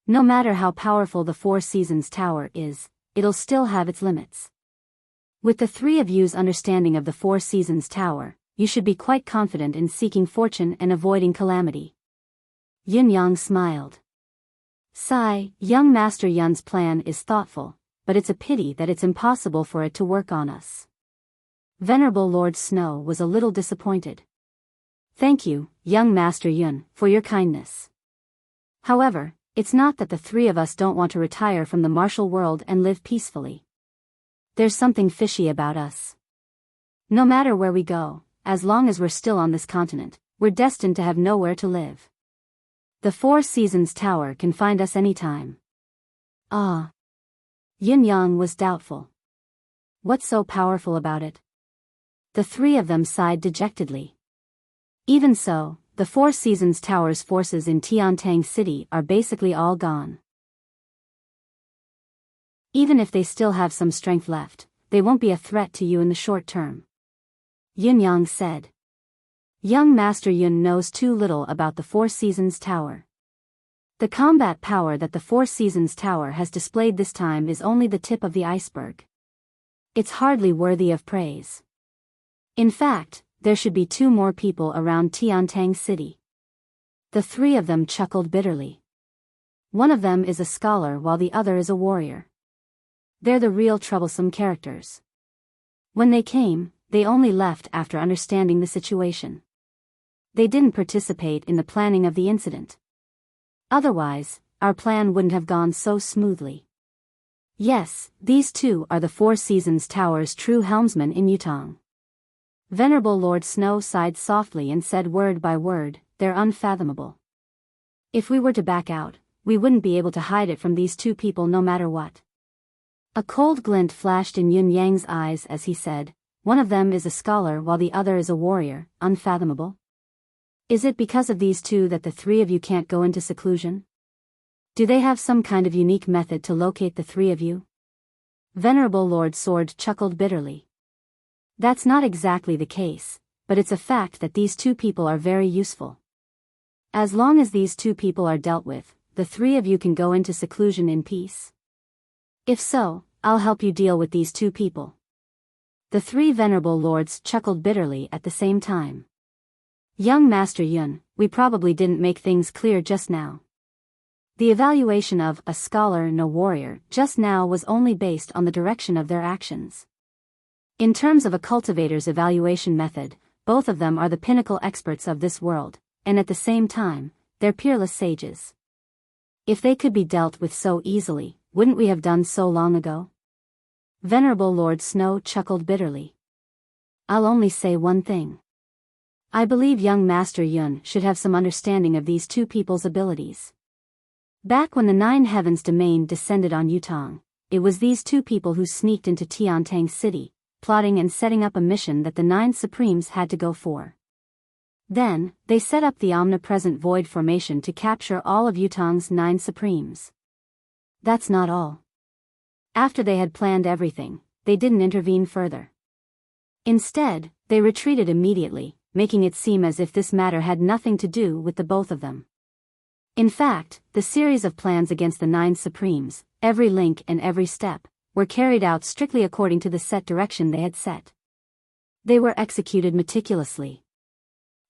No matter how powerful the Four Seasons Tower is, it'll still have its limits. With the three of you's understanding of the Four Seasons Tower, you should be quite confident in seeking fortune and avoiding calamity. Yin Yang smiled. Sigh, young Master Yun's plan is thoughtful, but it's a pity that it's impossible for it to work on us. Venerable Lord Snow was a little disappointed. Thank you, young Master Yun, for your kindness. However, it's not that the three of us don't want to retire from the martial world and live peacefully. There's something fishy about us. No matter where we go, as long as we're still on this continent, we're destined to have nowhere to live. The Four Seasons Tower can find us anytime. Ah. Yin Yang was doubtful. What's so powerful about it? The three of them sighed dejectedly. Even so, the Four Seasons Tower's forces in Tiantang City are basically all gone. Even if they still have some strength left, they won't be a threat to you in the short term. Yin Yang said. Young Master Yun knows too little about the Four Seasons Tower. The combat power that the Four Seasons Tower has displayed this time is only the tip of the iceberg. It's hardly worthy of praise. In fact, there should be 2 more people around Tiantang City. The three of them chuckled bitterly. One of them is a scholar while the other is a warrior. They're the real troublesome characters. When they came, they only left after understanding the situation. They didn't participate in the planning of the incident. Otherwise, our plan wouldn't have gone so smoothly. Yes, these 2 are the Four Seasons Tower's true helmsmen in Yutong. Venerable Lord Snow sighed softly and said word by word, they're unfathomable. If we were to back out, we wouldn't be able to hide it from these 2 people no matter what. A cold glint flashed in Yun Yang's eyes as he said, one of them is a scholar while the other is a warrior, unfathomable? Is it because of these 2 that the 3 of you can't go into seclusion? Do they have some kind of unique method to locate the 3 of you? Venerable Lord Sword chuckled bitterly. That's not exactly the case, but it's a fact that these 2 people are very useful. As long as these 2 people are dealt with, the 3 of you can go into seclusion in peace. If so, I'll help you deal with these 2 people. The 3 venerable lords chuckled bitterly at the same time. Young Master Yun, we probably didn't make things clear just now. The evaluation of a scholar and a warrior just now was only based on the direction of their actions. In terms of a cultivator's evaluation method, both of them are the pinnacle experts of this world, and at the same time, they're peerless sages. If they could be dealt with so easily, wouldn't we have done so long ago? Venerable Lord Snow chuckled bitterly. I'll only say one thing. I believe young Master Yun should have some understanding of these 2 people's abilities. Back when the 9 Heavens domain descended on Yutong, it was these 2 people who sneaked into Tiantang City, plotting and setting up a mission that the 9 Supremes had to go for. Then, they set up the omnipresent void formation to capture all of Yutong's 9 Supremes. That's not all. After they had planned everything, they didn't intervene further. Instead, they retreated immediately, making it seem as if this matter had nothing to do with the both of them. In fact, the series of plans against the 9 Supremes, every link and every step, were carried out strictly according to the set direction they had set. They were executed meticulously.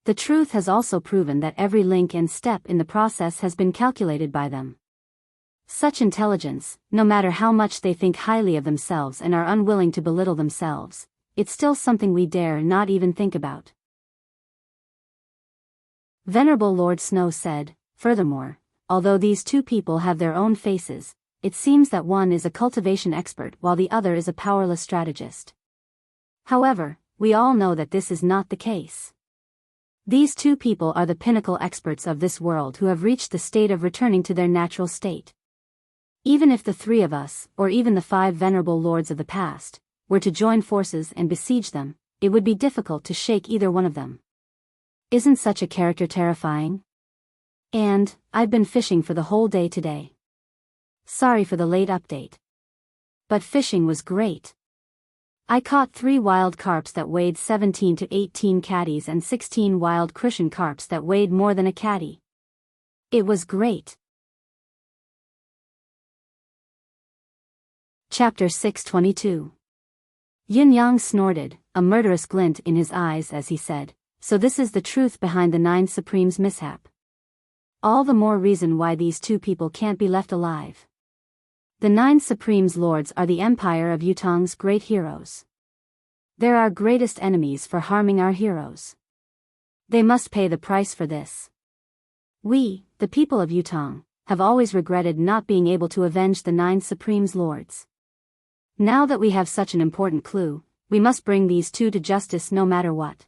The truth has also proven that every link and step in the process has been calculated by them. Such intelligence, no matter how much they think highly of themselves and are unwilling to belittle themselves, it's still something we dare not even think about. Venerable Lord Snow said, furthermore, although these 2 people have their own faces, it seems that one is a cultivation expert while the other is a powerless strategist. However, we all know that this is not the case. These 2 people are the pinnacle experts of this world who have reached the state of returning to their natural state. Even if the 3 of us, or even the 5 venerable lords of the past, were to join forces and besiege them, it would be difficult to shake either one of them. Isn't such a character terrifying? And, I've been fishing for the whole day today. Sorry for the late update. But fishing was great. I caught 3 wild carps that weighed 17 to 18 caddies and 16 wild crucian carps that weighed more than a caddy. It was great. Chapter 622. Yin Yang snorted, a murderous glint in his eyes as he said, so this is the truth behind the 9 Supremes' mishap. All the more reason why these 2 people can't be left alive. The 9 Supremes Lords are the Empire of Yutong's great heroes. They're our greatest enemies for harming our heroes. They must pay the price for this. We, the people of Yutong, have always regretted not being able to avenge the 9 Supremes Lords. Now that we have such an important clue, we must bring these 2 to justice no matter what.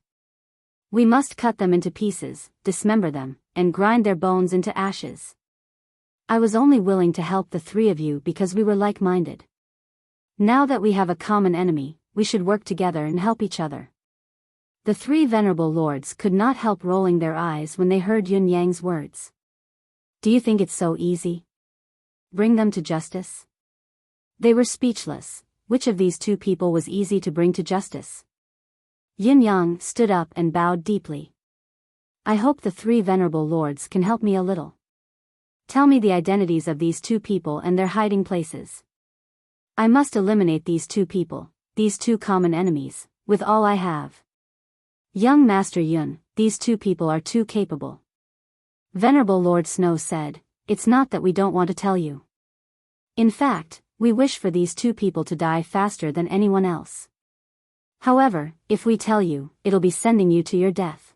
We must cut them into pieces, dismember them, and grind their bones into ashes. I was only willing to help the 3 of you because we were like-minded. Now that we have a common enemy, we should work together and help each other. The 3 venerable lords could not help rolling their eyes when they heard Yun Yang's words. Do you think it's so easy? Bring them to justice? They were speechless. Which of these 2 people was easy to bring to justice? Yin Yang stood up and bowed deeply. I hope the 3 venerable lords can help me a little. Tell me the identities of these 2 people and their hiding places. I must eliminate these 2 people, these 2 common enemies, with all I have. Young Master Yun, these 2 people are too capable. Venerable Lord Snow said, it's not that we don't want to tell you. In fact, we wish for these 2 people to die faster than anyone else. However, if we tell you, it'll be sending you to your death.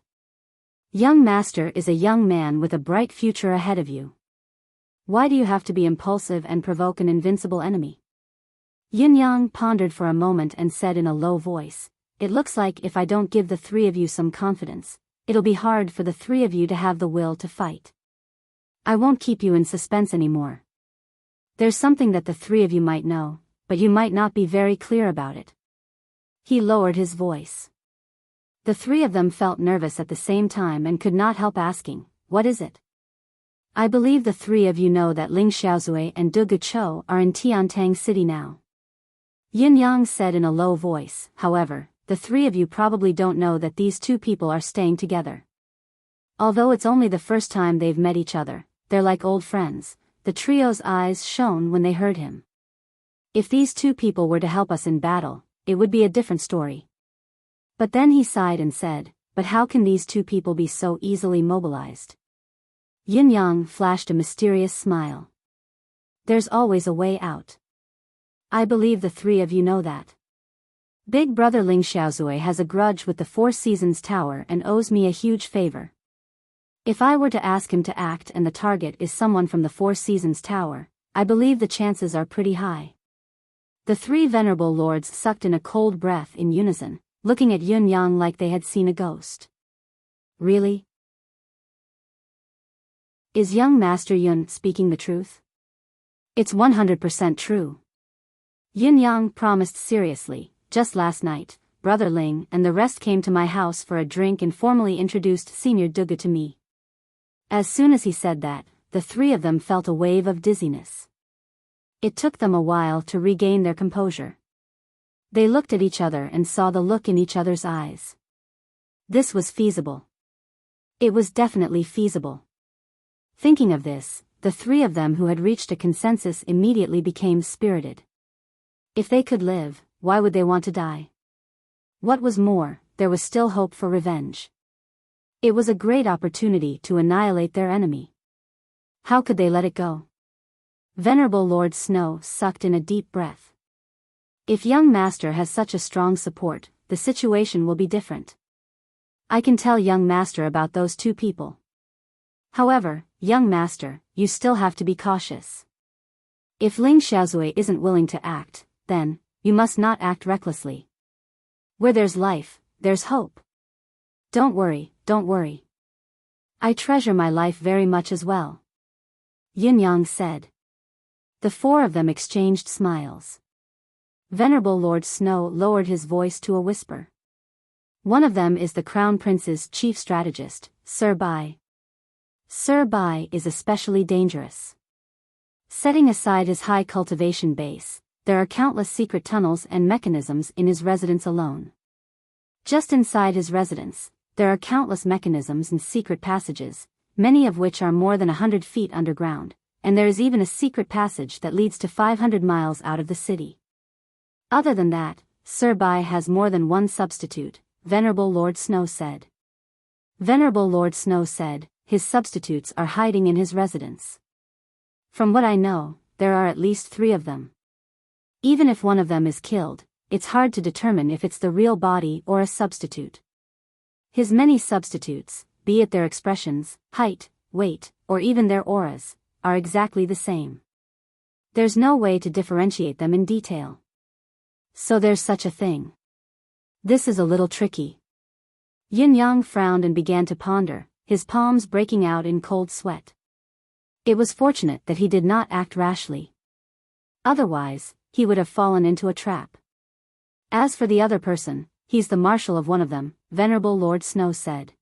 Young Master is a young man with a bright future ahead of you. Why do you have to be impulsive and provoke an invincible enemy? Yin Yang pondered for a moment and said in a low voice, it looks like if I don't give the 3 of you some confidence, it'll be hard for the 3 of you to have the will to fight. I won't keep you in suspense anymore. There's something that the 3 of you might know, but you might not be very clear about it. He lowered his voice. The 3 of them felt nervous at the same time and could not help asking, what is it? I believe the 3 of you know that Ling Xiaozui and Du Guchou are in Tiantang City now. Yin Yang said in a low voice, however, the 3 of you probably don't know that these 2 people are staying together. Although it's only the first time they've met each other, they're like old friends. The trio's eyes shone when they heard him. If these 2 people were to help us in battle, it would be a different story. But then he sighed and said, but how can these 2 people be so easily mobilized? Yin Yang flashed a mysterious smile. There's always a way out. I believe the 3 of you know that. Big brother Ling Xiaozui has a grudge with the 4 Seasons Tower and owes me a huge favor. If I were to ask him to act and the target is someone from the 4 Seasons Tower, I believe the chances are pretty high. The 3 venerable lords sucked in a cold breath in unison, looking at Yun Yang like they had seen a ghost. Really? Is young Master Yun speaking the truth? It's 100% true. Yin Yang promised seriously. Just last night, Brother Ling and the rest came to my house for a drink and formally introduced Senior Duga to me. As soon as he said that, the 3 of them felt a wave of dizziness. It took them a while to regain their composure. They looked at each other and saw the look in each other's eyes. This was feasible. It was definitely feasible. Thinking of this, the 3 of them who had reached a consensus immediately became spirited. If they could live, why would they want to die? What was more, there was still hope for revenge. It was a great opportunity to annihilate their enemy. How could they let it go? Venerable Lord Snow sucked in a deep breath. If young Master has such a strong support, the situation will be different. I can tell young Master about those 2 people. However, young Master, you still have to be cautious. If Ling Xiaozui isn't willing to act, then, you must not act recklessly. Where there's life, there's hope. Don't worry, don't worry. I treasure my life very much as well. Yin Yang said. The 4 of them exchanged smiles. Venerable Lord Snow lowered his voice to a whisper. One of them is the Crown Prince's chief strategist, Sir Bai. Sir Bai is especially dangerous. Setting aside his high cultivation base, there are countless secret tunnels and mechanisms in his residence alone. Just inside his residence, there are countless mechanisms and secret passages, many of which are more than 100 feet underground, and there is even a secret passage that leads to 500 miles out of the city. Other than that, Sir Bai has more than one substitute, Venerable Lord Snow said. Venerable Lord Snow said, his substitutes are hiding in his residence. From what I know, there are at least 3 of them. Even if one of them is killed, it's hard to determine if it's the real body or a substitute. His many substitutes, be it their expressions, height, weight, or even their auras, are exactly the same. There's no way to differentiate them in detail. So there's such a thing. This is a little tricky. Yin Yang frowned and began to ponder, his palms breaking out in cold sweat. It was fortunate that he did not act rashly. Otherwise, he would have fallen into a trap. As for the other person, he's the marshal of one of them, Venerable Lord Snow said.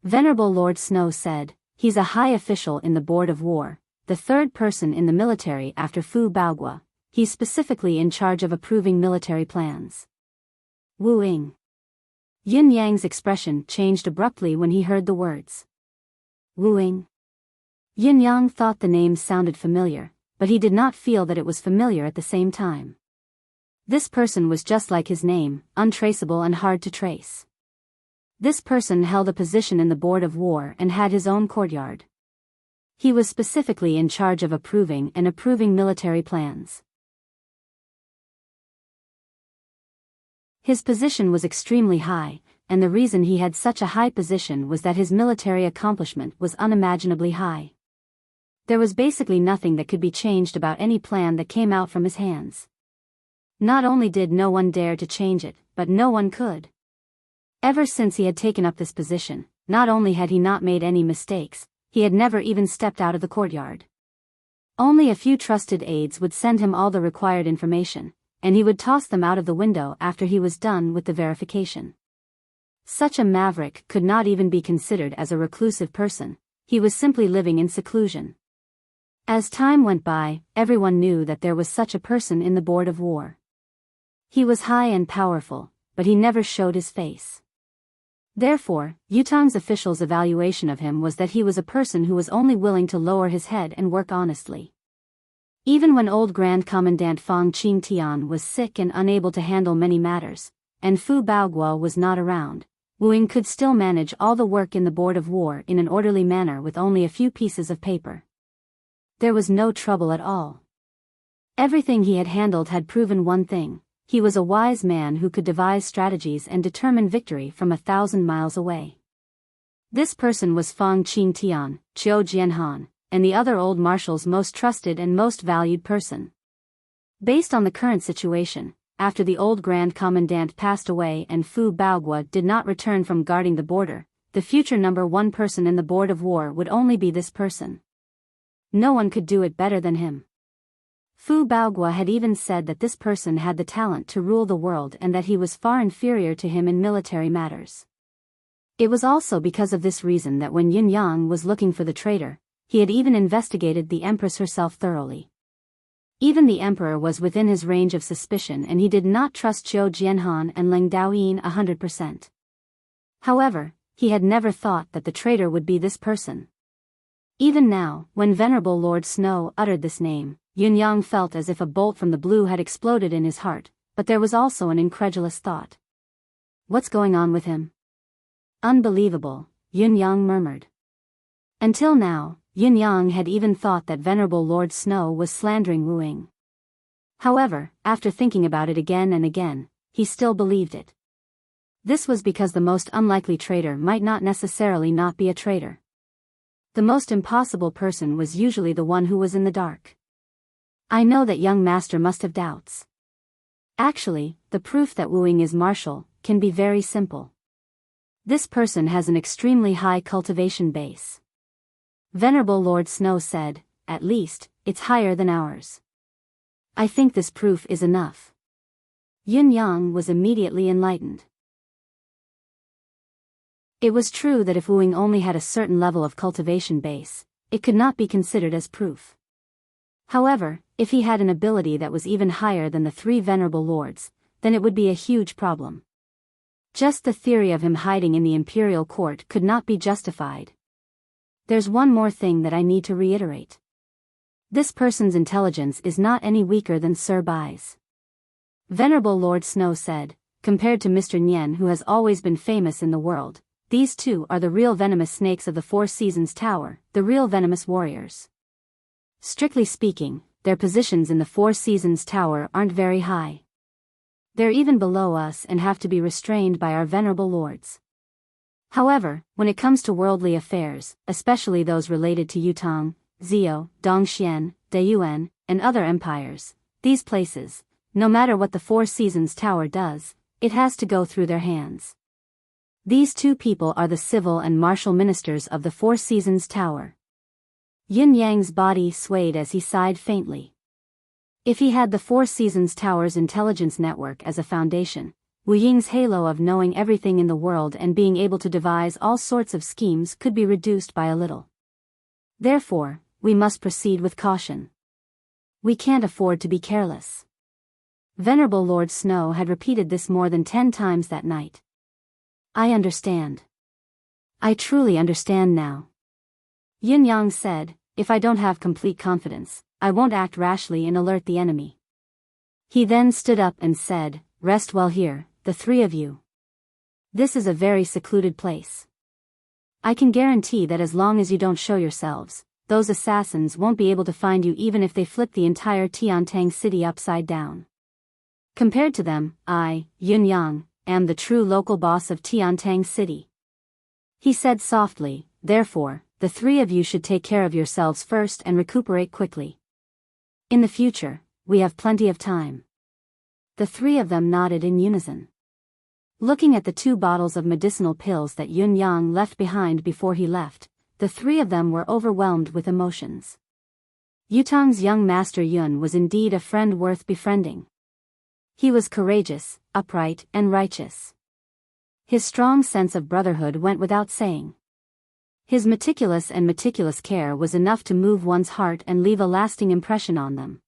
Venerable Lord Snow said, he's a high official in the Board of War, the 3rd person in the military after Fu Baogua. He's specifically in charge of approving military plans. Wu Ying. Yin Yang's expression changed abruptly when he heard the words. Wu Ying. Yin Yang thought the name sounded familiar, but he did not feel that it was familiar at the same time. This person was just like his name, untraceable and hard to trace. This person held a position in the Board of War and had his own courtyard. He was specifically in charge of approving military plans. His position was extremely high, and the reason he had such a high position was that his military accomplishment was unimaginably high. There was basically nothing that could be changed about any plan that came out from his hands. Not only did no one dare to change it, but no one could. Ever since he had taken up this position, not only had he not made any mistakes, he had never even stepped out of the courtyard. Only a few trusted aides would send him all the required information, and he would toss them out of the window after he was done with the verification. Such a maverick could not even be considered as a reclusive person, he was simply living in seclusion. As time went by, everyone knew that there was such a person in the Board of War. He was high and powerful, but he never showed his face. Therefore, Yutang's official's evaluation of him was that he was a person who was only willing to lower his head and work honestly. Even when old Grand Commandant Fang Qingtian was sick and unable to handle many matters, and Fu Baogua was not around, Wu Ying could still manage all the work in the Board of War in an orderly manner with only a few pieces of paper. There was no trouble at all. Everything he had handled had proven one thing: he was a wise man who could devise strategies and determine victory from 1,000 miles away. This person was Fang Qingtian, Qiu Jianhan, and the other old marshal's most trusted and most valued person. Based on the current situation, after the old Grand Commandant passed away and Fu Baogua did not return from guarding the border, the future number 1 person in the Board of War would only be this person. No one could do it better than him. Fu Baogua had even said that this person had the talent to rule the world and that he was far inferior to him in military matters. It was also because of this reason that when Yin Yang was looking for the traitor, he had even investigated the Empress herself thoroughly. Even the Emperor was within his range of suspicion and he did not trust Qiu Jianhan and Leng Daoyin 100%. However, he had never thought that the traitor would be this person. Even now, when Venerable Lord Snow uttered this name, Yin Yang felt as if a bolt from the blue had exploded in his heart, but there was also an incredulous thought. What's going on with him? Unbelievable, Yin Yang murmured. Until now, Yin Yang had even thought that Venerable Lord Snow was slandering Wu Ying. However, after thinking about it again and again, he still believed it. This was because the most unlikely traitor might not necessarily not be a traitor. The most impossible person was usually the one who was in the dark. I know that young master must have doubts. Actually, the proof that Wu Ying is martial can be very simple. This person has an extremely high cultivation base. Venerable Lord Snow said, at least, it's higher than ours. I think this proof is enough. Yin Yang was immediately enlightened. It was true that if Wu Ying only had a certain level of cultivation base, it could not be considered as proof. However, if he had an ability that was even higher than the 3 venerable lords, then it would be a huge problem. Just the theory of him hiding in the imperial court could not be justified. There's one more thing that I need to reiterate. This person's intelligence is not any weaker than Sir Bai's. Venerable Lord Snow said, compared to Mr. Nian, who has always been famous in the world, these 2 are the real venomous snakes of the 4 Seasons Tower, the real venomous warriors. Strictly speaking, their positions in the Four Seasons Tower aren't very high. They're even below us and have to be restrained by our venerable lords. However, when it comes to worldly affairs, especially those related to Yutong, Zhou, Dongxian, Dayuan, and other empires, these places, no matter what the Four Seasons Tower does, it has to go through their hands. These two people are the civil and martial ministers of the Four Seasons Tower. Yin Yang's body swayed as he sighed faintly. If he had the Four Seasons Tower's intelligence network as a foundation, Wu Ying's halo of knowing everything in the world and being able to devise all sorts of schemes could be reduced by a little. Therefore, we must proceed with caution. We can't afford to be careless. Venerable Lord Snow had repeated this more than 10 times that night. I understand. I truly understand now. Yin Yang said, if I don't have complete confidence, I won't act rashly and alert the enemy. He then stood up and said, rest well here, the three of you. This is a very secluded place. I can guarantee that as long as you don't show yourselves, those assassins won't be able to find you even if they flip the entire Tiantang city upside down. Compared to them, I, Yin Yang, am the true local boss of Tiantang city. He said softly, therefore, the three of you should take care of yourselves first and recuperate quickly. In the future, we have plenty of time. The three of them nodded in unison. Looking at the 2 bottles of medicinal pills that Yun Yang left behind before he left, the three of them were overwhelmed with emotions. Yutong's young master Yun was indeed a friend worth befriending. He was courageous, upright, and righteous. His strong sense of brotherhood went without saying. His meticulous care was enough to move one's heart and leave a lasting impression on them.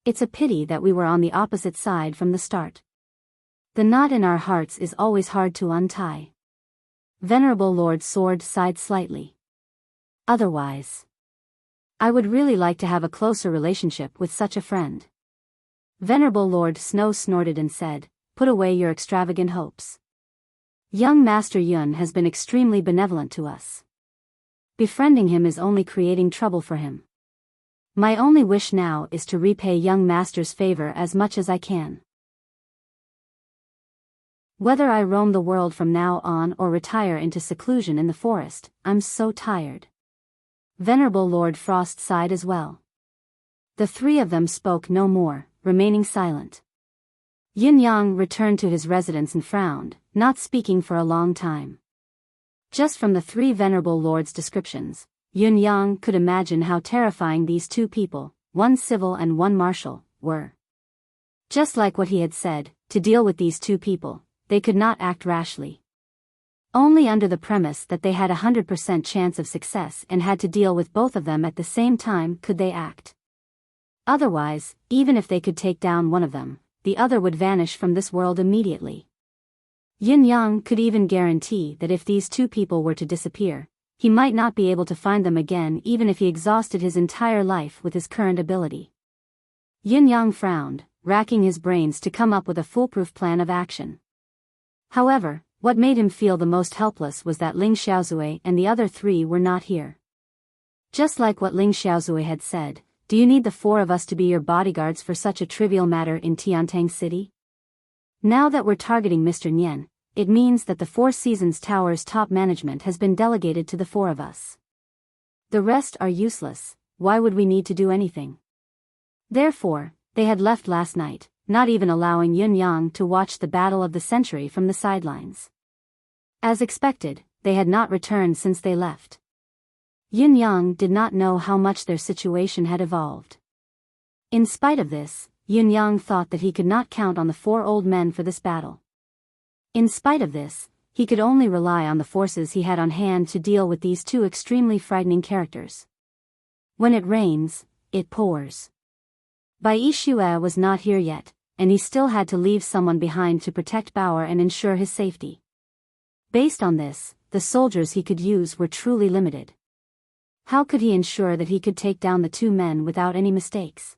It's a pity that we were on the opposite side from the start. The knot in our hearts is always hard to untie. Venerable Lord Sword sighed slightly. Otherwise, I would really like to have a closer relationship with such a friend. Venerable Lord Snow snorted and said, put away your extravagant hopes. Young Master Yun has been extremely benevolent to us. Befriending him is only creating trouble for him. My only wish now is to repay young Master's favor as much as I can. Whether I roam the world from now on or retire into seclusion in the forest, I'm so tired. Venerable Lord Frost sighed as well. The three of them spoke no more, remaining silent. Yin Yang returned to his residence and frowned, not speaking for a long time. Just from the 3 venerable lords' descriptions, Yin Yang could imagine how terrifying these 2 people, one civil and one martial, were. Just like what he had said, to deal with these 2 people, they could not act rashly. Only under the premise that they had 100% chance of success and had to deal with both of them at the same time could they act. Otherwise, even if they could take down one of them, the other would vanish from this world immediately. Yin Yang could even guarantee that if these 2 people were to disappear, he might not be able to find them again even if he exhausted his entire life with his current ability. Yin Yang frowned, racking his brains to come up with a foolproof plan of action. However, what made him feel the most helpless was that Ling Xiaozui and the other 3 were not here. Just like what Ling Xiaozui had said, do you need the 4 of us to be your bodyguards for such a trivial matter in Tiantang City? Now that we're targeting Mr. Nian, it means that the Four Seasons Tower's top management has been delegated to the 4 of us. The rest are useless, why would we need to do anything? Therefore, they had left last night, not even allowing Yun Yang to watch the battle of the century from the sidelines. As expected, they had not returned since they left. Yin Yang did not know how much their situation had evolved. In spite of this, Yin Yang thought that he could not count on the 4 old men for this battle. In spite of this, he could only rely on the forces he had on hand to deal with these 2 extremely frightening characters. When it rains, it pours. Bai Yixue was not here yet, and he still had to leave someone behind to protect Bauer and ensure his safety. Based on this, the soldiers he could use were truly limited. How could he ensure that he could take down the 2 men without any mistakes?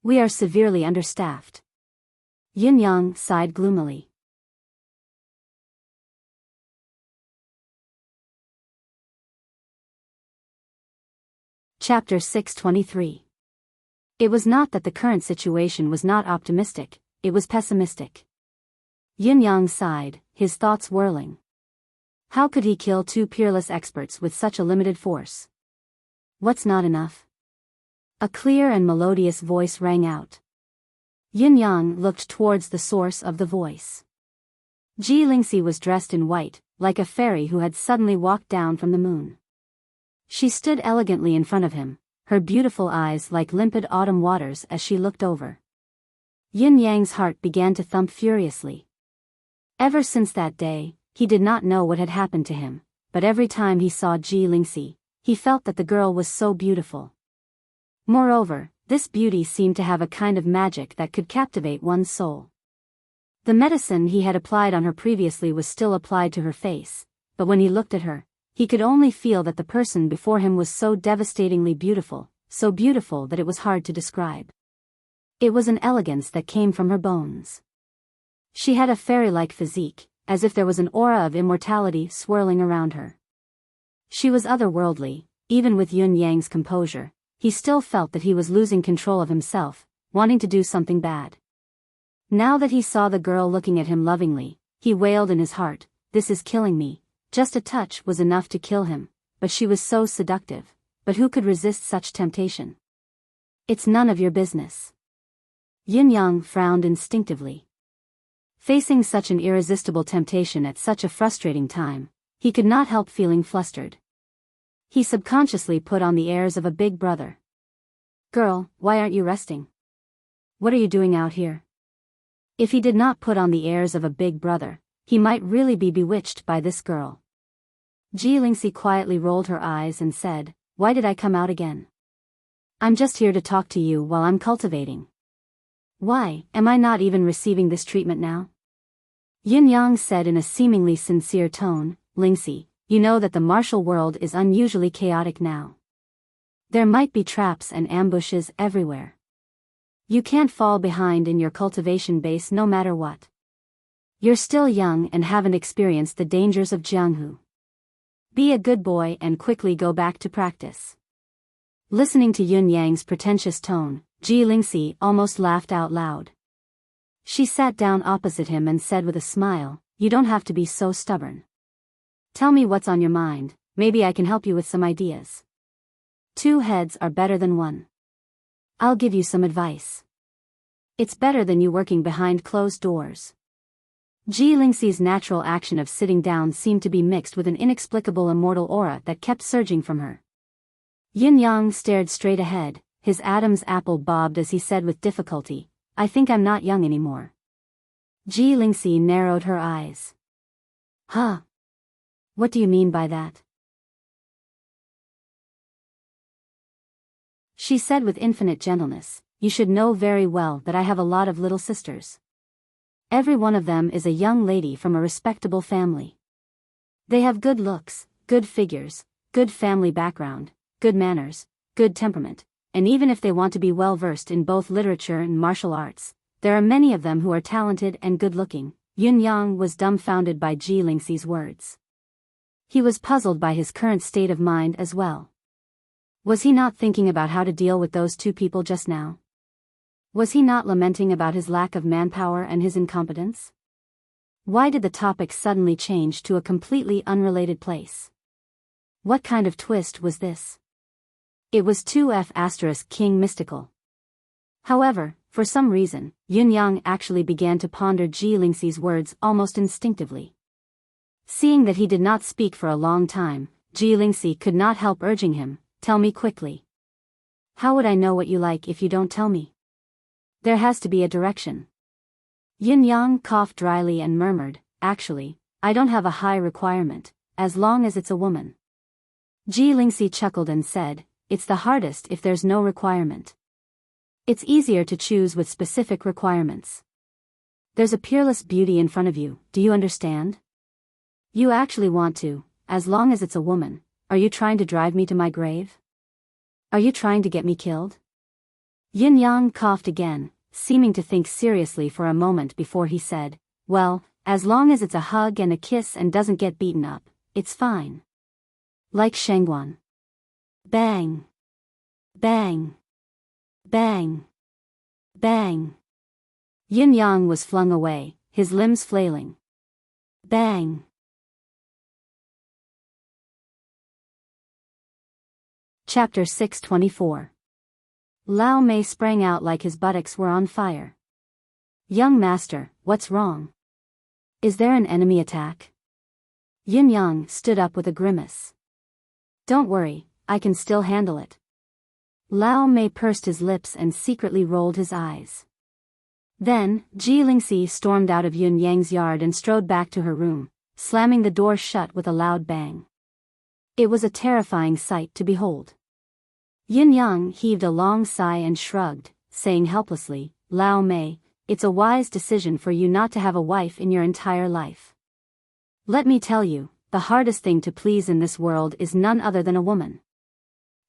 We are severely understaffed. Yin Yang sighed gloomily. Chapter 623. It was not that the current situation was not optimistic, it was pessimistic. Yin Yang sighed, his thoughts whirling. How could he kill two peerless experts with such a limited force? What's not enough? A clear and melodious voice rang out. Yin Yang looked towards the source of the voice. Ji Lingxi was dressed in white, like a fairy who had suddenly walked down from the moon. She stood elegantly in front of him, her beautiful eyes like limpid autumn waters as she looked over. Yin Yang's heart began to thump furiously. Ever since that day, he did not know what had happened to him, but every time he saw Ji Lingxi, he felt that the girl was so beautiful. Moreover, this beauty seemed to have a kind of magic that could captivate one's soul. The medicine he had applied on her previously was still applied to her face, but when he looked at her, he could only feel that the person before him was so devastatingly beautiful, so beautiful that it was hard to describe. It was an elegance that came from her bones. She had a fairy-like physique, as if there was an aura of immortality swirling around her. She was otherworldly. Even with Yun Yang's composure, he still felt that he was losing control of himself, wanting to do something bad. Now that he saw the girl looking at him lovingly, he wailed in his heart, "This is killing me." Just a touch was enough to kill him, but she was so seductive. But who could resist such temptation? It's none of your business. Yin Yang frowned instinctively. Facing such an irresistible temptation at such a frustrating time, he could not help feeling flustered. He subconsciously put on the airs of a big brother. "Girl, why aren't you resting? What are you doing out here?" If he did not put on the airs of a big brother, he might really be bewitched by this girl. Ji Lingxi quietly rolled her eyes and said, "Why did I come out again? I'm just here to talk to you while I'm cultivating. Why, am I not even receiving this treatment now?" Yin Yang said in a seemingly sincere tone, "Lingxi, you know that the martial world is unusually chaotic now. There might be traps and ambushes everywhere. You can't fall behind in your cultivation base no matter what. You're still young and haven't experienced the dangers of Jianghu. Be a good boy and quickly go back to practice." Listening to Yun Yang's pretentious tone, Ji Lingxi almost laughed out loud. She sat down opposite him and said with a smile, "You don't have to be so stubborn. Tell me what's on your mind, maybe I can help you with some ideas. Two heads are better than one. I'll give you some advice. It's better than you working behind closed doors." Ji Lingxi's natural action of sitting down seemed to be mixed with an inexplicable immortal aura that kept surging from her. Yin Yang stared straight ahead, his Adam's apple bobbed as he said with difficulty, "I think I'm not young anymore." Ji Lingxi narrowed her eyes. "Huh? What do you mean by that?" She said with infinite gentleness, "You should know very well that I have a lot of little sisters. Every one of them is a young lady from a respectable family. They have good looks, good figures, good family background, good manners, good temperament, and even if they want to be well versed in both literature and martial arts, there are many of them who are talented and good-looking." Yun Yang was dumbfounded by Ji Lingxi's words. He was puzzled by his current state of mind as well. Was he not thinking about how to deal with those two people just now? Was he not lamenting about his lack of manpower and his incompetence? Why did the topic suddenly change to a completely unrelated place? What kind of twist was this? It was 2F** King mystical. However, for some reason, Yun Yang actually began to ponder Ji Lingxi's words almost instinctively. Seeing that he did not speak for a long time, Ji Lingxi could not help urging him, "Tell me quickly. How would I know what you like if you don't tell me? There has to be a direction." Yin Yang coughed dryly and murmured, "Actually, I don't have a high requirement, as long as it's a woman." Ji Lingxi chuckled and said, "It's the hardest if there's no requirement. It's easier to choose with specific requirements. There's a peerless beauty in front of you, do you understand? You actually want to, as long as it's a woman. Are you trying to drive me to my grave? Are you trying to get me killed?" Yin Yang coughed again, seeming to think seriously for a moment before he said, "Well, as long as it's a hug and a kiss and doesn't get beaten up, it's fine. Like Shengguan." Bang! Bang! Bang! Bang! Yin Yang was flung away, his limbs flailing. Bang! Chapter 624. Lao Mei sprang out like his buttocks were on fire. Young master, what's wrong? Is there an enemy attack? Yin Yang stood up with a grimace. Don't worry, I can still handle it. Lao Mei pursed his lips and secretly rolled his eyes. Then, Ji Lingxi stormed out of Yun Yang's yard and strode back to her room, slamming the door shut with a loud bang. It was a terrifying sight to behold. Yin Yang heaved a long sigh and shrugged, saying helplessly, Lao Mei, it's a wise decision for you not to have a wife in your entire life. Let me tell you, the hardest thing to please in this world is none other than a woman.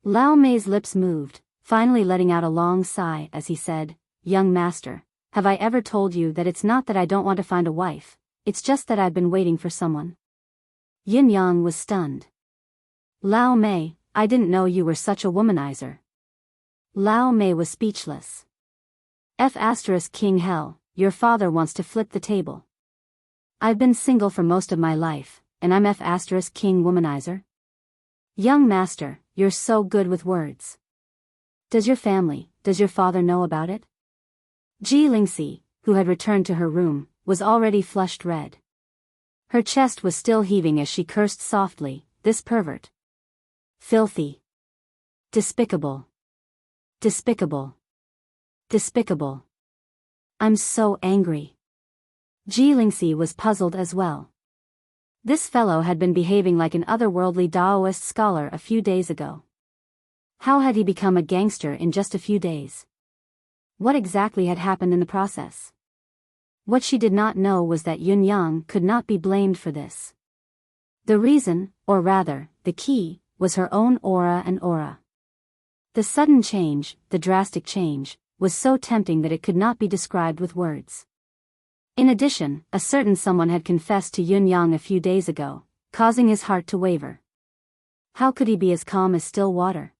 Lao Mei's lips moved, finally letting out a long sigh as he said, Young master, have I ever told you that it's not that I don't want to find a wife, it's just that I've been waiting for someone? Yin Yang was stunned. Lao Mei, I didn't know you were such a womanizer. Lao Mei was speechless. King hell, your father wants to flip the table. I've been single for most of my life, and I'm King womanizer? Young master, you're so good with words. Does your father know about it? Ji Lingxi, who had returned to her room, was already flushed red. Her chest was still heaving as she cursed softly, this pervert. Filthy. Despicable. Despicable. Despicable. I'm so angry. Ji Lingxi was puzzled as well. This fellow had been behaving like an otherworldly Taoist scholar a few days ago. How had he become a gangster in just a few days? What exactly had happened in the process? What she did not know was that Yun Yang could not be blamed for this. The reason, or rather, the key, was her own aura and aura. The sudden change, the drastic change, was so tempting that it could not be described with words. In addition, a certain someone had confessed to Yun Yang a few days ago, causing his heart to waver. How could he be as calm as still water?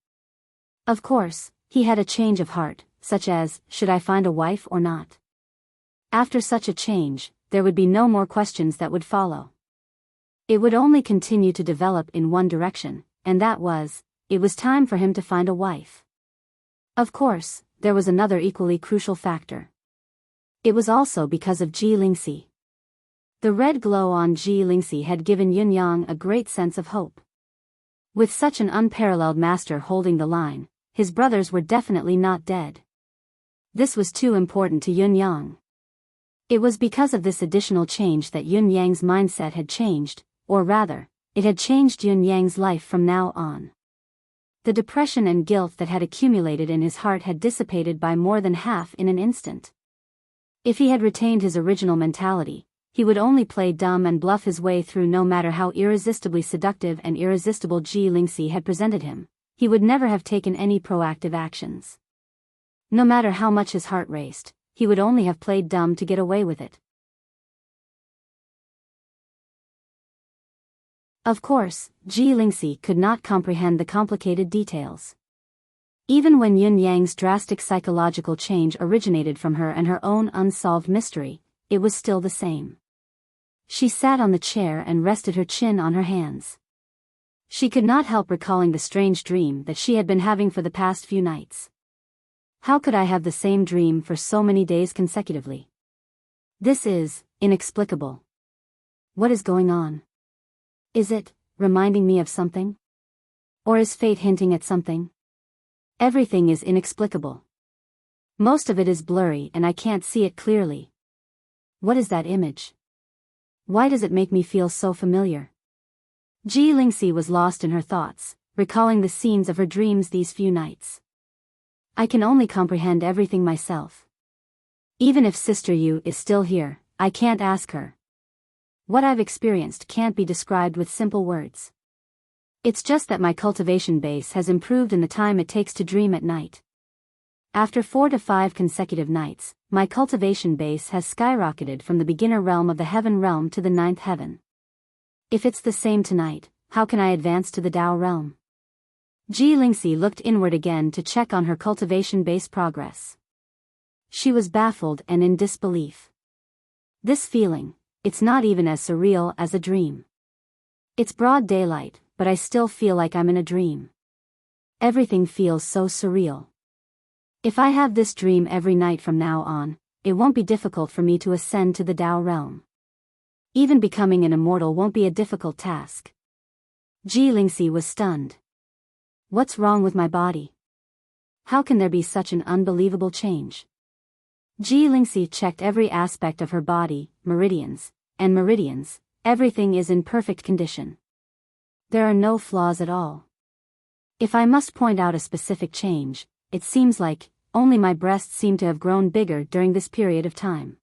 Of course, he had a change of heart, such as, should I find a wife or not? After such a change, there would be no more questions that would follow. It would only continue to develop in one direction, and that was, it was time for him to find a wife. Of course, there was another equally crucial factor. It was also because of Ji Lingxi. The red glow on Ji Lingxi had given Yun Yang a great sense of hope. With such an unparalleled master holding the line, his brothers were definitely not dead. This was too important to Yun Yang. It was because of this additional change that Yun Yang's mindset had changed, or rather, it had changed Yun Yang's life from now on. The depression and guilt that had accumulated in his heart had dissipated by more than half in an instant. If he had retained his original mentality, he would only play dumb and bluff his way through no matter how irresistibly seductive and irresistible Ji Lingxi had presented him, he would never have taken any proactive actions. No matter how much his heart raced, he would only have played dumb to get away with it. Of course, Ji Lingxi could not comprehend the complicated details. Even when Yun Yang's drastic psychological change originated from her and her own unsolved mystery, it was still the same. She sat on the chair and rested her chin on her hands. She could not help recalling the strange dream that she had been having for the past few nights. How could I have the same dream for so many days consecutively? This is inexplicable. What is going on? Is it reminding me of something? Or is fate hinting at something? Everything is inexplicable. Most of it is blurry and I can't see it clearly. What is that image? Why does it make me feel so familiar? Ji Lingxi was lost in her thoughts, recalling the scenes of her dreams these few nights. I can only comprehend everything myself. Even if Sister Yu is still here, I can't ask her. What I've experienced can't be described with simple words. It's just that my cultivation base has improved in the time it takes to dream at night. After 4 to 5 consecutive nights, my cultivation base has skyrocketed from the beginner realm of the heaven realm to the 9th heaven. If it's the same tonight, how can I advance to the Tao realm? Ji Lingxi looked inward again to check on her cultivation base progress. She was baffled and in disbelief. This feeling, it's not even as surreal as a dream. It's broad daylight, but I still feel like I'm in a dream. Everything feels so surreal. If I have this dream every night from now on, it won't be difficult for me to ascend to the Tao realm. Even becoming an immortal won't be a difficult task. Ji Lingxi was stunned. What's wrong with my body? How can there be such an unbelievable change? Ji Lingxi checked every aspect of her body, meridians, everything is in perfect condition. There are no flaws at all. If I must point out a specific change, it seems like, only my breasts seem to have grown bigger during this period of time.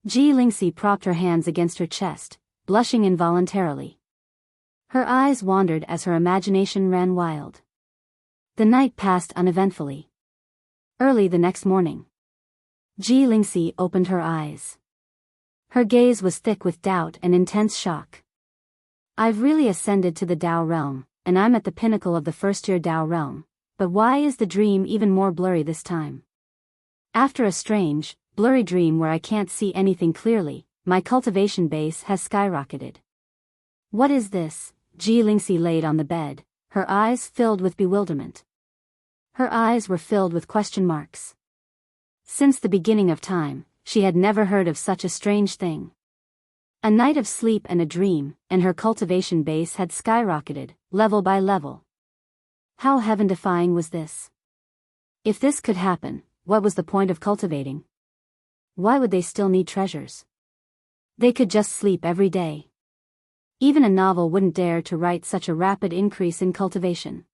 Ji Lingxi propped her hands against her chest, blushing involuntarily. Her eyes wandered as her imagination ran wild. The night passed uneventfully. Early the next morning, Ji Lingxi opened her eyes. Her gaze was thick with doubt and intense shock. I've really ascended to the Tao realm, and I'm at the pinnacle of the first-year Tao realm, but why is the dream even more blurry this time? After a strange, blurry dream where I can't see anything clearly, my cultivation base has skyrocketed. What is this? Ji Lingxi laid on the bed, her eyes filled with bewilderment. Her eyes were filled with question marks. Since the beginning of time, she had never heard of such a strange thing. A night of sleep and a dream, and her cultivation base had skyrocketed, level by level. How heaven-defying was this? If this could happen, what was the point of cultivating? Why would they still need treasures? They could just sleep every day. Even a novel wouldn't dare to write such a rapid increase in cultivation.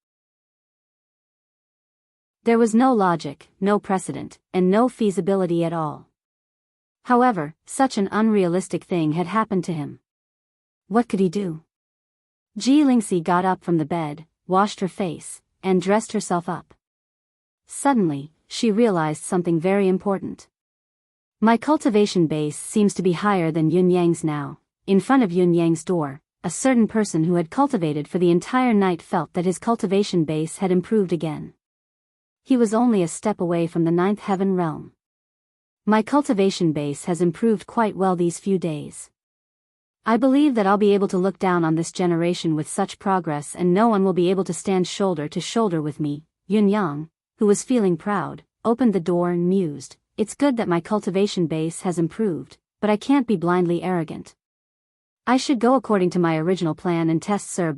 There was no logic, no precedent, and no feasibility at all. However, such an unrealistic thing had happened to him. What could he do? Ji Lingxi got up from the bed, washed her face, and dressed herself up. Suddenly, she realized something very important. My cultivation base seems to be higher than Yun Yang's now. In front of Yun Yang's door, a certain person who had cultivated for the entire night felt that his cultivation base had improved again. He was only a step away from the 9th heaven realm. My cultivation base has improved quite well these few days. I believe that I'll be able to look down on this generation with such progress and no one will be able to stand shoulder to shoulder with me. Yun Yang, who was feeling proud, opened the door and mused, it's good that my cultivation base has improved, but I can't be blindly arrogant. I should go according to my original plan and test Sir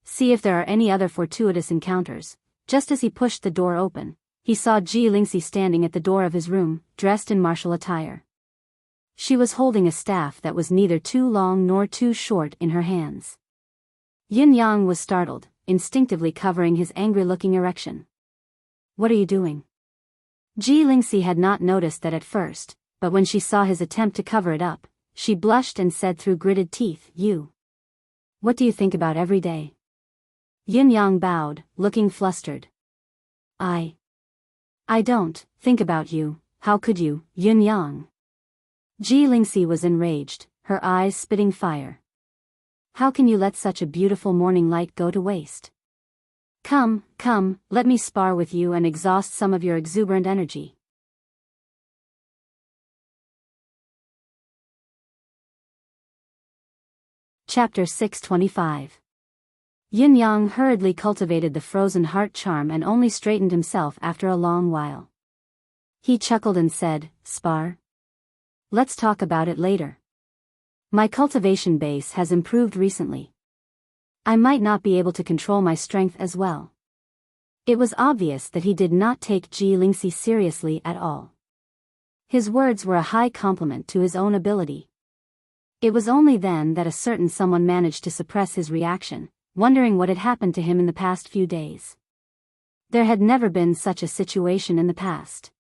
see if there are any other fortuitous encounters. Just as he pushed the door open, he saw Ji Lingxi standing at the door of his room, dressed in martial attire. She was holding a staff that was neither too long nor too short in her hands. Yin Yang was startled, instinctively covering his angry-looking erection. What are you doing? Ji Lingxi had not noticed that at first, but when she saw his attempt to cover it up, she blushed and said through gritted teeth, You. What do you think about every day? Yin Yang bowed, looking flustered. I don't think about you, how could you, Yin Yang? Ji Lingxi was enraged, her eyes spitting fire. How can you let such a beautiful morning light go to waste? Come, let me spar with you and exhaust some of your exuberant energy. Chapter 625. Yin Yang hurriedly cultivated the frozen heart charm and only straightened himself after a long while. He chuckled and said, Spar? Let's talk about it later. My cultivation base has improved recently. I might not be able to control my strength as well. It was obvious that he did not take Ji Lingxi seriously at all. His words were a high compliment to his own ability. It was only then that a certain someone managed to suppress his reaction, wondering what had happened to him in the past few days. There had never been such a situation in the past.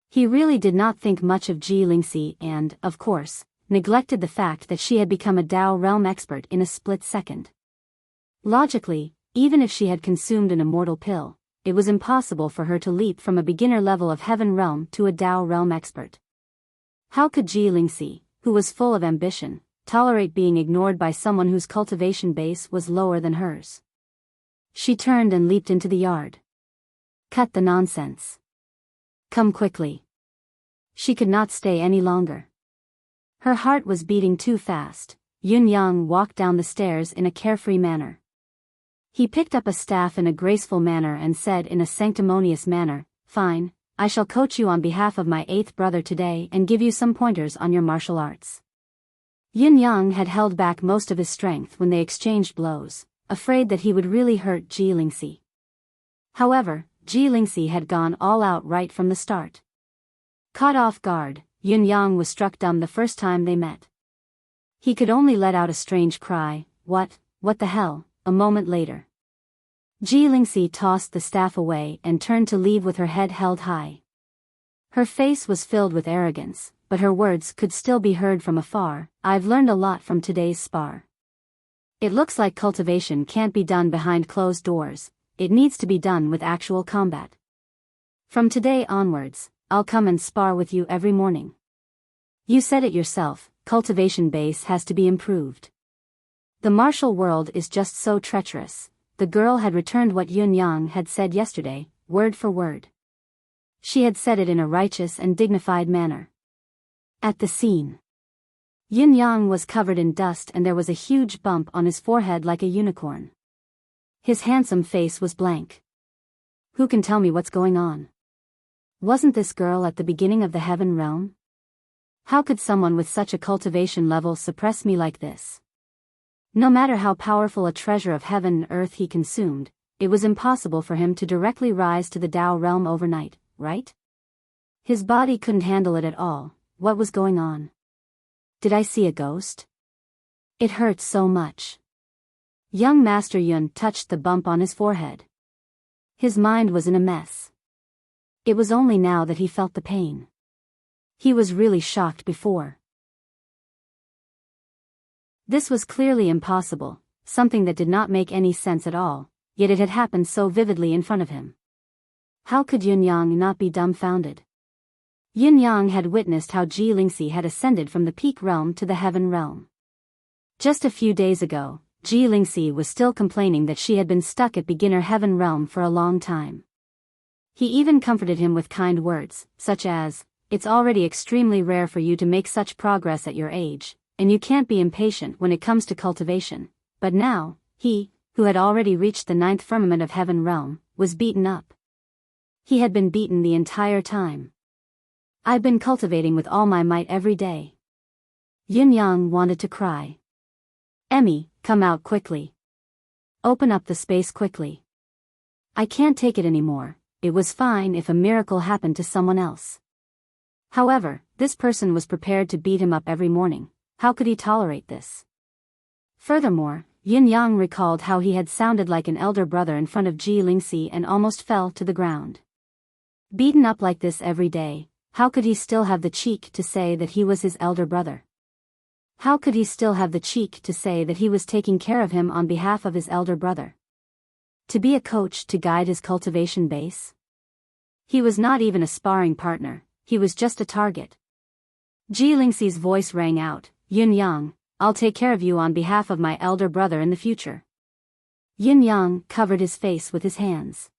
He really did not think much of Ji Lingxi and, of course, neglected the fact that she had become a Tao realm expert in a split second. Logically, even if she had consumed an immortal pill, it was impossible for her to leap from a beginner level of heaven realm to a Tao realm expert. How could Ji Lingxi, who was full of ambition, tolerate being ignored by someone whose cultivation base was lower than hers? She turned and leaped into the yard. Cut the nonsense. Come quickly. She could not stay any longer. Her heart was beating too fast. Yun Yang walked down the stairs in a carefree manner. He picked up a staff in a graceful manner and said in a sanctimonious manner, "Fine, I shall coach you on behalf of my 8th brother today and give you some pointers on your martial arts." Yun Yang had held back most of his strength when they exchanged blows, afraid that he would really hurt Ji Lingxi. However, Ji Lingxi had gone all out right from the start. Caught off guard, Yun Yang was struck dumb the first time they met. He could only let out a strange cry, what the hell, a moment later. Ji Lingxi tossed the staff away and turned to leave with her head held high. Her face was filled with arrogance, but her words could still be heard from afar. "I've learned a lot from today's spar. It looks like cultivation can't be done behind closed doors, it needs to be done with actual combat. From today onwards, I'll come and spar with you every morning. You said it yourself, cultivation base has to be improved. The martial world is just so treacherous." The girl had returned what Yun Yang had said yesterday, word for word. She had said it in a righteous and dignified manner. At the scene, Yun Yang was covered in dust and there was a huge bump on his forehead like a unicorn. His handsome face was blank. Who can tell me what's going on? Wasn't this girl at the beginning of the heaven realm? How could someone with such a cultivation level suppress me like this? No matter how powerful a treasure of heaven and earth he consumed, it was impossible for him to directly rise to the Tao realm overnight, right? His body couldn't handle it at all. What was going on? Did I see a ghost? It hurt so much. Young Master Yun touched the bump on his forehead. His mind was in a mess. It was only now that he felt the pain. He was really shocked before. This was clearly impossible, something that did not make any sense at all, yet it had happened so vividly in front of him. How could Yun Yang not be dumbfounded? Yun Yang had witnessed how Ji Lingxi had ascended from the peak realm to the heaven realm. Just a few days ago, Ji Lingxi was still complaining that she had been stuck at beginner heaven realm for a long time. He even comforted him with kind words, such as, "It's already extremely rare for you to make such progress at your age, and you can't be impatient when it comes to cultivation." But now, he, who had already reached the 9th firmament of heaven realm, was beaten up. He had been beaten the entire time. "I've been cultivating with all my might every day." Yun Yang wanted to cry. "Emmy, come out quickly. Open up the space quickly. I can't take it anymore." It was fine if a miracle happened to someone else. However, this person was prepared to beat him up every morning. How could he tolerate this? Furthermore, Yun Yang recalled how he had sounded like an elder brother in front of Ji Lingxi and almost fell to the ground. Beaten up like this every day, how could he still have the cheek to say that he was his elder brother? How could he still have the cheek to say that he was taking care of him on behalf of his elder brother? To be a coach to guide his cultivation base? He was not even a sparring partner, he was just a target. Ji Lingxi's voice rang out, "Yun Yang, I'll take care of you on behalf of my elder brother in the future." Yun Yang covered his face with his hands.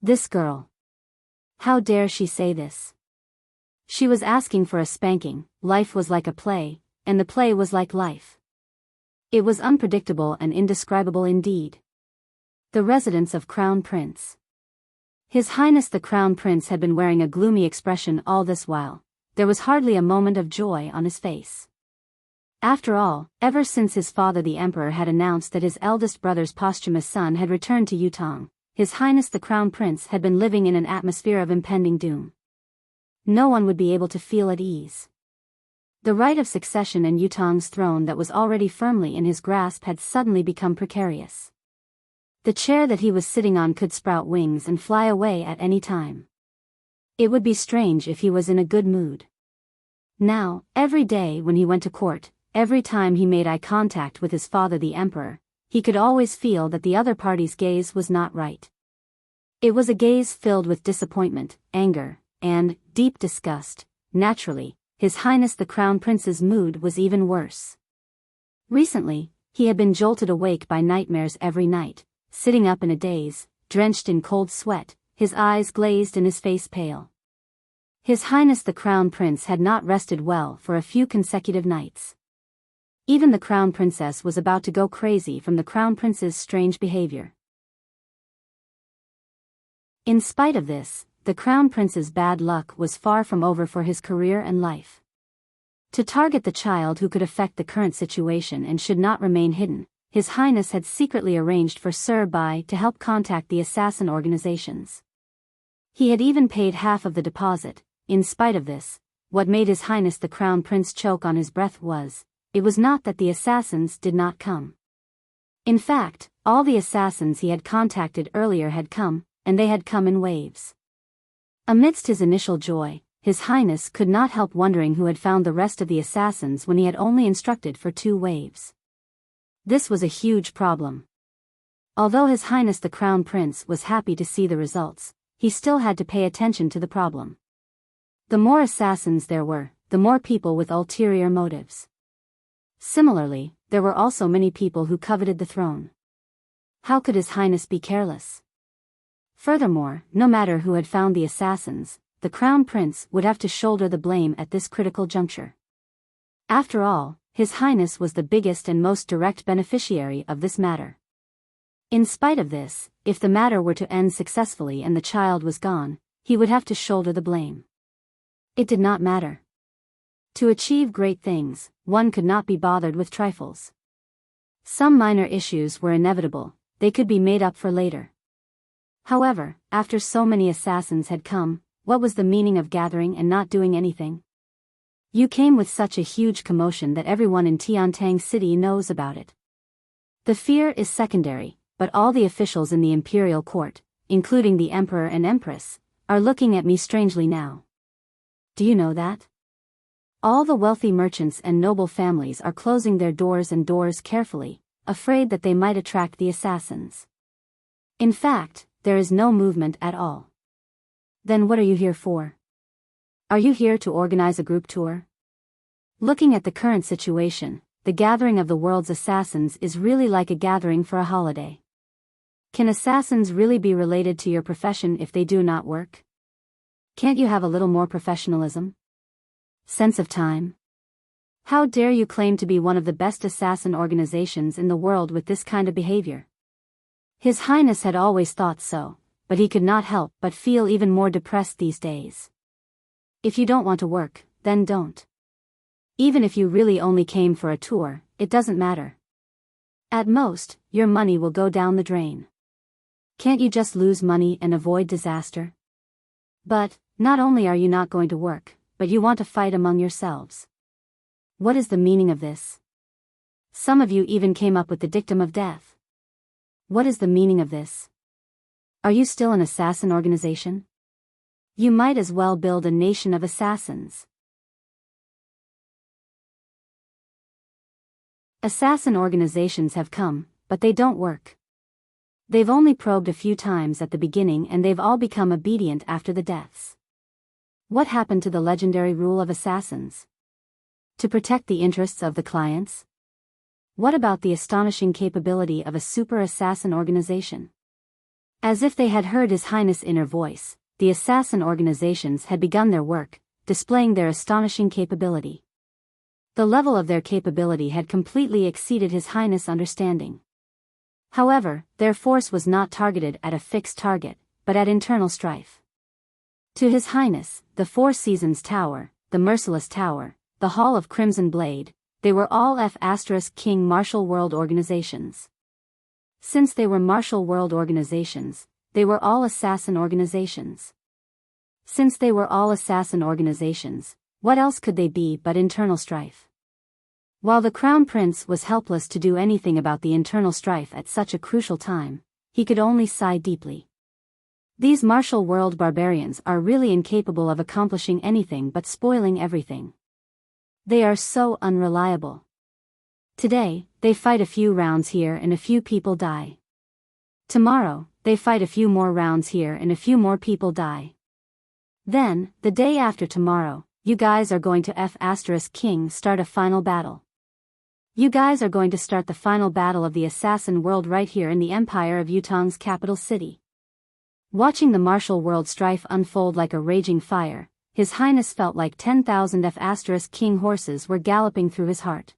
This girl. How dare she say this? She was asking for a spanking. Life was like a play, and the play was like life. It was unpredictable and indescribable indeed. The residence of Crown Prince. His Highness the Crown Prince had been wearing a gloomy expression all this while. There was hardly a moment of joy on his face. After all, ever since his father the Emperor had announced that his eldest brother's posthumous son had returned to Yutong, His Highness the Crown Prince had been living in an atmosphere of impending doom. No one would be able to feel at ease. The right of succession in Yutong's throne that was already firmly in his grasp had suddenly become precarious. The chair that he was sitting on could sprout wings and fly away at any time. It would be strange if he was in a good mood. Now, every day when he went to court, every time he made eye contact with his father the Emperor, he could always feel that the other party's gaze was not right. It was a gaze filled with disappointment, anger, and deep disgust. Naturally, His Highness the Crown Prince's mood was even worse. Recently, he had been jolted awake by nightmares every night, sitting up in a daze, drenched in cold sweat, his eyes glazed and his face pale. His Highness the Crown Prince had not rested well for a few consecutive nights. Even the Crown Princess was about to go crazy from the Crown Prince's strange behavior. In spite of this, the Crown Prince's bad luck was far from over for his career and life. To target the child who could affect the current situation and should not remain hidden, His Highness had secretly arranged for Sir Bai to help contact the assassin organizations. He had even paid half of the deposit. In spite of this, what made His Highness the Crown Prince choke on his breath was, it was not that the assassins did not come. In fact, all the assassins he had contacted earlier had come, and they had come in waves. Amidst his initial joy, His Highness could not help wondering who had found the rest of the assassins when he had only instructed for 2 waves. This was a huge problem. Although His Highness the Crown Prince was happy to see the results, he still had to pay attention to the problem. The more assassins there were, the more people with ulterior motives. Similarly, there were also many people who coveted the throne. How could His Highness be careless? Furthermore, no matter who had found the assassins, the Crown Prince would have to shoulder the blame at this critical juncture. After all, His Highness was the biggest and most direct beneficiary of this matter. In spite of this, if the matter were to end successfully and the child was gone, he would have to shoulder the blame. It did not matter. To achieve great things, one could not be bothered with trifles. Some minor issues were inevitable, they could be made up for later. However, after so many assassins had come, what was the meaning of gathering and not doing anything? You came with such a huge commotion that everyone in Tiantang City knows about it. The fear is secondary, but all the officials in the imperial court, including the Emperor and Empress, are looking at me strangely now. Do you know that? All the wealthy merchants and noble families are closing their doors carefully, afraid that they might attract the assassins. In fact, there is no movement at all. Then what are you here for? Are you here to organize a group tour? Looking at the current situation, the gathering of the world's assassins is really like a gathering for a holiday. Can assassins really be related to your profession if they do not work? Can't you have a little more professionalism? Sense of time? How dare you claim to be one of the best assassin organizations in the world with this kind of behavior? His Highness had always thought so, but he could not help but feel even more depressed these days. If you don't want to work, then don't. Even if you really only came for a tour, it doesn't matter. At most, your money will go down the drain. Can't you just lose money and avoid disaster? But, not only are you not going to work, but you want to fight among yourselves. What is the meaning of this? Some of you even came up with the dictum of death. What is the meaning of this? Are you still an assassin organization? You might as well build a nation of assassins. Assassin organizations have come, but they don't work. They've only probed a few times at the beginning and they've all become obedient after the deaths. What happened to the legendary rule of assassins? To protect the interests of the clients? What about the astonishing capability of a super assassin organization? As if they had heard His Highness' inner voice, the assassin organizations had begun their work, displaying their astonishing capability. The level of their capability had completely exceeded His Highness' understanding. However, their force was not targeted at a fixed target, but at internal strife. To His Highness, the Four Seasons Tower, the Merciless Tower, the Hall of Crimson Blade, they were all King martial world organizations. Since they were martial world organizations, they were all assassin organizations. Since they were all assassin organizations, what else could they be but internal strife? While the Crown Prince was helpless to do anything about the internal strife at such a crucial time, he could only sigh deeply. These martial world barbarians are really incapable of accomplishing anything but spoiling everything. They are so unreliable. Today, they fight a few rounds here and a few people die. Tomorrow, they fight a few more rounds here and a few more people die. Then, the day after tomorrow, you guys are going to King start a final battle. You guys are going to start the final battle of the assassin world right here in the Empire of Yutong's capital city. Watching the martial world strife unfold like a raging fire, His Highness felt like 10,000 F***king horses were galloping through his heart.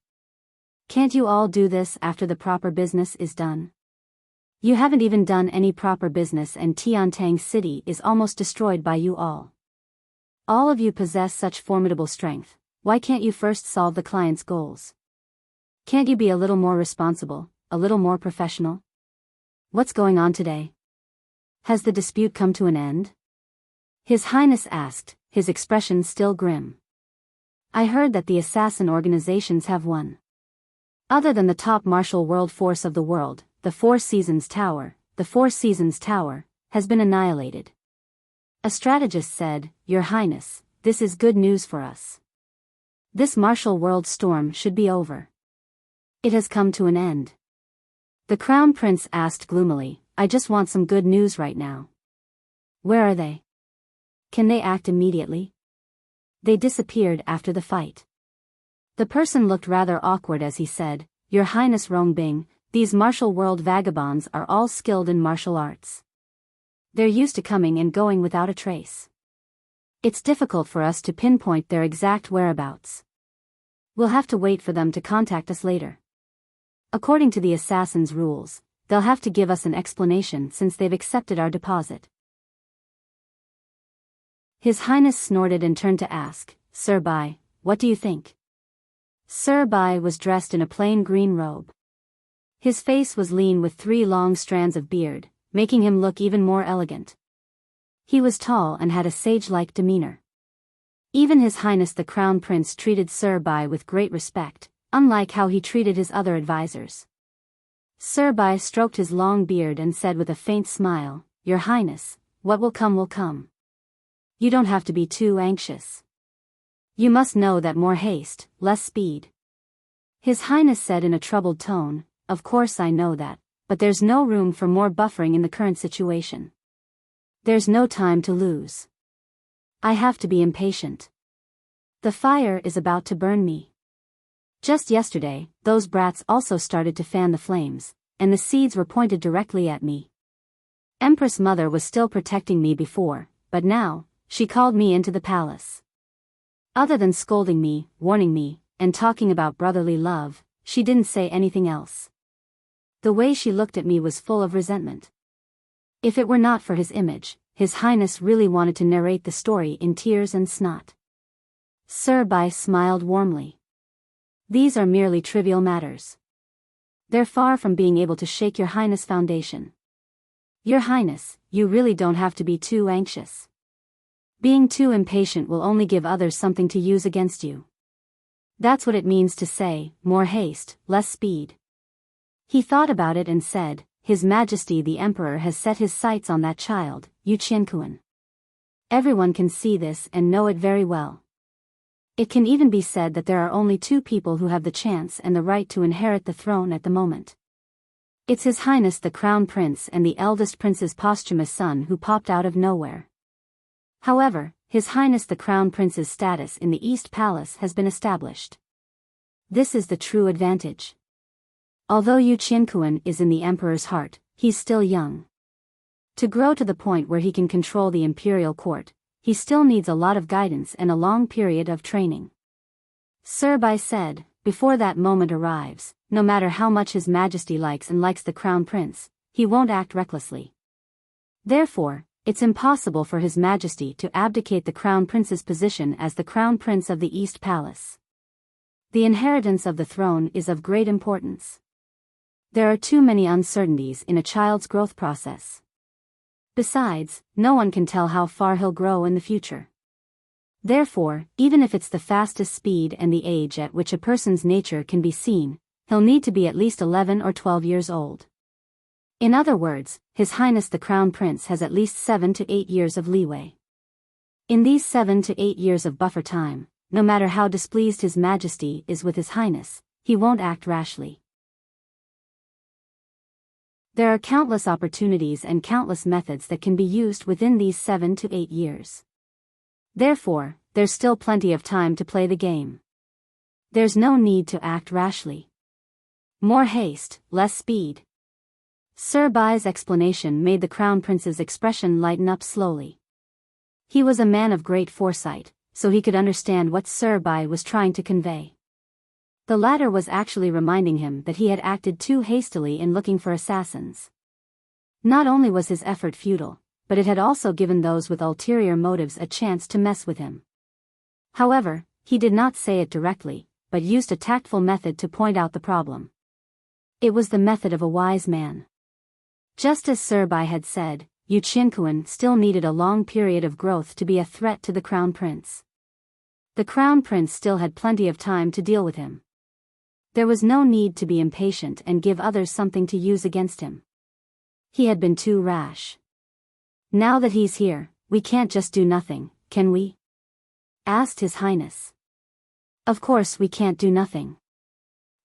Can't you all do this after the proper business is done? You haven't even done any proper business and Tiantang City is almost destroyed by you all. All of you possess such formidable strength, why can't you first solve the client's goals? Can't you be a little more responsible, a little more professional? What's going on today? Has the dispute come to an end? His Highness asked, his expression still grim. I heard that the assassin organizations have won. Other than the top martial world force of the world, the Four Seasons Tower, has been annihilated. A strategist said, Your Highness, this is good news for us. This martial world storm should be over. It has come to an end. The Crown Prince asked gloomily, I just want some good news right now. Where are they? Can they act immediately? They disappeared after the fight. The person looked rather awkward as he said, Your Highness Rongbing, these martial world vagabonds are all skilled in martial arts. They're used to coming and going without a trace. It's difficult for us to pinpoint their exact whereabouts. We'll have to wait for them to contact us later. According to the assassin's rules, they'll have to give us an explanation since they've accepted our deposit. His Highness snorted and turned to ask, Sir Bai, what do you think? Sir Bai was dressed in a plain green robe. His face was lean with 3 long strands of beard, making him look even more elegant. He was tall and had a sage-like demeanor. Even His Highness the Crown Prince treated Sir Bai with great respect, unlike how he treated his other advisors. Sir Bai stroked his long beard and said with a faint smile, Your Highness, what will come will come. You don't have to be too anxious. You must know that more haste, less speed. His Highness said in a troubled tone, Of course I know that, but there's no room for more buffering in the current situation. There's no time to lose. I have to be impatient. The fire is about to burn me. Just yesterday, those brats also started to fan the flames, and the seeds were pointed directly at me. Empress Mother was still protecting me before, but now, she called me into the palace. Other than scolding me, warning me, and talking about brotherly love, she didn't say anything else. The way she looked at me was full of resentment. If it were not for his image, His Highness really wanted to narrate the story in tears and snot. Sir Bai smiled warmly. These are merely trivial matters. They're far from being able to shake Your Highness' foundation. Your Highness, you really don't have to be too anxious. Being too impatient will only give others something to use against you. That's what it means to say, more haste, less speed. He thought about it and said, His Majesty the Emperor has set his sights on that child, Yu Qiankuan. Everyone can see this and know it very well. It can even be said that there are only 2 people who have the chance and the right to inherit the throne at the moment. It's His Highness the Crown Prince and the eldest prince's posthumous son who popped out of nowhere. However, His Highness the Crown Prince's status in the East Palace has been established. This is the true advantage. Although Yu Qiankuan is in the Emperor's heart, he's still young. To grow to the point where he can control the imperial court, he still needs a lot of guidance and a long period of training. Sir Bai said, before that moment arrives, no matter how much His Majesty likes the Crown Prince, he won't act recklessly. Therefore, it's impossible for His Majesty to abdicate the Crown Prince's position as the Crown Prince of the East Palace. The inheritance of the throne is of great importance. There are too many uncertainties in a child's growth process. Besides, no one can tell how far he'll grow in the future. Therefore, even if it's the fastest speed and the age at which a person's nature can be seen, he'll need to be at least 11 or 12 years old. In other words, His Highness the Crown Prince has at least 7 to 8 years of leeway. In these 7 to 8 years of buffer time, no matter how displeased His Majesty is with His Highness, he won't act rashly. There are countless opportunities and countless methods that can be used within these 7 to 8 years. Therefore, there's still plenty of time to play the game. There's no need to act rashly. More haste, less speed. Sir Bai's explanation made the Crown Prince's expression lighten up slowly. He was a man of great foresight, so he could understand what Sir Bai was trying to convey. The latter was actually reminding him that he had acted too hastily in looking for assassins. Not only was his effort futile, but it had also given those with ulterior motives a chance to mess with him. However, he did not say it directly, but used a tactful method to point out the problem. It was the method of a wise man. Just as Sir Bai had said, Yu Qianquan still needed a long period of growth to be a threat to the Crown Prince. The Crown Prince still had plenty of time to deal with him. There was no need to be impatient and give others something to use against him. He had been too rash. Now that he's here, we can't just do nothing, can we? Asked His Highness. Of course we can't do nothing.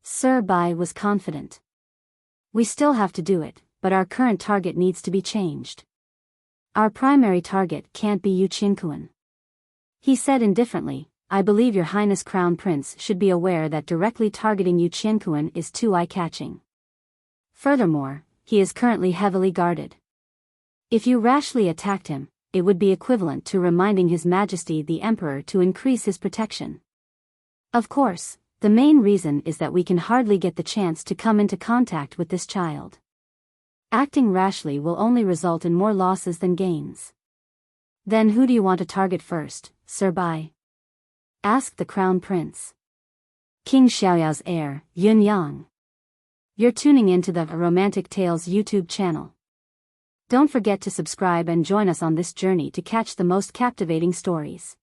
Sir Bai was confident. We still have to do it, but our current target needs to be changed. Our primary target can't be Yu Qianquan. He said indifferently, I believe Your Highness Crown Prince should be aware that directly targeting Yu Qianquan is too eye-catching. Furthermore, he is currently heavily guarded. If you rashly attacked him, it would be equivalent to reminding His Majesty the Emperor to increase his protection. Of course, the main reason is that we can hardly get the chance to come into contact with this child. Acting rashly will only result in more losses than gains. Then who do you want to target first, Sir Bai? Asked the Crown Prince. King Xiaoyao's heir, Yun Yang. You're tuning into the Romantic Tales YouTube channel. Don't forget to subscribe and join us on this journey to catch the most captivating stories.